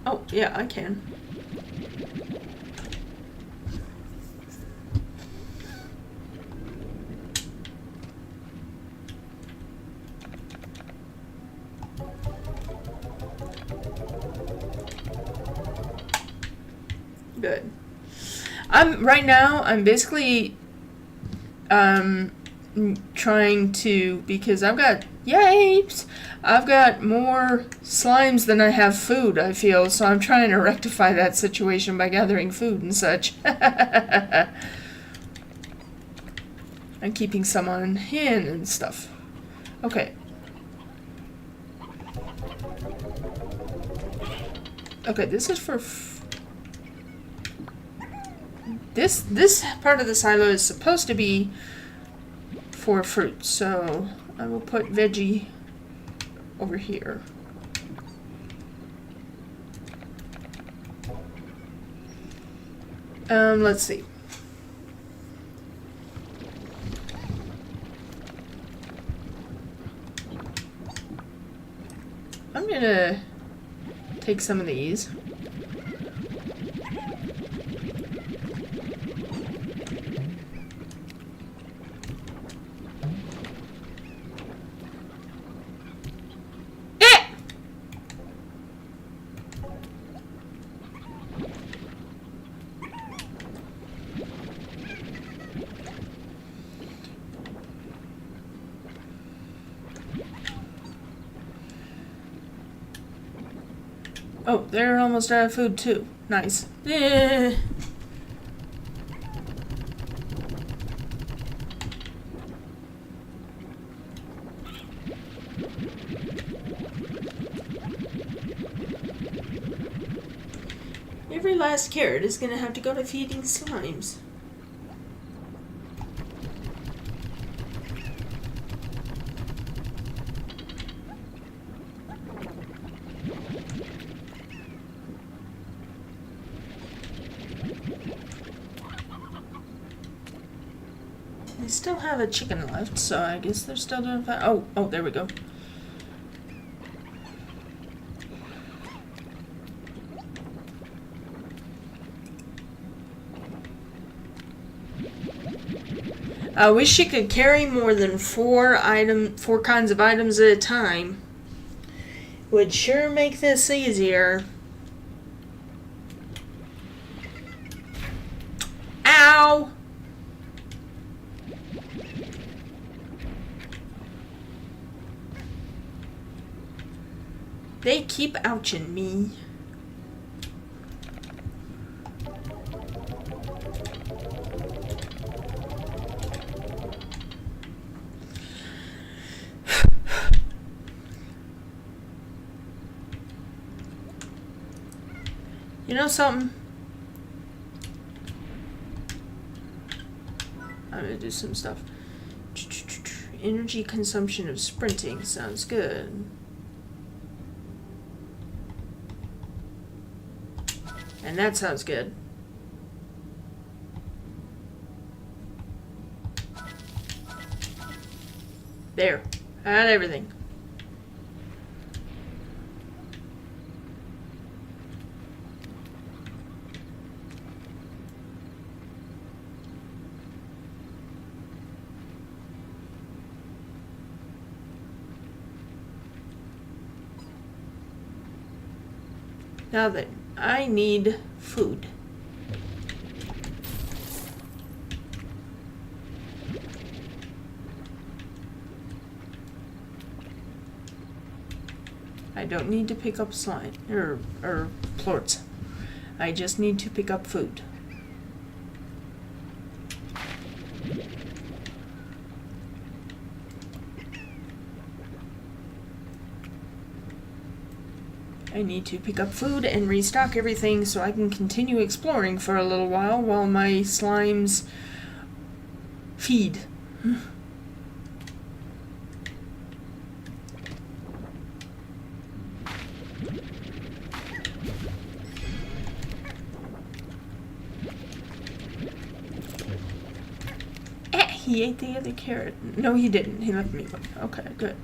Oh, yeah, I can. Good. Right now, I'm basically, trying to, because I've got more slimes than I have food, I feel, so I'm trying to rectify that situation by gathering food and such. I'm keeping some on hand and stuff. Okay. Okay, this is for... This part of the silo is supposed to be for fruit, so I will put veggie over here. Let's see. I'm gonna take some of these. Oh, they're almost out of food too. Nice. Every last carrot is gonna have to go to feeding slimes. They still have a chicken left, so I guess they're still doing fine. Oh, there we go. I wish you could carry more than four kinds of items at a time. Would sure make this easier. Ow! They keep ouching me. You know something? I'm gonna do some stuff. Energy consumption of sprinting sounds good. And that sounds good. There. I had everything. Now that I need food. I don't need to pick up slime or plorts. I just need to pick up food. I need to pick up food and restock everything so I can continue exploring for a little while my slimes feed. He ate the other carrot. No, he didn't. He left me one. Okay, good.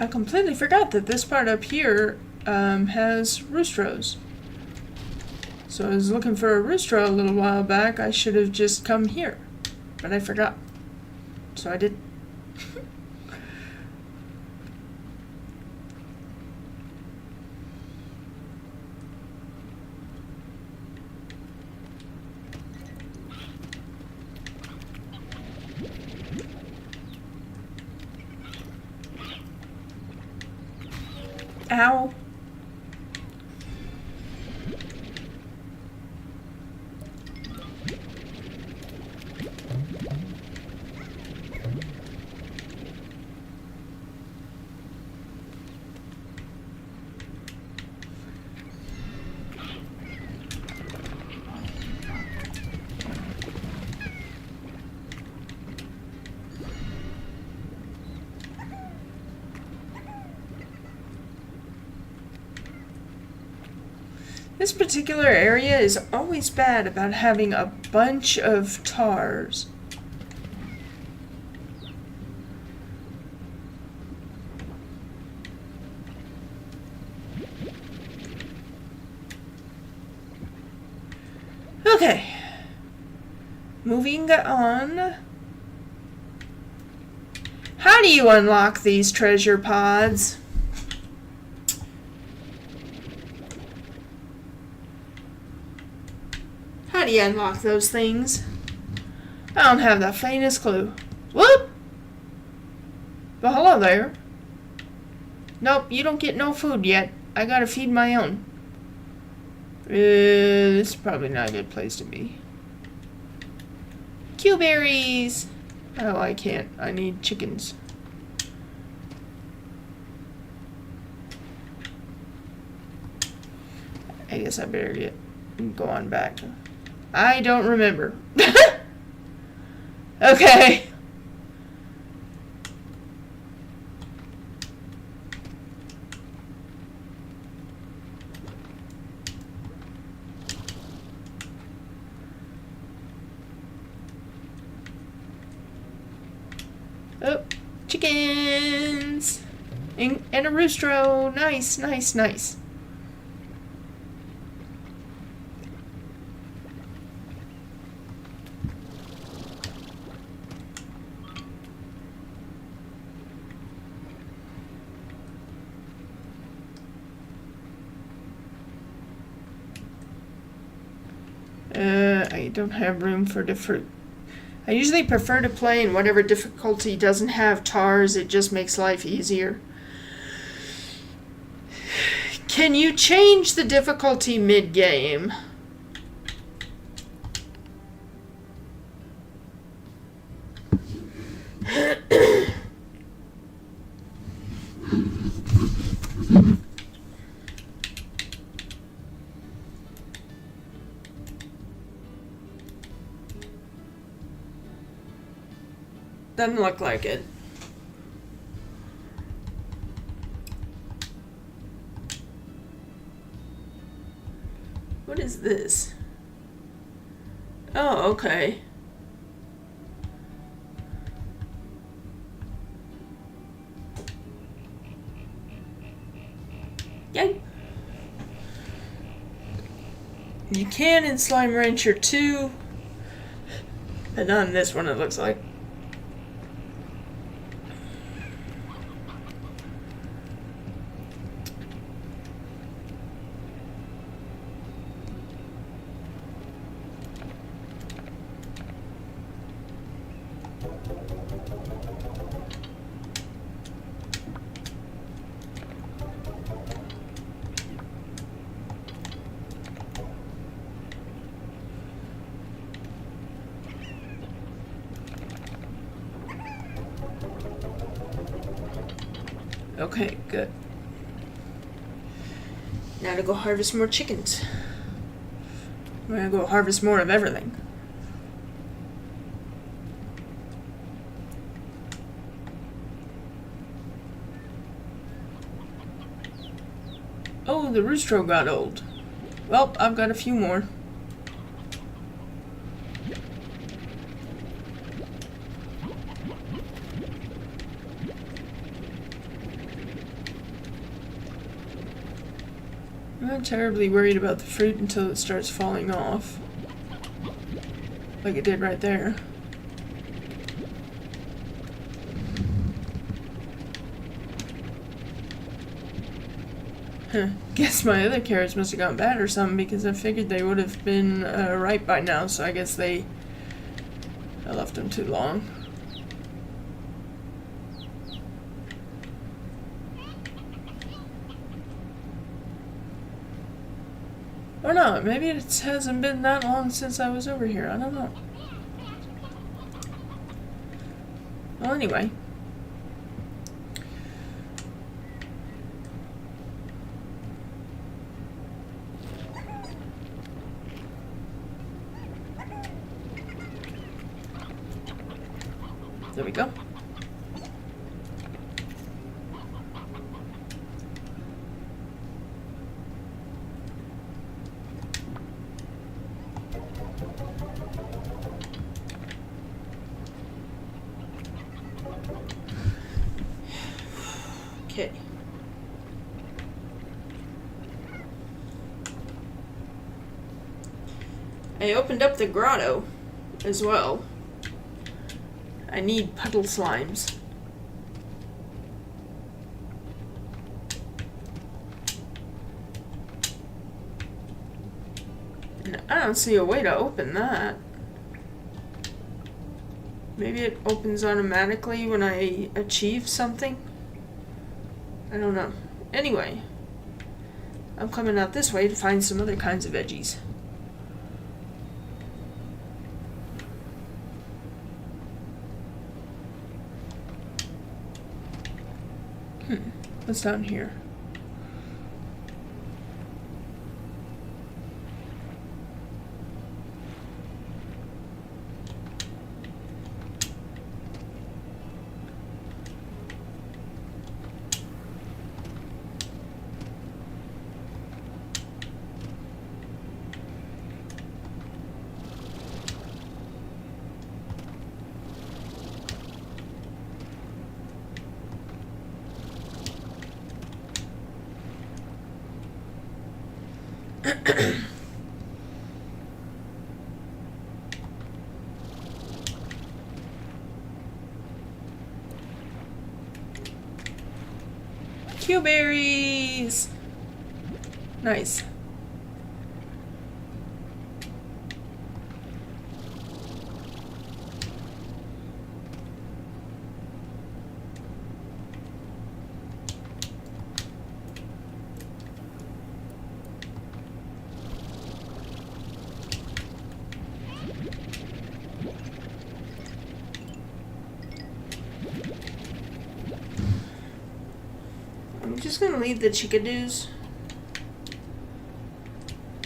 I completely forgot that this part up here has roostros. So I was looking for a rooster a little while back. I should have just come here, but I forgot. So I did. Ow. This particular area is always bad about having a bunch of tars. Okay. Moving on. How do you unlock these treasure pods? How do you unlock those things? I don't have the faintest clue. Whoop! But hello there. Nope, you don't get no food yet. I gotta feed my own. This is probably not a good place to be. Q-berries! Oh, I can't. I need chickens. I guess I better go on back. I don't remember. Okay. Oh, chickens! And a roostro. Nice, nice, nice. I don't have room for the fruit. I usually prefer to play in whatever difficulty doesn't have tars. It just makes life easier. Can you change the difficulty mid-game? Doesn't look like it. What is this? Oh, okay. Yay! You can in Slime Rancher 2, but not in this one, it looks like. Okay, good. Now to go harvest more chickens. I'm gonna go harvest more of everything. Oh, the rooster got old. Well, I've got a few more. I'm not terribly worried about the fruit until it starts falling off. Like it did right there. Huh. Guess my other carrots must have gone bad or something, because I figured they would have been ripe by now, so I guess I left them too long. Or not, maybe it hasn't been that long since I was over here, I don't know. Well, anyway. There we go. Okay. I opened up the grotto as well. I need puddle slimes. And I don't see a way to open that. Maybe it opens automatically when I achieve something? I don't know. Anyway, I'm coming out this way to find some other kinds of veggies. What's down here? Berries! Nice. I'm just gonna leave the chickadoos.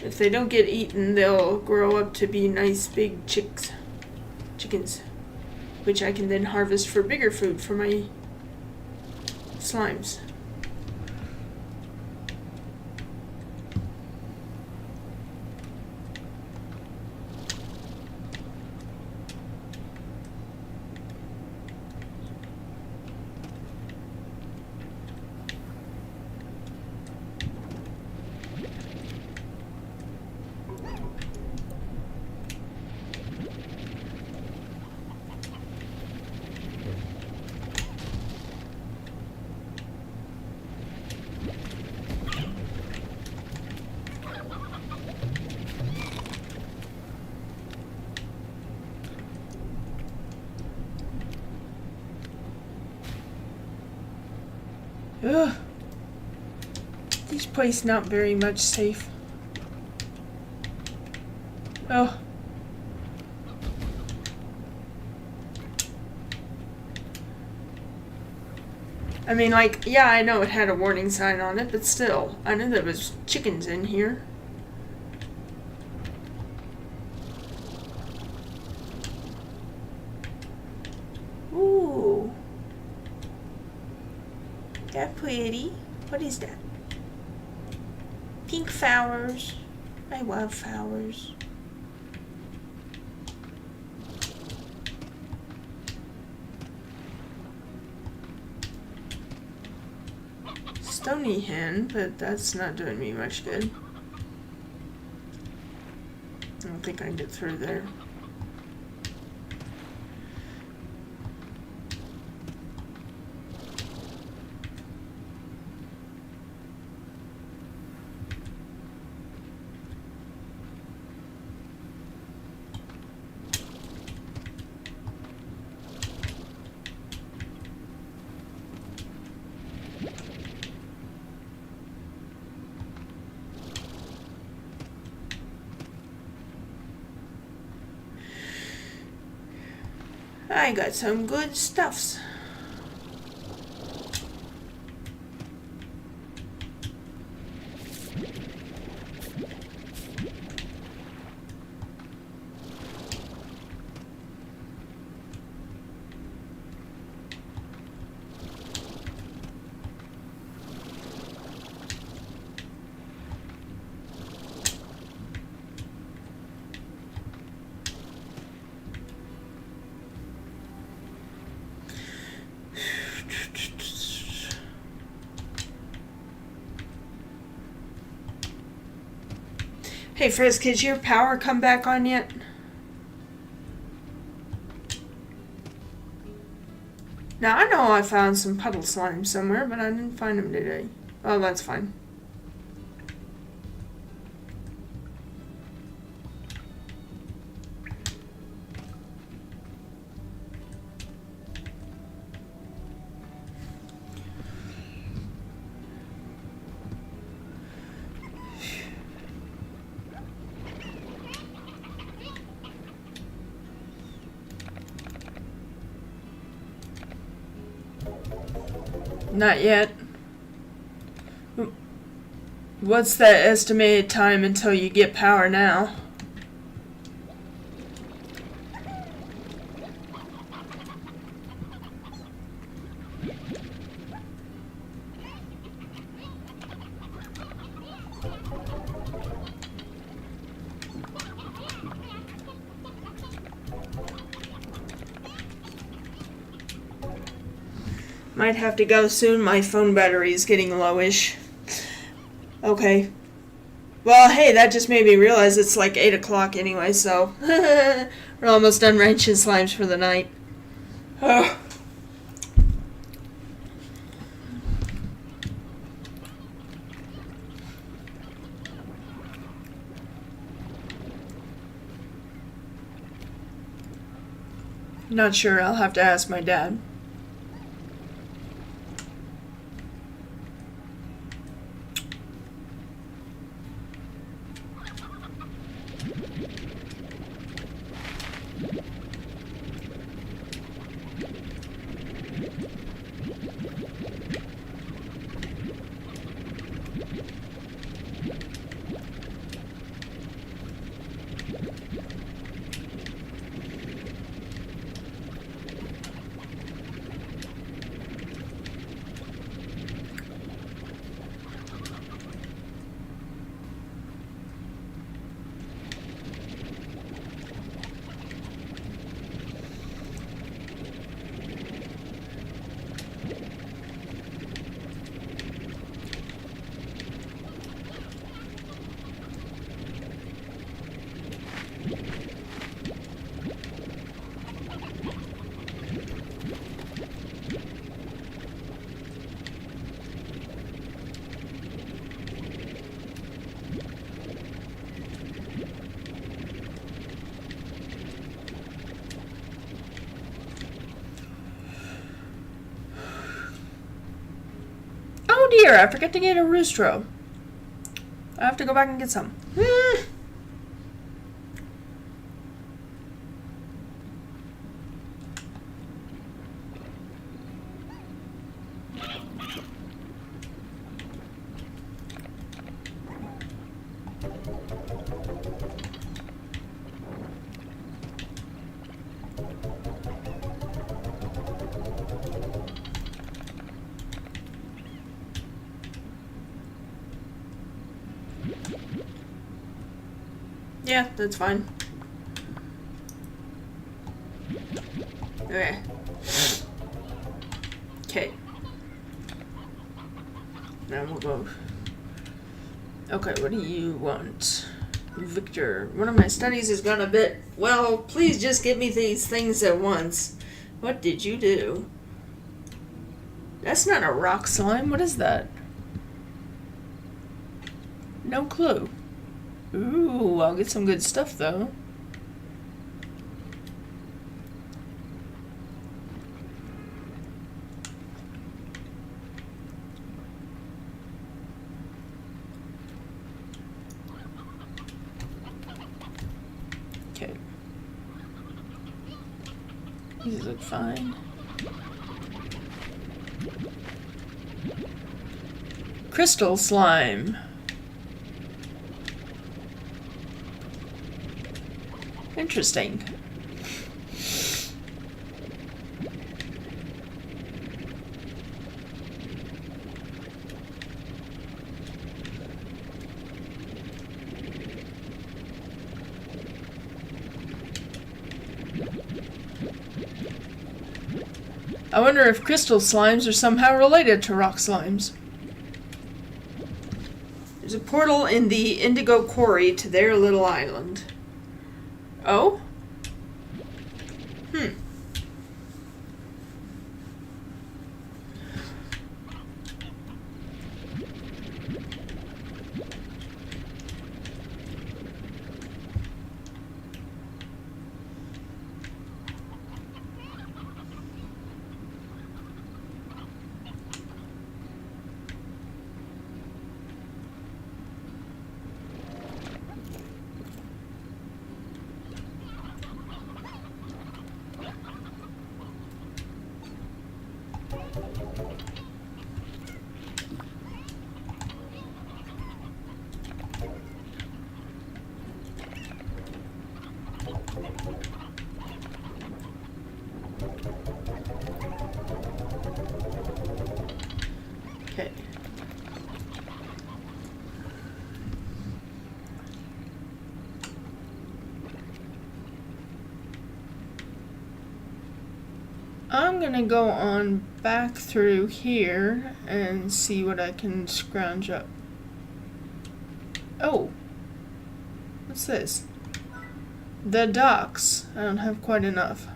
If they don't get eaten, they'll grow up to be nice big chickens, which I can then harvest for bigger food for my slimes. Ugh. This place not very much safe. Oh. I mean, like, yeah, I know it had a warning sign on it, but still, I knew there was chickens in here. They're pretty. What is that? Pink flowers. I love flowers. Stony hen, but that's not doing me much good. I don't think I can get through there. I got some good stuffs. Hey Frisk, has your power come back on yet? Now I know I found some puddle slime somewhere, but I didn't find them today. Oh, that's fine. Not yet. What's that estimated time until you get power now? Might have to go soon. My phone battery is getting lowish. Okay. Well, hey, that just made me realize it's like 8 o'clock anyway, so we're almost done ranching slimes for the night. Oh. Not sure. I'll have to ask my dad. Oh dear, I forgot to get a roostro. I have to go back and get some. Yeah, that's fine. Okay. Okay. Now we'll go. Okay, what do you want? Victor, one of my studies has gone a bit. Well, please just give me these things at once. What did you do? That's not a rock slime. What is that? No clue. Ooh, I'll get some good stuff though. Okay. These look fine. Crystal slime. Interesting. I wonder if crystal slimes are somehow related to rock slimes. There's a portal in the Indigo Quarry to their little island. Oh? Okay. I'm gonna go on back through here and see what I can scrounge up. Oh, what's this? The docks. I don't have quite enough.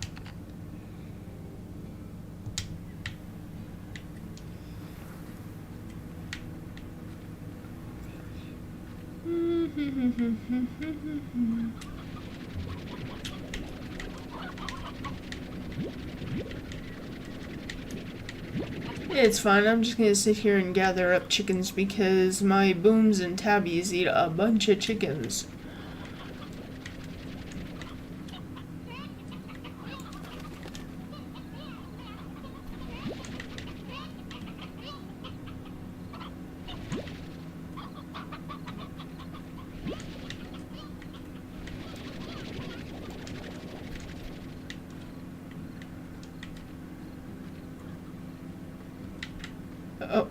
It's fine, I'm just gonna sit here and gather up chickens because my booms and tabbies eat a bunch of chickens. Oh.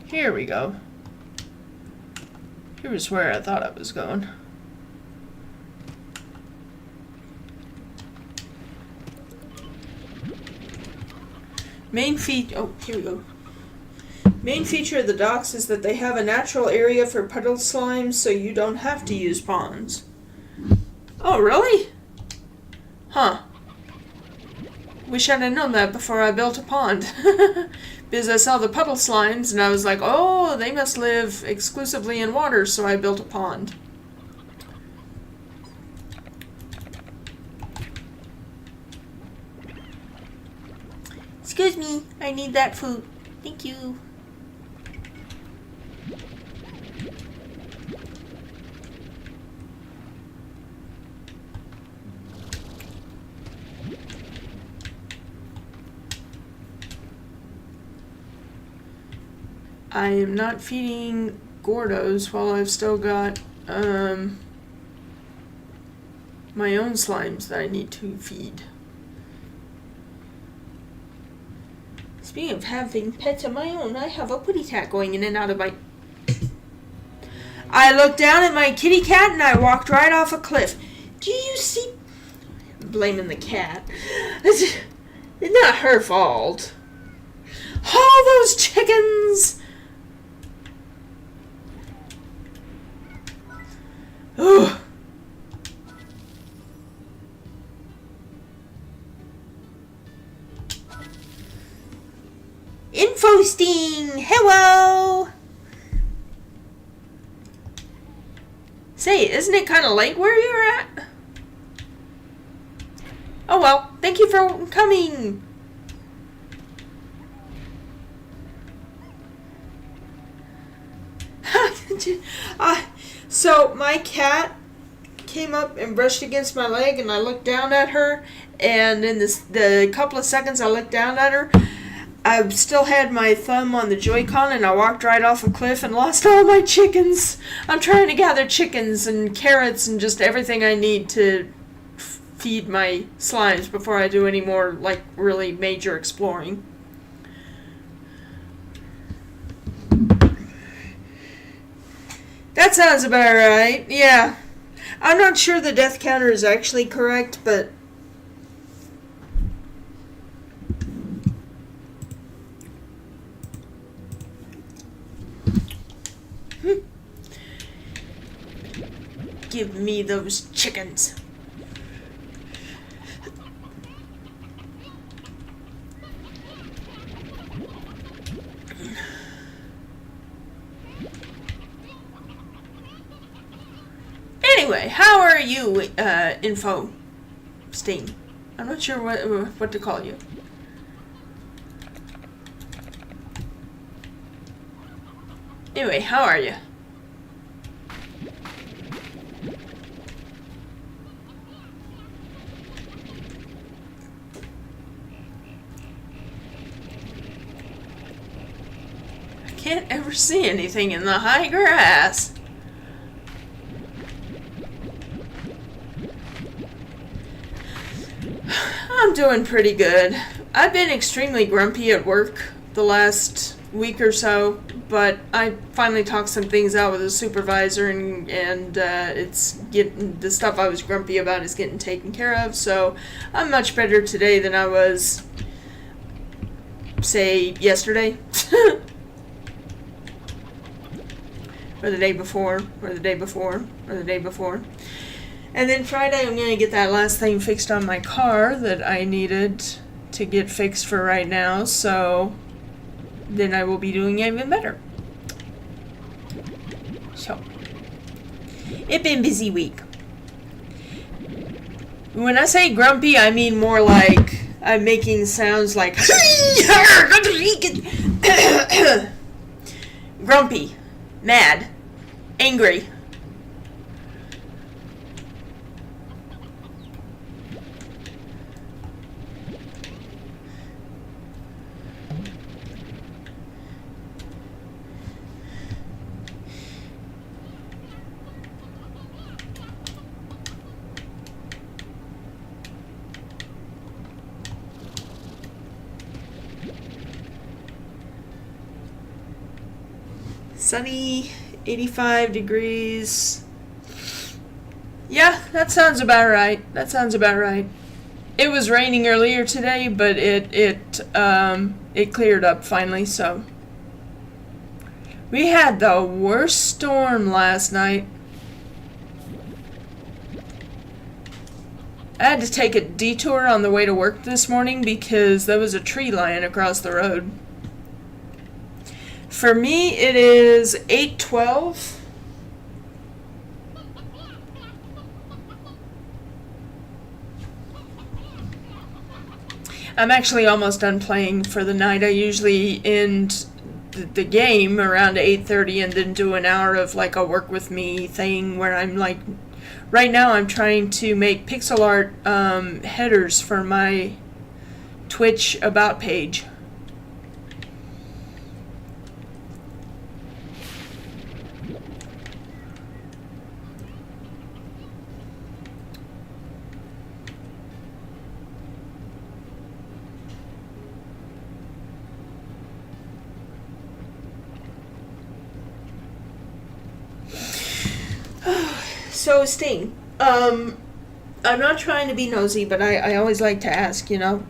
Here we go. Here was where I thought I was going. Main feature. Oh, here we go. Main feature of the docks is that they have a natural area for puddle slimes, so you don't have to use ponds. Oh, really? Huh. Wish I'd have known that before I built a pond. Because I saw the puddle slimes and I was like, oh, they must live exclusively in water, so I built a pond. Excuse me, I need that food. Thank you. I am not feeding Gordos while I've still got my own slimes that I need to feed. Speaking of having pets of my own, I have a putty tat going in and out of my I looked down at my kitty cat and I walked right off a cliff. Do you see? Blaming the cat. It's not her fault. All those chickens! Ugh. Info sting! Hello! Say, isn't it kind of late where you're at? Oh well, thank you for coming! So, my cat came up and brushed against my leg, and I looked down at her, and in the couple of seconds I looked down at her, I still had my thumb on the Joy-Con, and I walked right off a cliff and lost all my chickens. I'm trying to gather chickens and carrots and just everything I need to feed my slimes before I do any more, like, really major exploring. That sounds about right, yeah. I'm not sure the death counter is actually correct, but... Give me those chickens. Anyway, how are you, Info Sting? I'm not sure what to call you. Anyway, how are you? I can't ever see anything in the high grass. I'm doing pretty good. I've been extremely grumpy at work the last week or so, but I finally talked some things out with the supervisor, and it's getting, the stuff I was grumpy about is getting taken care of, so I'm much better today than I was, say, yesterday. Or the day before, or the day before, or the day before. And then Friday I'm going to get that last thing fixed on my car that I needed to get fixed for right now, so then I will be doing even better. So, it's been a busy week. When I say grumpy, I mean more like I'm making sounds like grumpy, mad, angry. Sunny, 85 degrees. Yeah, that sounds about right. That sounds about right. It was raining earlier today, but it cleared up finally, so. We had the worst storm last night. I had to take a detour on the way to work this morning because there was a tree lying across the road. For me, it is 8:12. I'm actually almost done playing for the night. I usually end the game around 8:30 and then do an hour of like a work with me thing where I'm like, right now I'm trying to make pixel art headers for my Twitch about page. So, Sting, I'm not trying to be nosy, but I always like to ask, you know.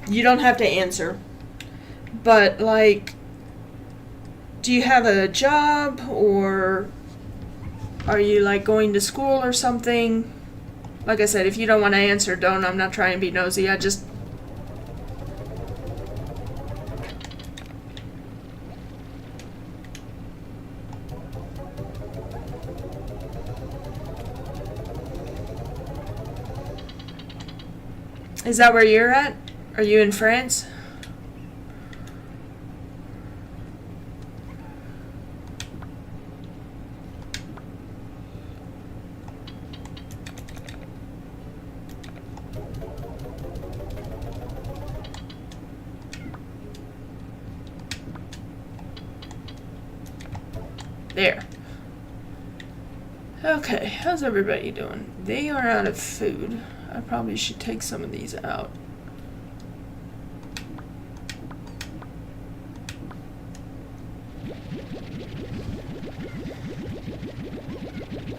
You don't have to answer. But, like, do you have a job, or are you, like, going to school or something? Like I said, if you don't want to answer, don't. I'm not trying to be nosy. I just... Is that where you're at? Are you in France? There. Okay, how's everybody doing? They are out of food. I probably should take some of these out.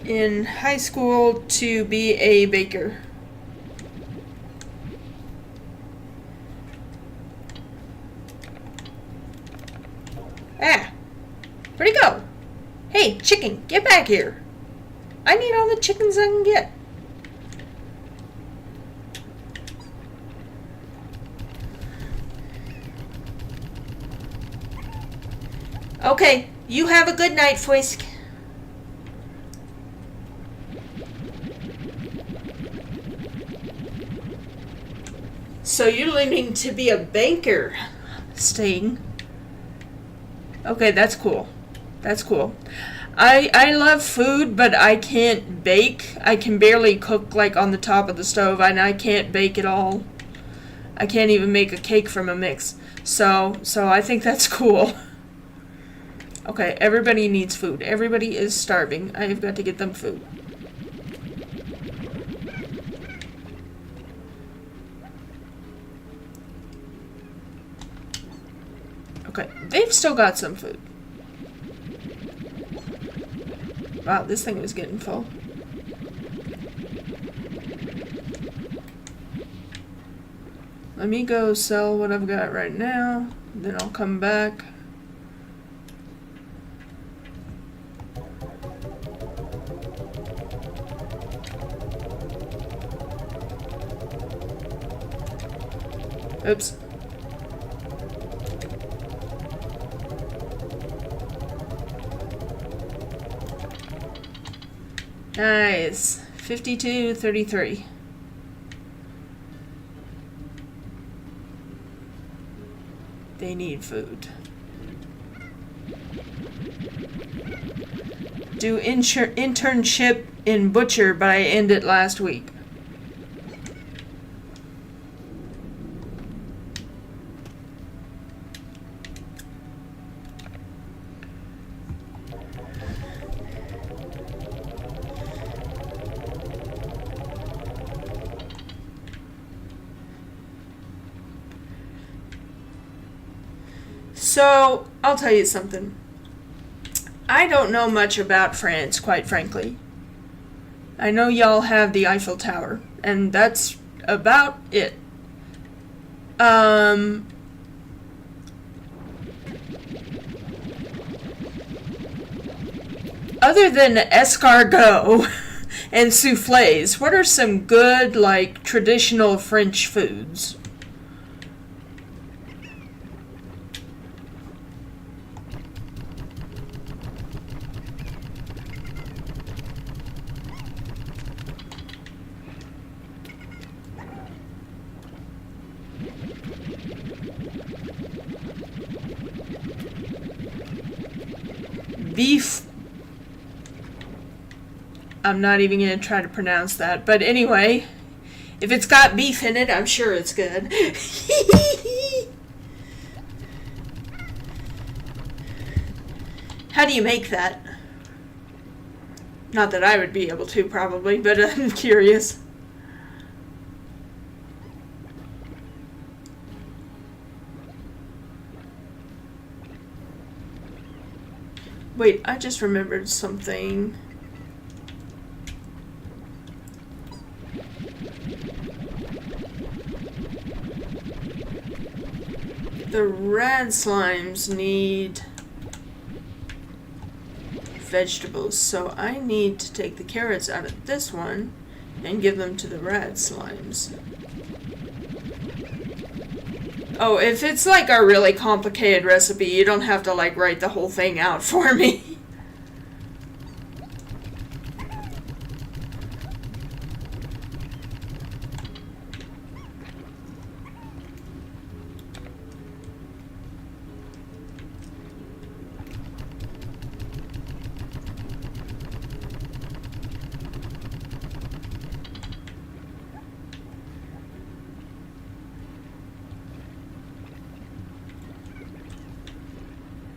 In high school to be a baker. Ah! Where'd he go? Hey, chicken, get back here. I need all the chickens I can get. Okay, you have a good night, Frisk. So you're learning to be a banker, Sting. Okay, that's cool. That's cool. I love food, but I can't bake. I can barely cook, like, on the top of the stove, and I can't bake at all. I can't even make a cake from a mix. So I think that's cool. Okay, everybody needs food. Everybody is starving. I have got to get them food. Okay, they've still got some food. Wow, this thing was getting full. Let me go sell what I've got right now, then I'll come back. Oops. Nice. 52-33. They need food. Do internship in butcher, but I ended last week. So, I'll tell you something. I don't know much about France, quite frankly. I know y'all have the Eiffel Tower, and that's about it. Other than escargot and souffles, what are some good, like, traditional French foods? Beef. I'm not even going to try to pronounce that. But anyway, if it's got beef in it, I'm sure it's good. How do you make that? Not that I would be able to, probably, but I'm curious. Wait, I just remembered something. The rad slimes need vegetables, so I need to take the carrots out of this one and give them to the rad slimes. Oh, if it's like a really complicated recipe, you don't have to like write the whole thing out for me.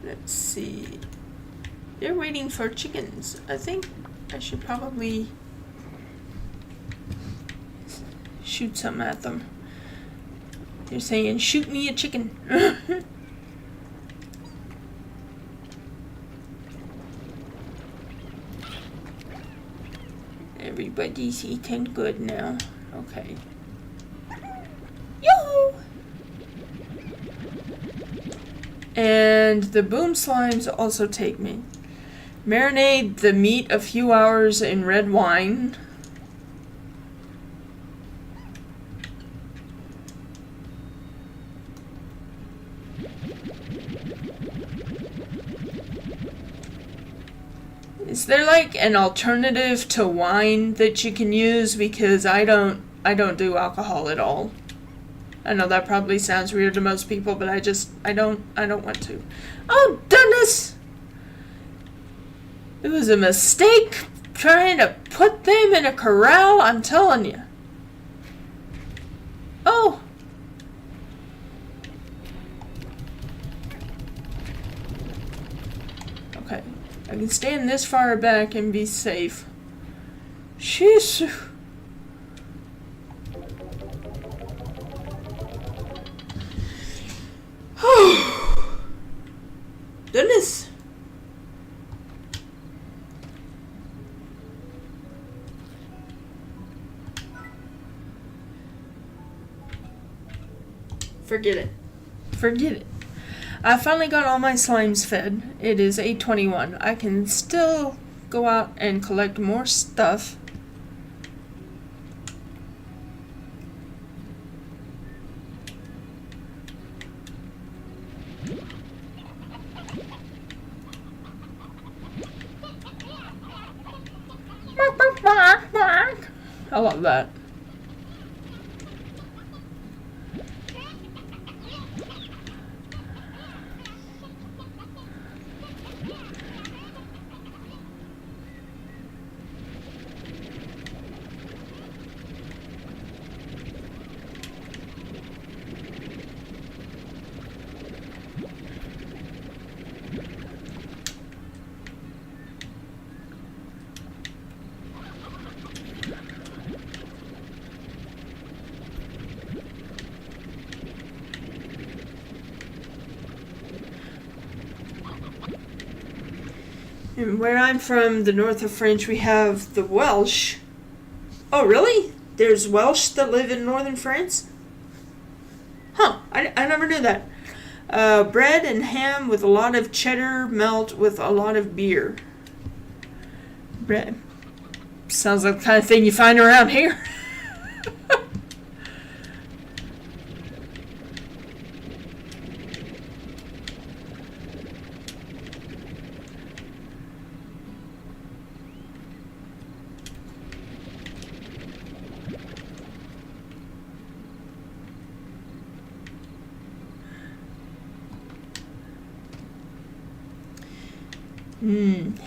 Let's see. They're waiting for chickens. I think I should probably shoot something at them. They're saying, shoot me a chicken. Everybody's eating good now. Okay. Yoo-hoo! And the boom slimes also take me. Marinate the meat a few hours in red wine. Is there like an alternative to wine that you can use? Because I don't do alcohol at all. I know that probably sounds weird to most people, but I don't want to. Oh, goodness! It was a mistake trying to put them in a corral, I'm telling you. Oh! Okay. I can stand this far back and be safe. Sheesh. Goodness. Forget it. Forget it. I finally got all my slimes fed. It is 8:21. I can still go out and collect more stuff. I love that. And where I'm from, the north of France, we have the Welsh. Oh, really? There's Welsh that live in northern France? Huh, I never knew that. Bread and ham with a lot of cheddar melt with a lot of beer. Bread. Sounds like the kind of thing you find around here.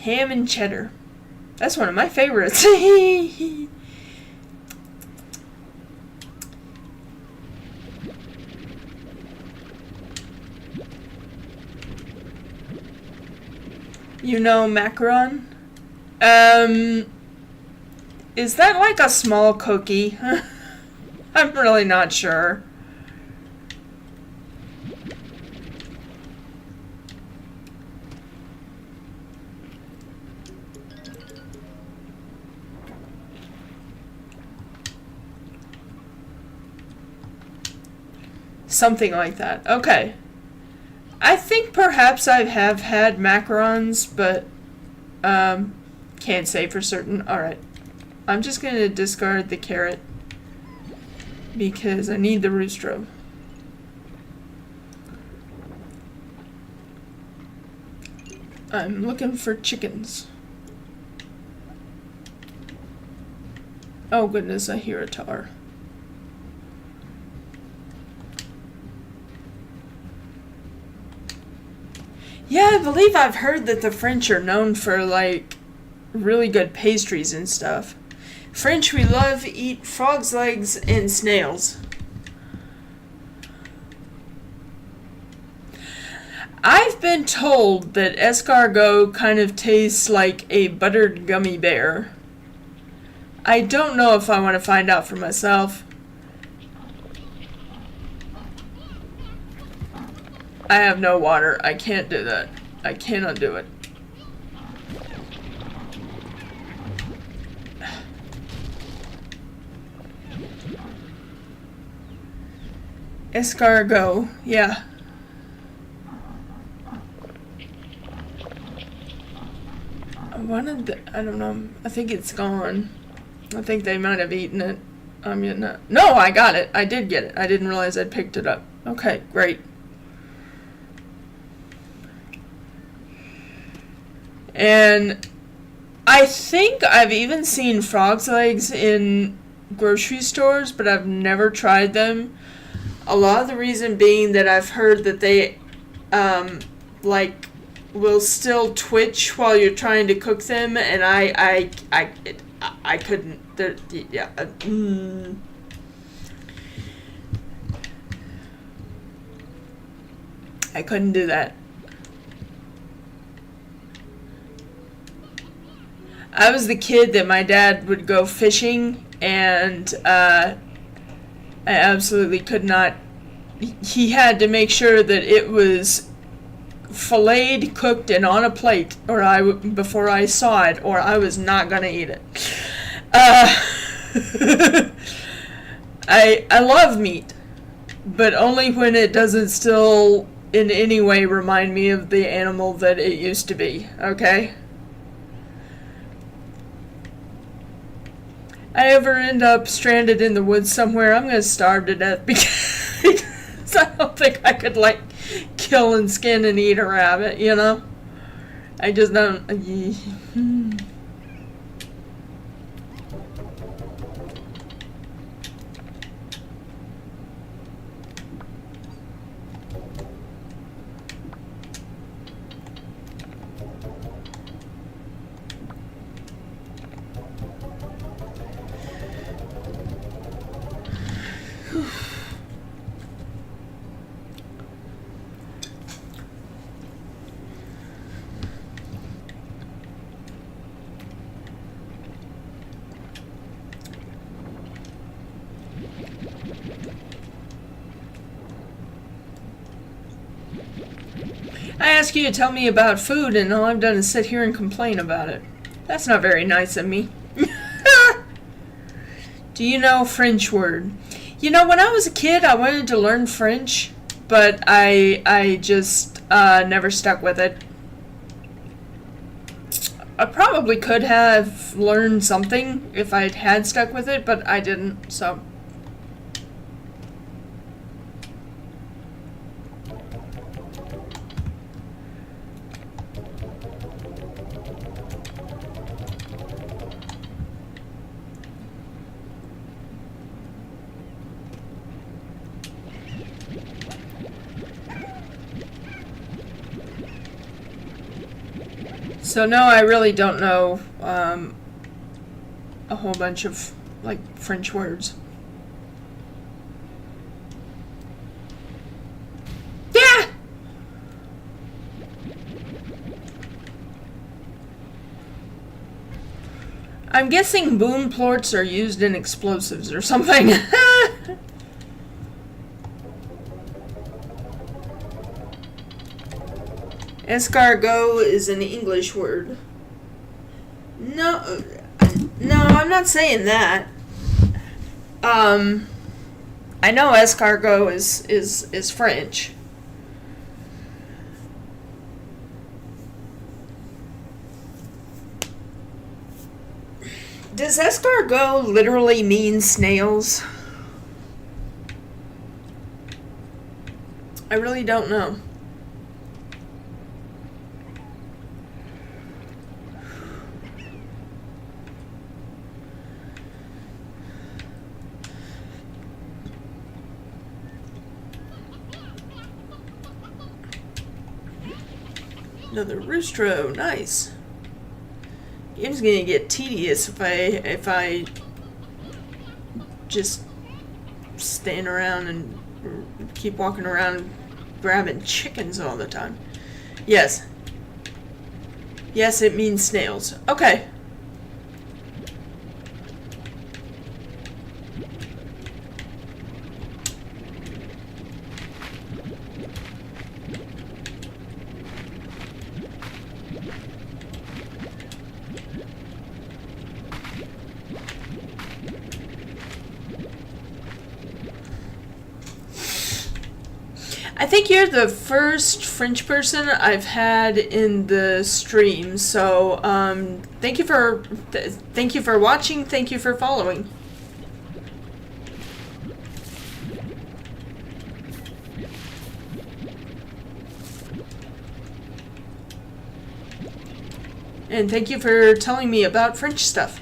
Ham and cheddar. That's one of my favorites. You know macaron? Is that like a small cookie? I'm really not sure. Something like that. Okay. I think perhaps I have had macarons, but can't say for certain. Alright. I'm just going to discard the carrot because I need the roostro. I'm looking for chickens. Oh goodness, I hear a tar. Yeah, I believe I've heard that the French are known for, like, really good pastries and stuff. French, we love to eat frogs' legs and snails. I've been told that escargot kind of tastes like a buttered gummy bear. I don't know if I want to find out for myself. I have no water. I can't do that. I cannot do it. Escargot, yeah. I don't know. I think it's gone. I think they might have eaten it. No, I got it. I did get it. I didn't realize I'd picked it up. Okay, great. And I think I've even seen frog's legs in grocery stores, but I've never tried them. A lot of the reason being that I've heard that they, like, will still twitch while you're trying to cook them, and I couldn't. Yeah. I couldn't do that. I was the kid that my dad would go fishing, and I absolutely could not. He had to make sure that it was filleted, cooked, and on a plate, before I saw it, or I was not gonna eat it. I love meat, but only when it doesn't still in any way remind me of the animal that it used to be. Okay. I ever end up stranded in the woods somewhere, I'm gonna starve to death because I don't think I could, like, kill and skin and eat a rabbit, you know? I just don't. I ask you to tell me about food, and all I've done is sit here and complain about it. That's not very nice of me. Do you know French word? You know, when I was a kid, I wanted to learn French, but I just never stuck with it. I probably could have learned something if I had stuck with it, but I didn't, so... So no, I really don't know a whole bunch of, like, French words. Yeah! I'm guessing boom plorts are used in explosives or something. Escargot is an English word. No, I'm not saying that. I know escargot is French. Does escargot literally mean snails? I really don't know. Another roostro, nice. Game's gonna get tedious if I just stand around and keep walking around grabbing chickens all the time. Yes. Yes, it means snails. Okay. I think you're the first French person I've had in the stream, so thank you for watching. Thank you for following. And thank you for telling me about French stuff.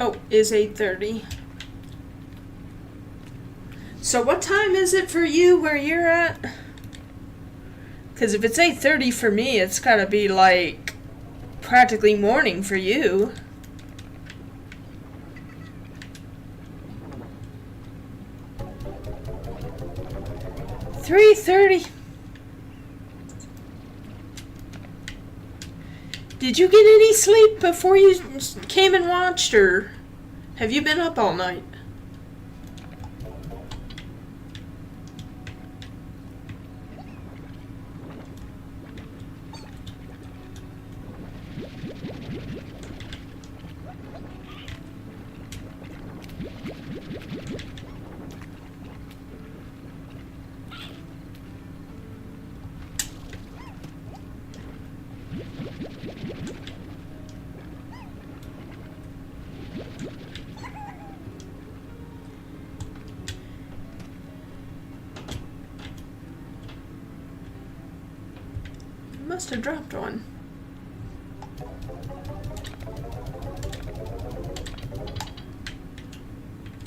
Oh, is 8:30. So what time is it for you where you're at? Because if it's 8:30 for me, it's gotta be like practically morning for you. 3:30. Did you get any sleep before you came and watched, or have you been up all night? Must have dropped one.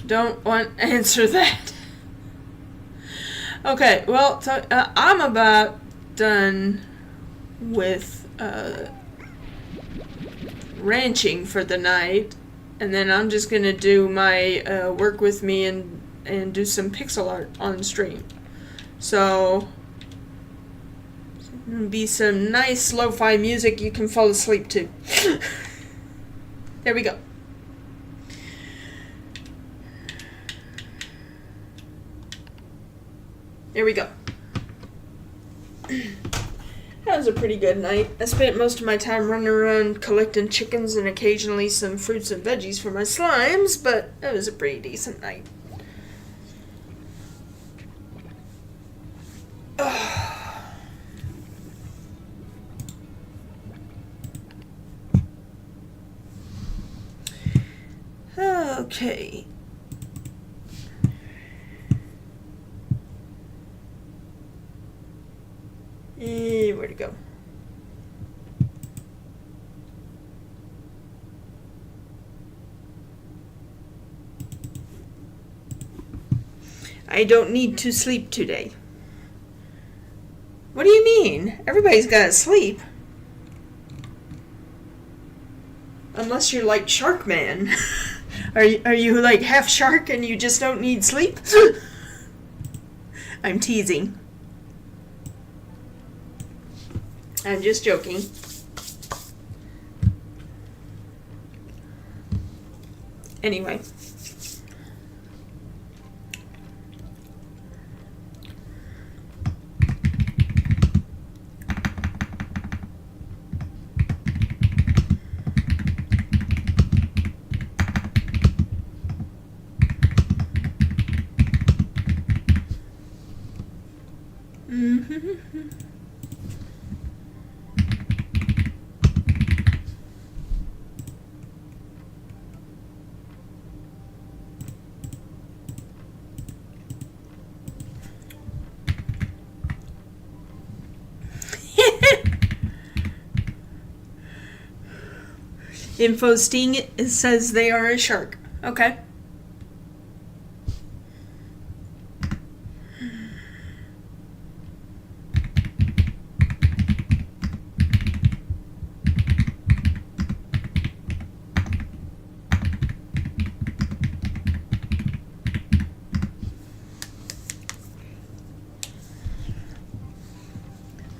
Don't want to answer that. Okay, well, so, I'm about done with ranching for the night, and then I'm just gonna do my work with me and do some pixel art on stream. So be some nice lo-fi music you can fall asleep to. There we go. There we go. That was a pretty good night. I spent most of my time running around collecting chickens and occasionally some fruits and veggies for my slimes, but it was a pretty decent night. Okay. to go? I don't need to sleep today. What do you mean? Everybody's got to sleep. Unless you're like Shark Man. Are you like half shark and you just don't need sleep? I'm teasing. I'm just joking. Anyway. Info Sting says they are a shark. Okay.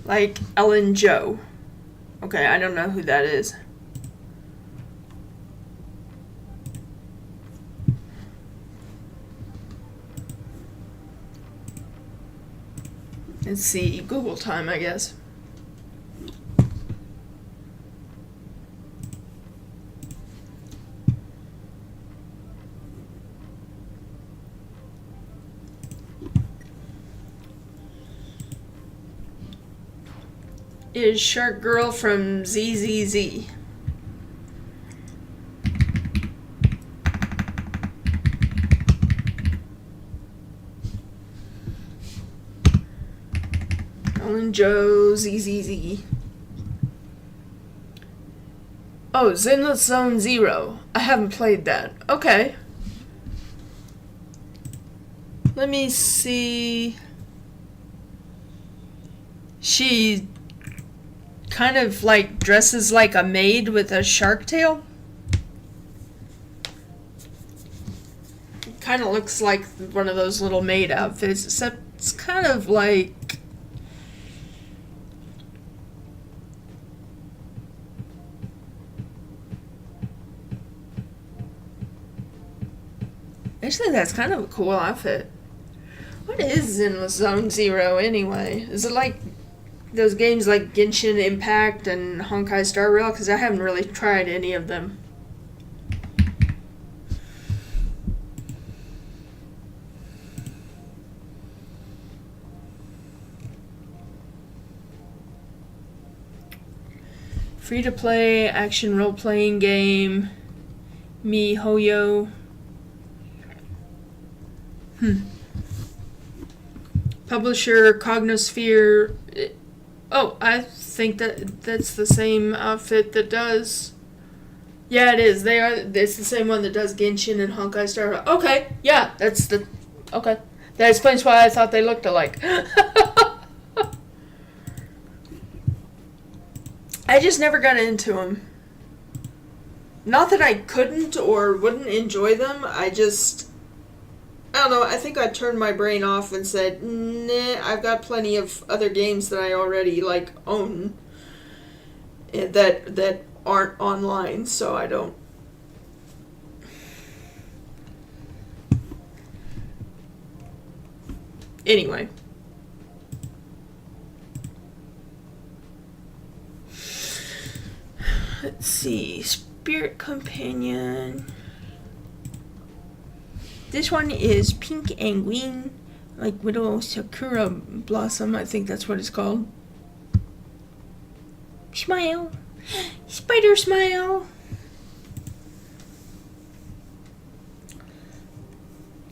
Like Ellen Joe. Okay, I don't know who that is. Let's see, Google time, I guess. Is Shark Girl from ZZZ. Ellen Joe, ZZZ. Oh, Zenless Zone Zero. I haven't played that. Okay. Let me see. She kind of like dresses like a maid with a shark tail. Kind of looks like one of those little maid outfits, except it's kind of like actually that's kind of a cool outfit. What is in Zone Zero anyway? Is it like those games like Genshin Impact and Honkai Star Rail? Because I haven't really tried any of them. Free-to-play action role-playing game. MiHoYo. Publisher Cognosphere. Oh, I think that's the same outfit that does. Yeah, it is. It's the same one that does Genshin and Honkai Star Rail. Okay, yeah, that's the. Okay, that explains why I thought they looked alike. I just never got into them. Not that I couldn't or wouldn't enjoy them. I don't know. I think I turned my brain off and said, "Nah, I've got plenty of other games that I already own that aren't online, so I don't." Anyway. Let's see. Spirit Companion. This one is pink and green, like Widow Sakura Blossom, I think that's what it's called. Smile. Spider smile.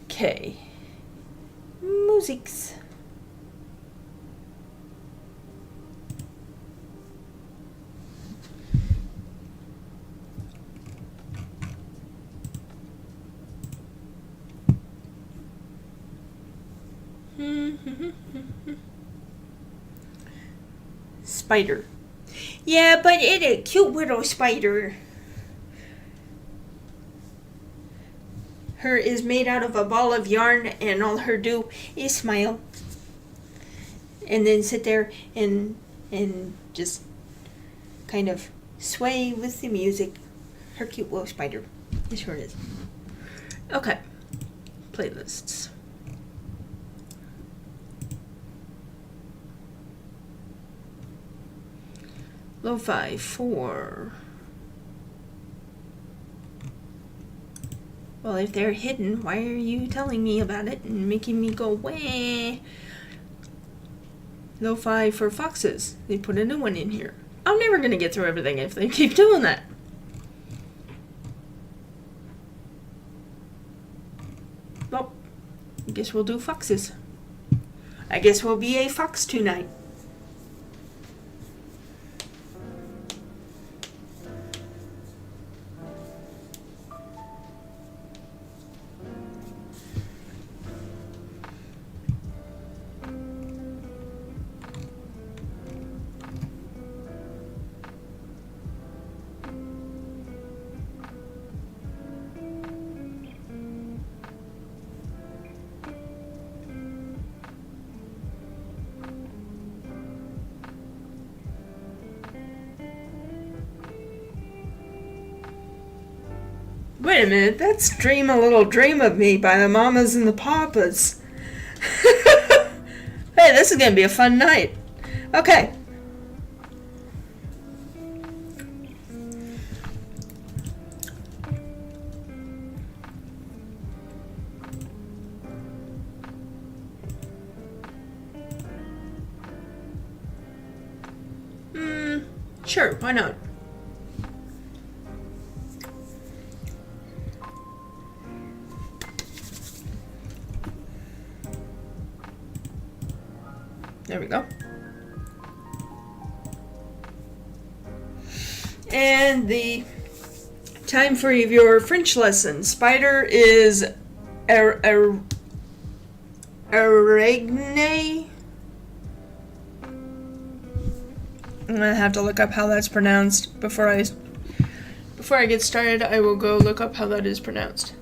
Okay. Musics. Spider. Yeah, but it's a cute little spider. Her is made out of a ball of yarn, and all her do is smile. And then sit there and just kind of sway with the music. Her cute little spider. It sure is. Okay. Playlists. Lo-fi 4. Well, if they're hidden, why are you telling me about it and making me go, wah? Lo-fi for foxes. They put a new one in here. I'm never going to get through everything if they keep doing that. Well, I guess we'll do foxes. I guess we'll be a fox tonight. Wait a minute, that's Dream a Little Dream of Me by the Mamas and the Papas. Hey, this is going to be a fun night. Okay. Sure, why not? There we go. And the time for your French lesson. Spider is araignée. I'm gonna have to look up how that's pronounced before I get started. I will go look up how that is pronounced.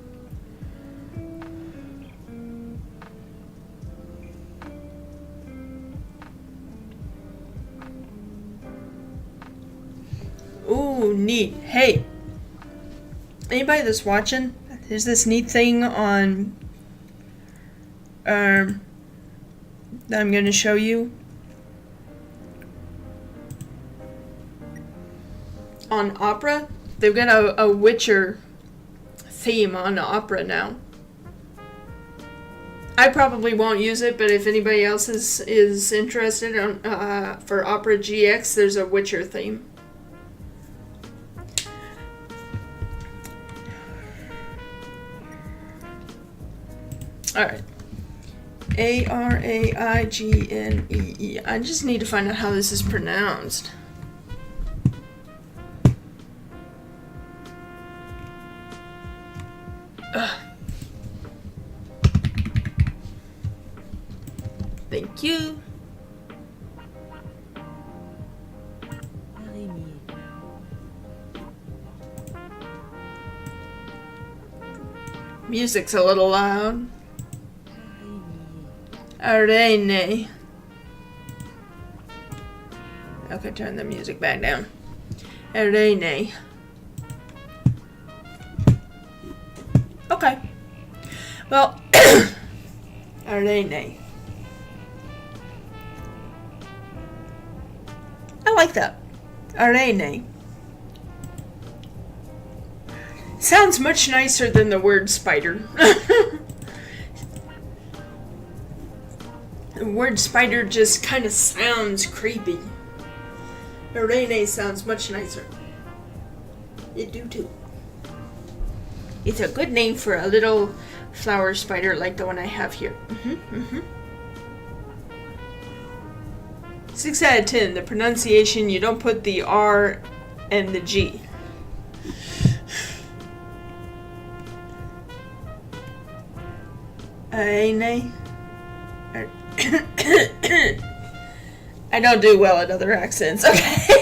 Ooh, neat. Hey, anybody that's watching, there's this neat thing on that I'm going to show you on Opera. They've got a Witcher theme on Opera now. I probably won't use it, but if anybody else is interested for Opera GX, there's a Witcher theme. Alright. Araignee. I just need to find out how this is pronounced. Ugh. Thank you. Music's a little loud. Araignee. Okay, turn the music back down. Araignee. Okay. Well, Araignee. I like that. Araignee. Sounds much nicer than the word spider. The word spider just kind of sounds creepy. Araignee sounds much nicer. It do too. It's a good name for a little flower spider like the one I have here. 6 out of 10. The pronunciation, you don't put the R and the G. Araignee. I don't do well at other accents, okay?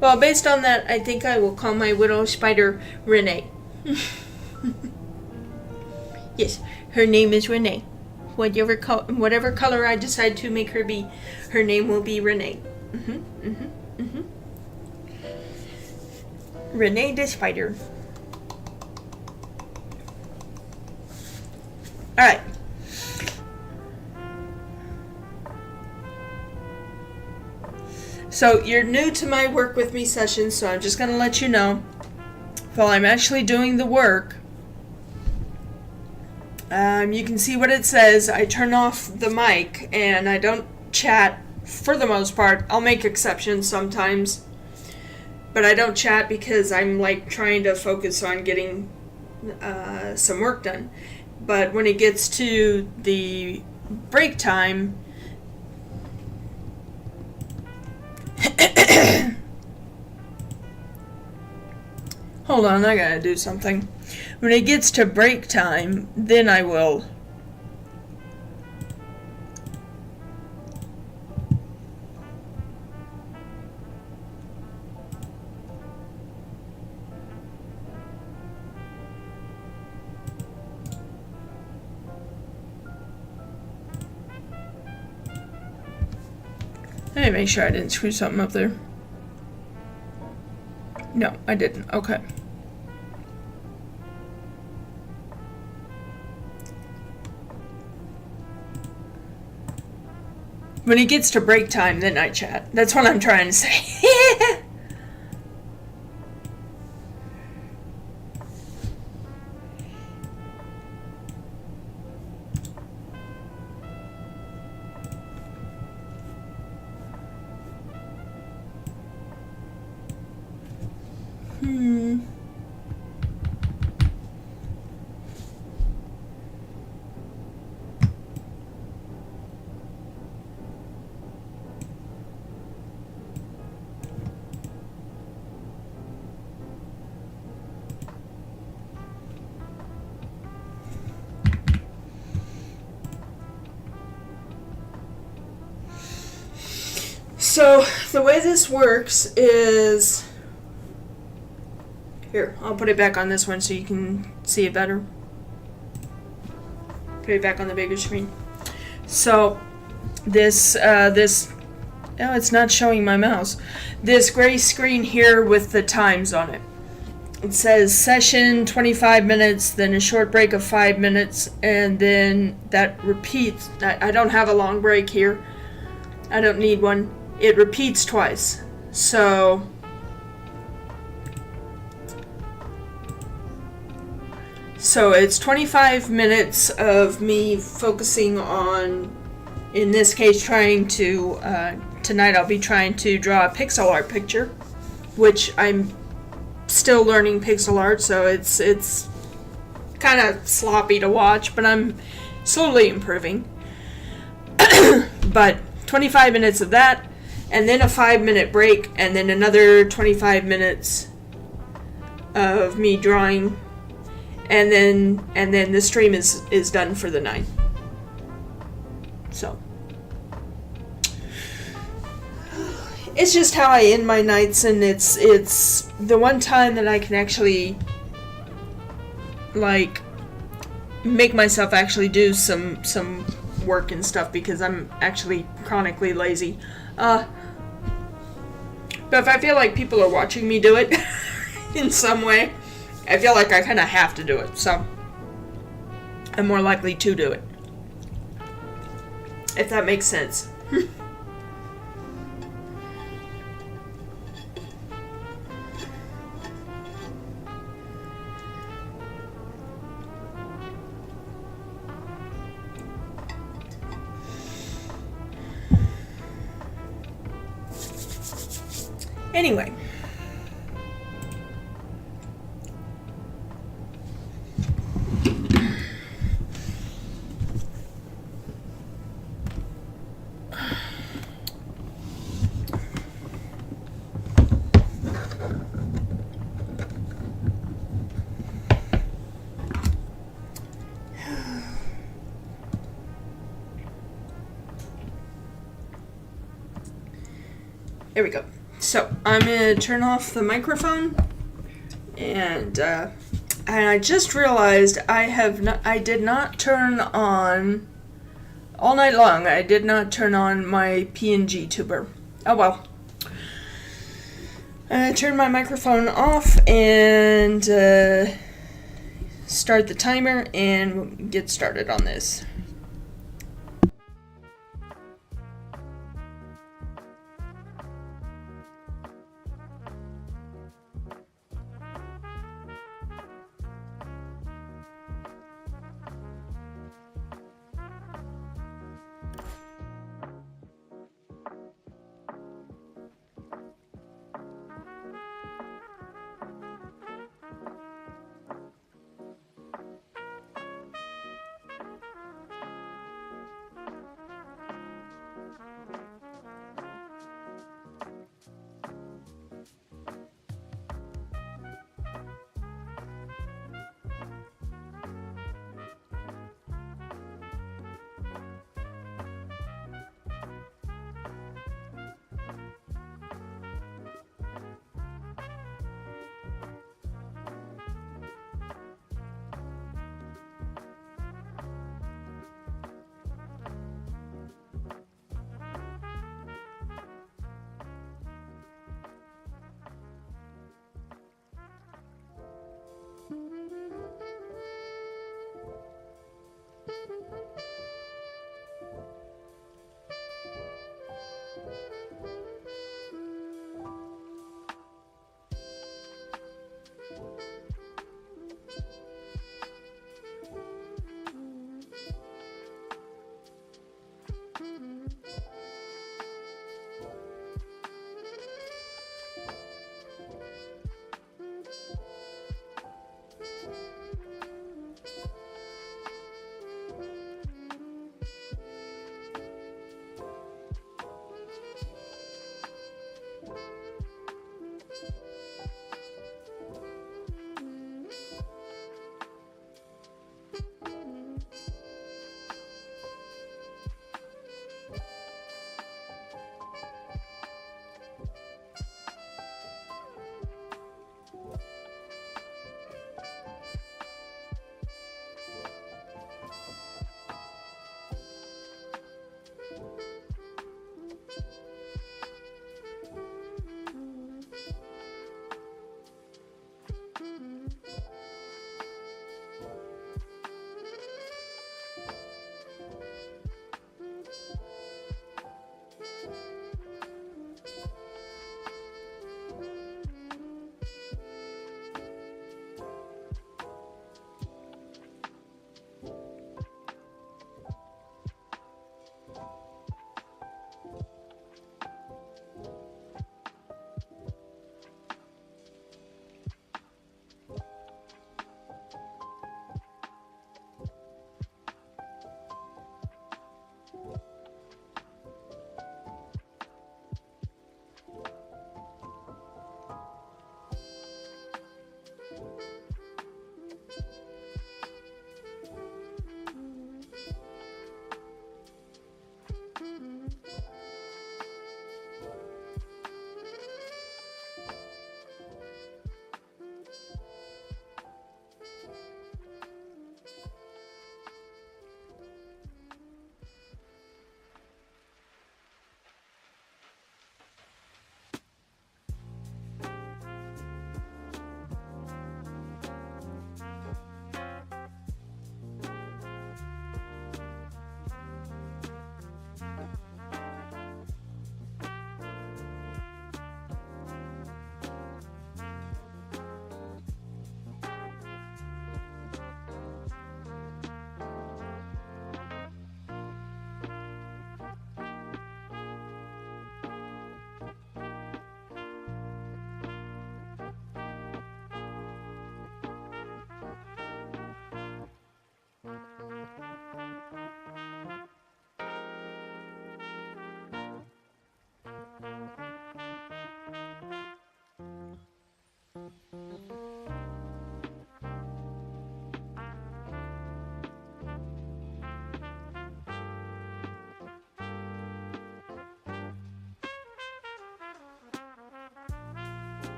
Well, based on that, I think I will call my widow spider Renee. Yes, her name is Renee. Whatever color I decide to make her be, her name will be Renee. Renee the spider. Alright. So you're new to my work with me session, so I'm just going to let you know, while I'm actually doing the work, you can see what it says. I turn off the mic and I don't chat for the most part. I'll make exceptions sometimes, but I don't chat because I'm like trying to focus on getting some work done. But when it gets to the break time, hold on, I gotta do something. When it gets to break time, then I will. Let me make sure I didn't screw something up there. No, I didn't. Okay. When it gets to break time, then I chat. That's what I'm trying to say. So, the way this works is... Here, I'll put it back on this one so you can see it better. Put it back on the bigger screen. So, this, oh, it's not showing my mouse. This gray screen here with the times on it. It says session 25 minutes, then a short break of 5 minutes, and then that repeats. I don't have a long break here. I don't need one. It repeats twice. So it's 25 minutes of me focusing on, in this case, trying to, tonight I'll be trying to draw a pixel art picture, which I'm still learning pixel art, so it's kind of sloppy to watch, but I'm slowly improving. But 25 minutes of that, and then a 5-minute break, and then another 25 minutes of me drawing, and then the stream is done for the night. So it's just how I end my nights, and it's the one time that I can actually like make myself actually do some work and stuff, because I'm actually chronically lazy. But if I feel like people are watching me do it in some way, I feel like I kind of have to do it, so I'm more likely to do it. If that makes sense. Anyway. There we go. So I'm gonna turn off the microphone, and I just realized I did not turn on all night long. I did not turn on my PNG tuber. Oh well. Turn my microphone off and start the timer and get started on this.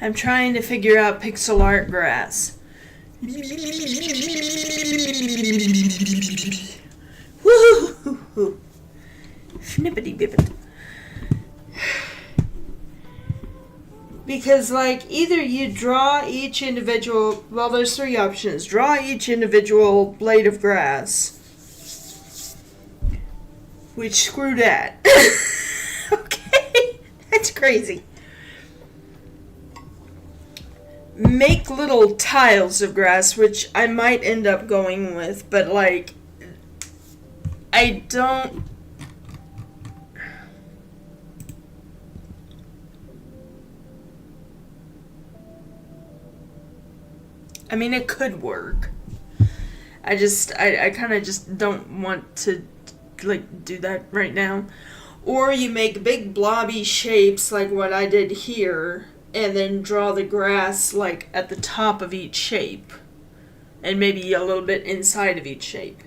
I'm trying to figure out pixel art grass. Woo! Snippety bibbit. Because, like, either you draw each individual, well, there's 3 options. Draw each individual blade of grass. Which, screw that. Okay? That's crazy. Make little tiles of grass, which I might end up going with, but, like, I don't... I mean, it could work. I kind of just don't want to, like, do that right now. Or you make big blobby shapes like what I did here, and then draw the grass, like, at the top of each shape. And maybe a little bit inside of each shape.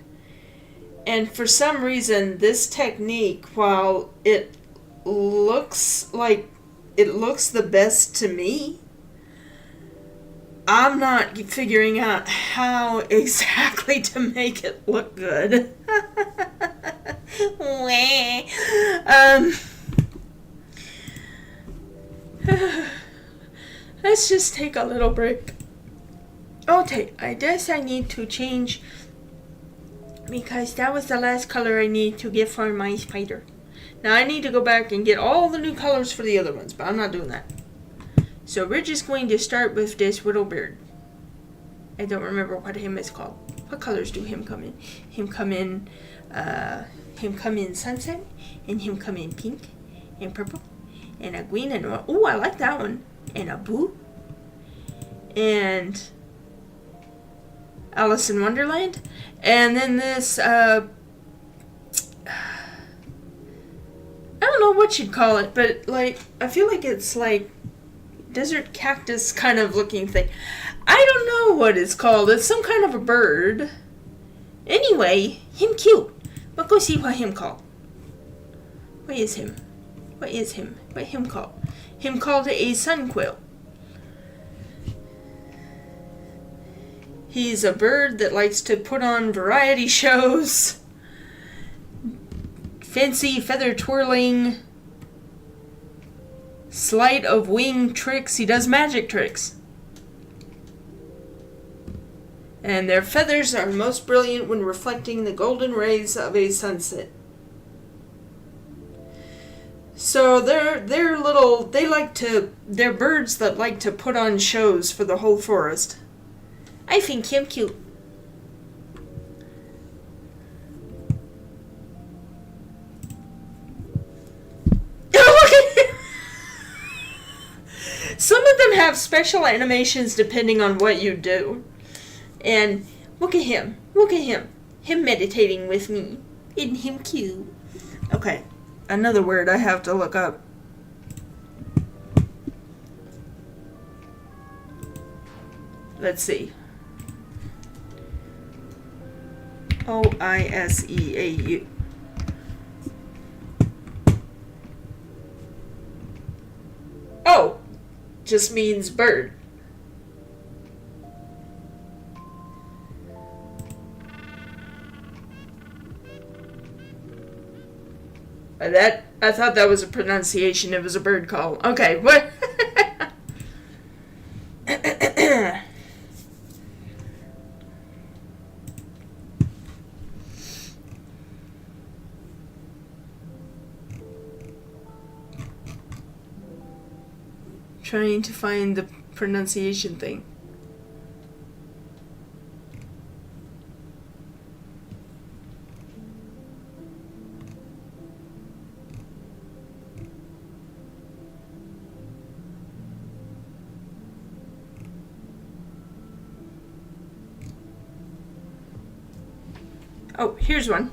And for some reason, this technique, while it looks like it looks the best to me, I'm not figuring out how exactly to make it look good. Let's just take a little break. Okay, I guess I need to change, because that was the last color I need to get for my spider. Now I need to go back and get all the new colors for the other ones, but I'm not doing that. So we're just going to start with this little bird. I don't remember what him is called. What colors do him come in? Him come in sunset, and him come in pink, and purple, and a green, and a, oh, I like that one, and a blue, and Alice in Wonderland, and then this, I don't know what you'd call it, but, like, I feel like it's, like, desert cactus kind of looking thing. I don't know what it's called. It's some kind of a bird. Anyway, him cute. But go see what him called. What is him? What is him? What him called? Him called a sunquill. He's a bird that likes to put on variety shows. Fancy feather twirling. Sleight of wing tricks. He does magic tricks. And their feathers are most brilliant when reflecting the golden rays of a sunset. So they're birds that like to put on shows for the whole forest. I think him cute. Some of them have special animations depending on what you do. And look at him. Look at him. Him meditating with me. Isn't him cute? Okay. Another word I have to look up. Let's see. O-I-S-E-A-U. Oh! Just means bird. I thought that was a pronunciation. It was a bird call. Okay, what? Trying to find the pronunciation thing. Oh, here's one.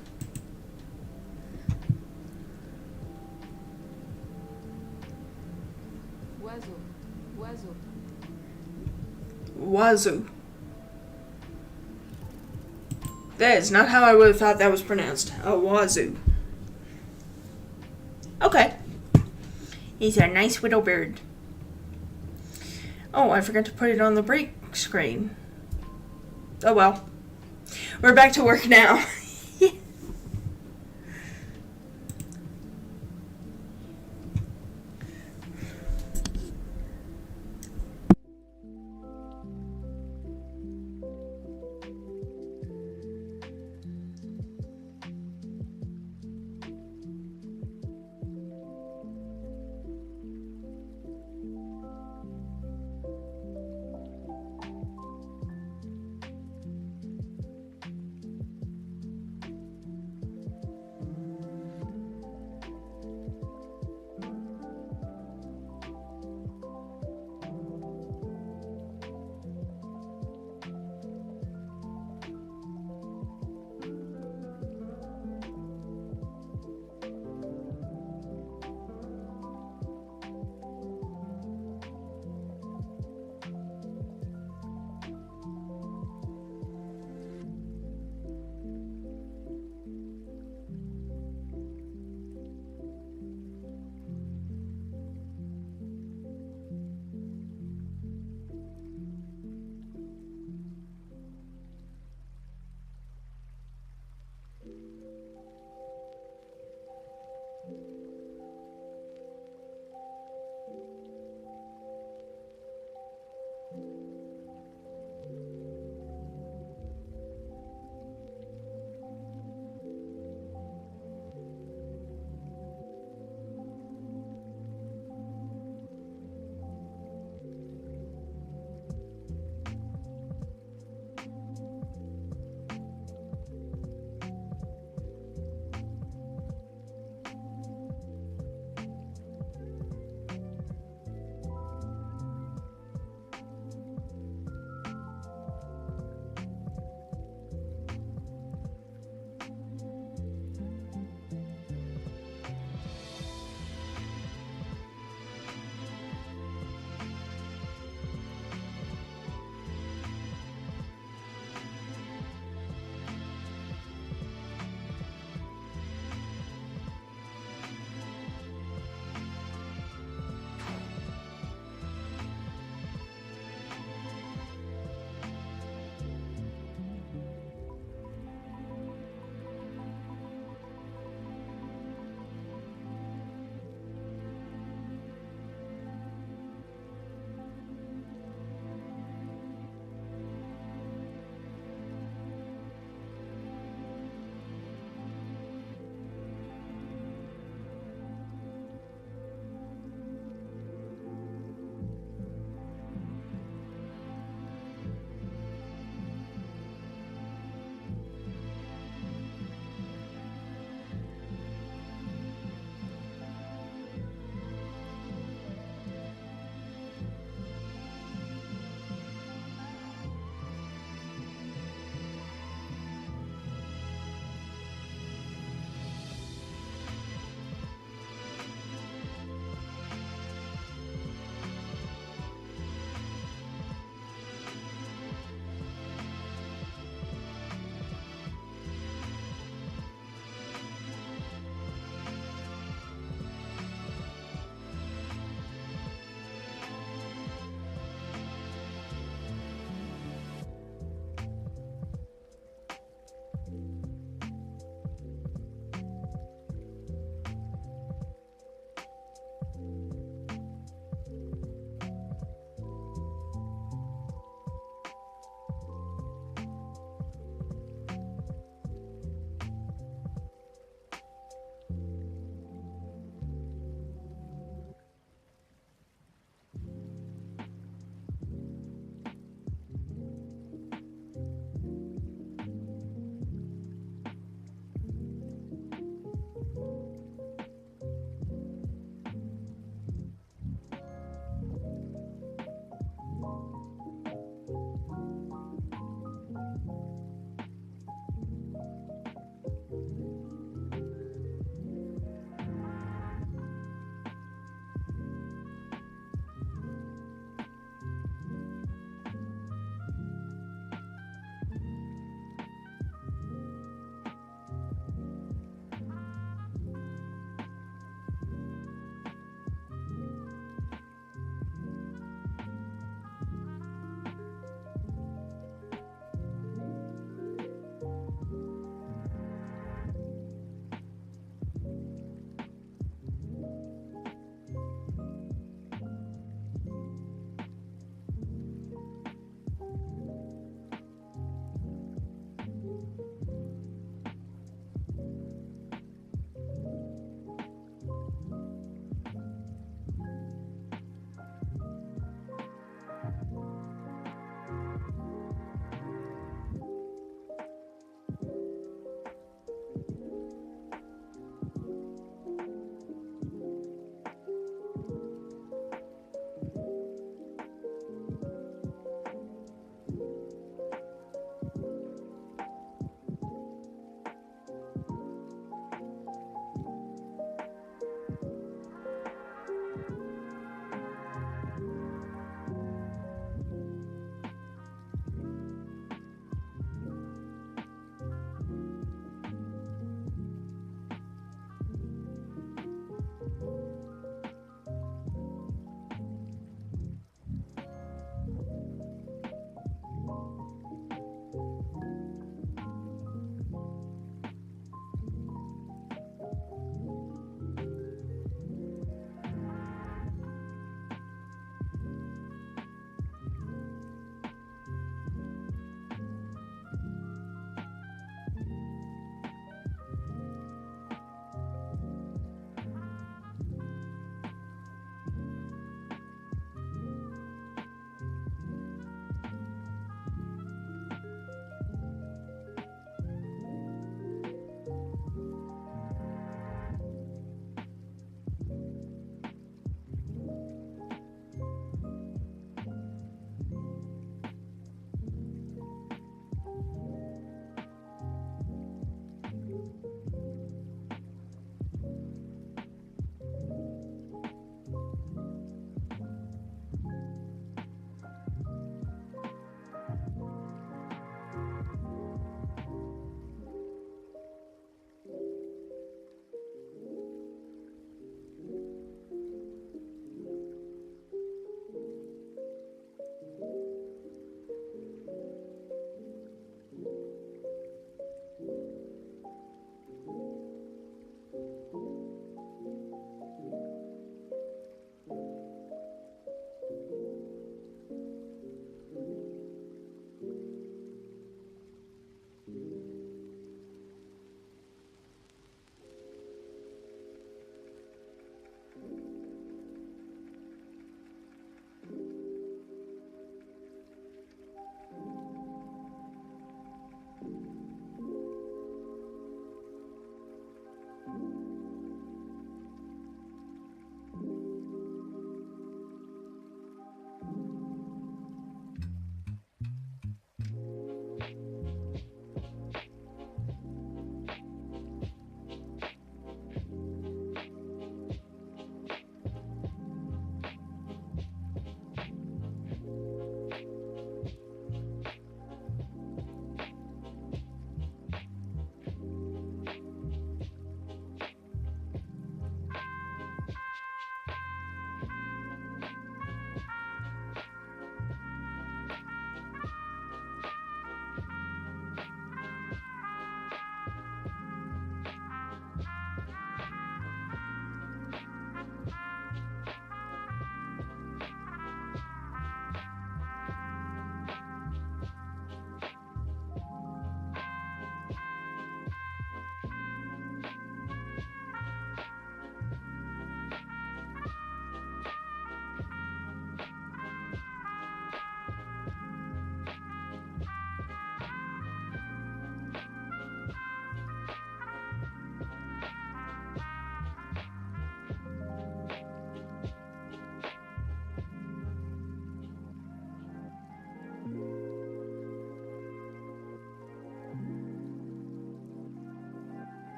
Wazoo. That is not how I would have thought that was pronounced. A wazoo. Okay. He's a nice little bird. Oh, I forgot to put it on the break screen. Oh well. We're back to work now.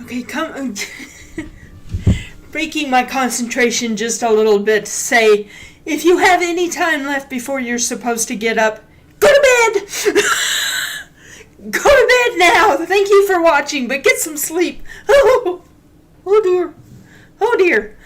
Okay, come. Breaking my concentration just a little bit. Say, if you have any time left before you're supposed to get up, go to bed! Go to bed now! Thank you for watching, but get some sleep. Oh, oh dear. Oh dear.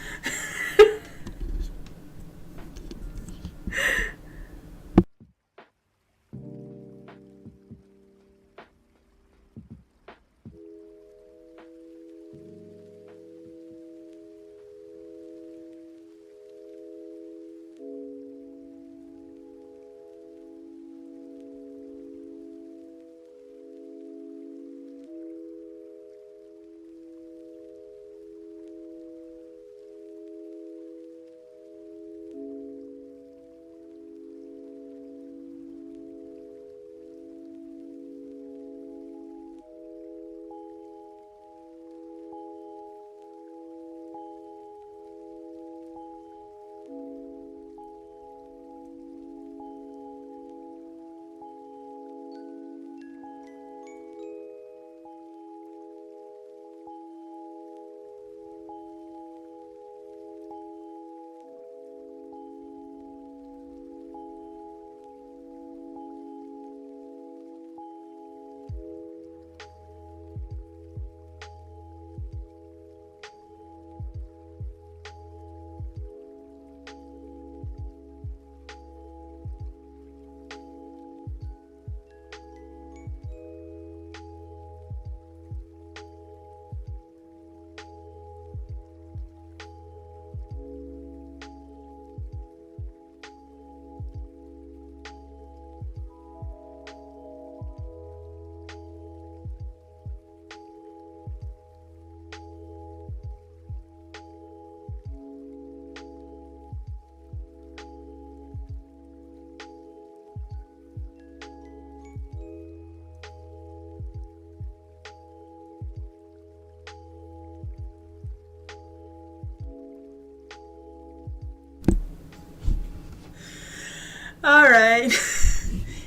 Alright.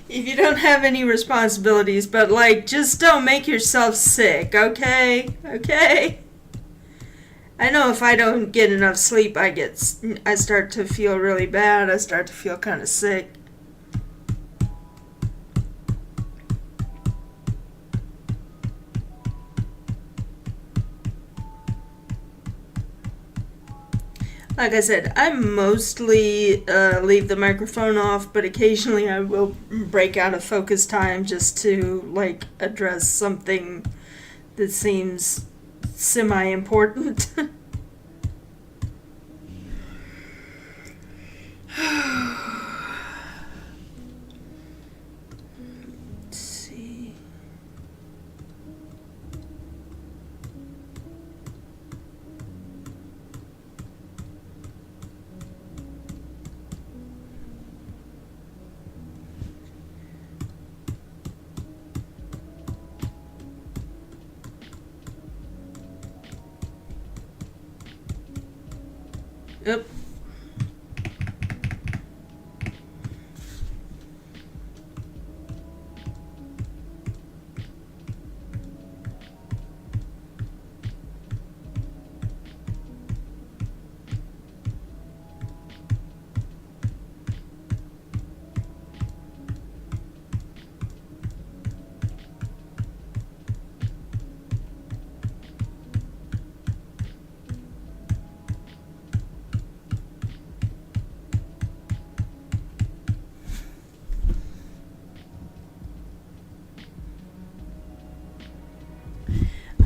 If you don't have any responsibilities, but like, just don't make yourself sick, okay? Okay? I know if I don't get enough sleep, I start to feel really bad. I start to feel kind of sick. Like I said, I mostly leave the microphone off, but occasionally I will break out of focus time just to, like, address something that seems semi-important. Let's see. Yep.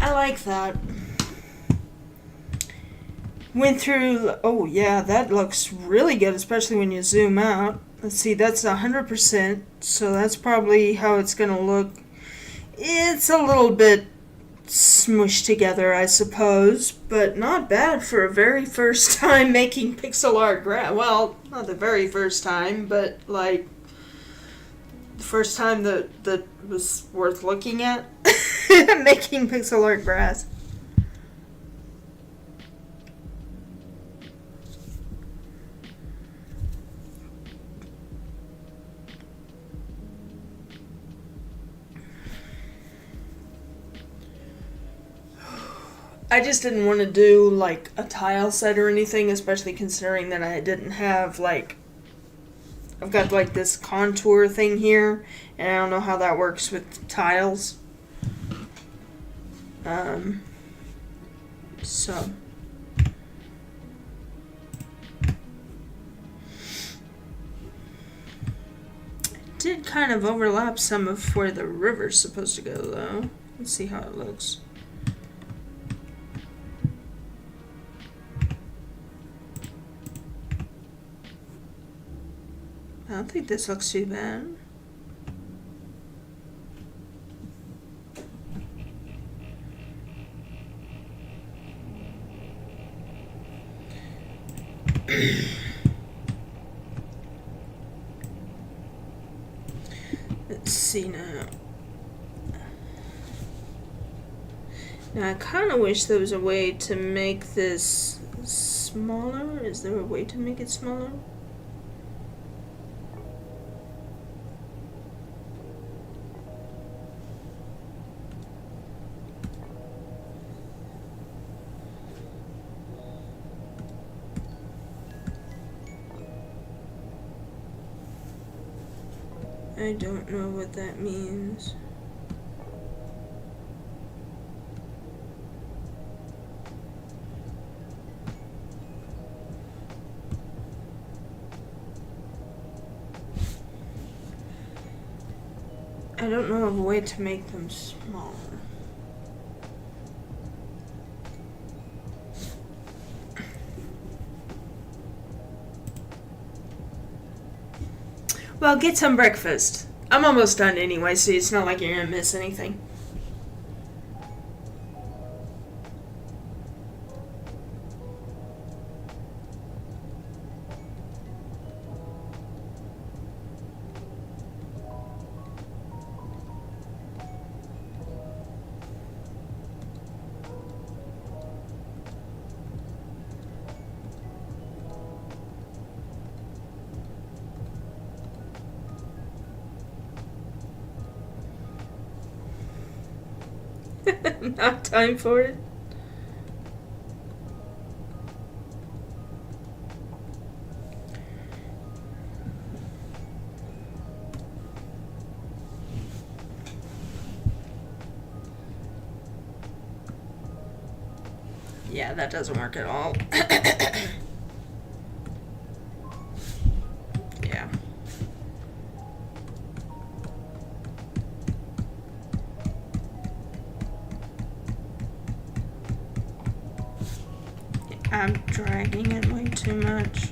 I like that. Went through, oh yeah, that looks really good, especially when you zoom out. Let's see, that's 100%, so that's probably how it's gonna look. It's a little bit smushed together, I suppose, but not bad for a very first time making pixel art well, not the very first time, but like the first time that was worth looking at. Making pixel art grass. I just didn't want to do like a tile set or anything, especially considering that I didn't have like, I've got like this contour thing here, and I don't know how that works with tiles. So it did kind of overlap some of where the river's supposed to go though. Let's see how it looks. I don't think this looks too bad. Let's see now. Now I kind of wish there was a way to make this smaller. Is there a way to make it smaller? I don't know what that means. I don't know of a way to make them smaller. Well, get some breakfast. I'm almost done anyway, so it's not like you're gonna miss anything. Not time for it. Yeah, that doesn't work at all. Yeah. I'm dragging it way too much.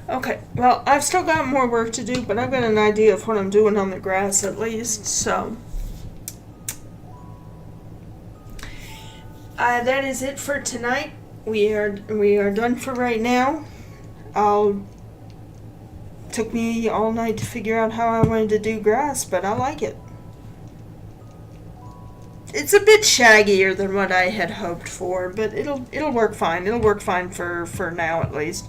Okay, well, I've still got more work to do, but I've got an idea of what I'm doing on the grass at least, so. That is it for tonight. We are done for right now. Took me all night to figure out how I wanted to do grass, but I like it. It's a bit shaggier than what I had hoped for, but it'll work fine. It'll work fine for now at least.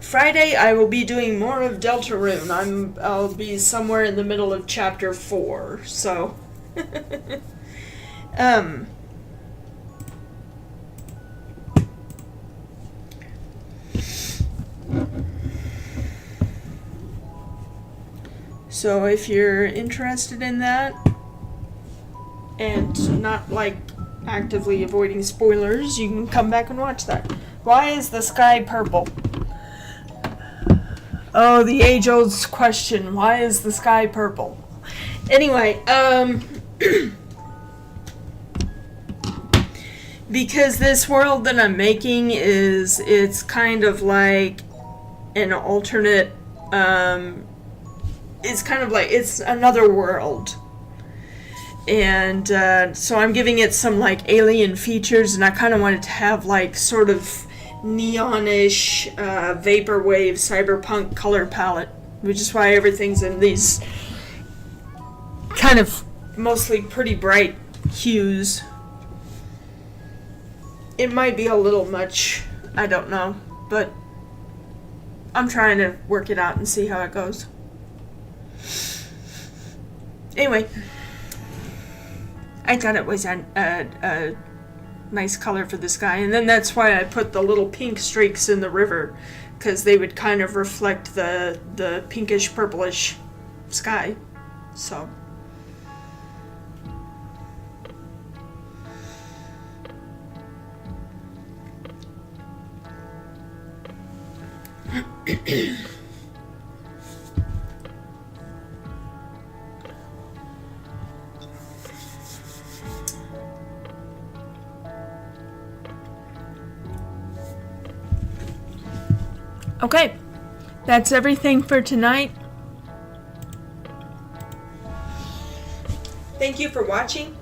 Friday, I will be doing more of Deltarune. I'll be somewhere in the middle of chapter 4, so. So if you're interested in that, and not like actively avoiding spoilers, you can come back and watch that. Why is the sky purple? Oh, the age-old question, why is the sky purple? Anyway, because this world that I'm making it's kind of like an alternate, it's kind of like, it's another world. And so I'm giving it some like alien features, and I kind of wanted to have like sort of neonish, vaporwave, cyberpunk color palette, which is why everything's in these kind of mostly pretty bright hues. It might be a little much, I don't know, but I'm trying to work it out and see how it goes. Anyway, I thought it was a nice color for this guy, and then that's why I put the little pink streaks in the river, because they would kind of reflect the pinkish purplish sky. So okay, that's everything for tonight. Thank you for watching.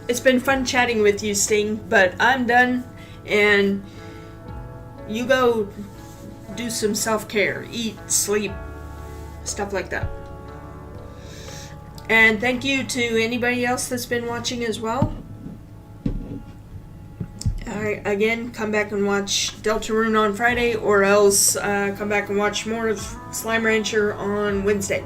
It's been fun chatting with you, Sting, but I'm done, and you go do some self-care, eat, sleep, stuff like that. And thank you to anybody else that's been watching as well. Again, come back and watch Deltarune on Friday, or else come back and watch more of Slime Rancher on Wednesday.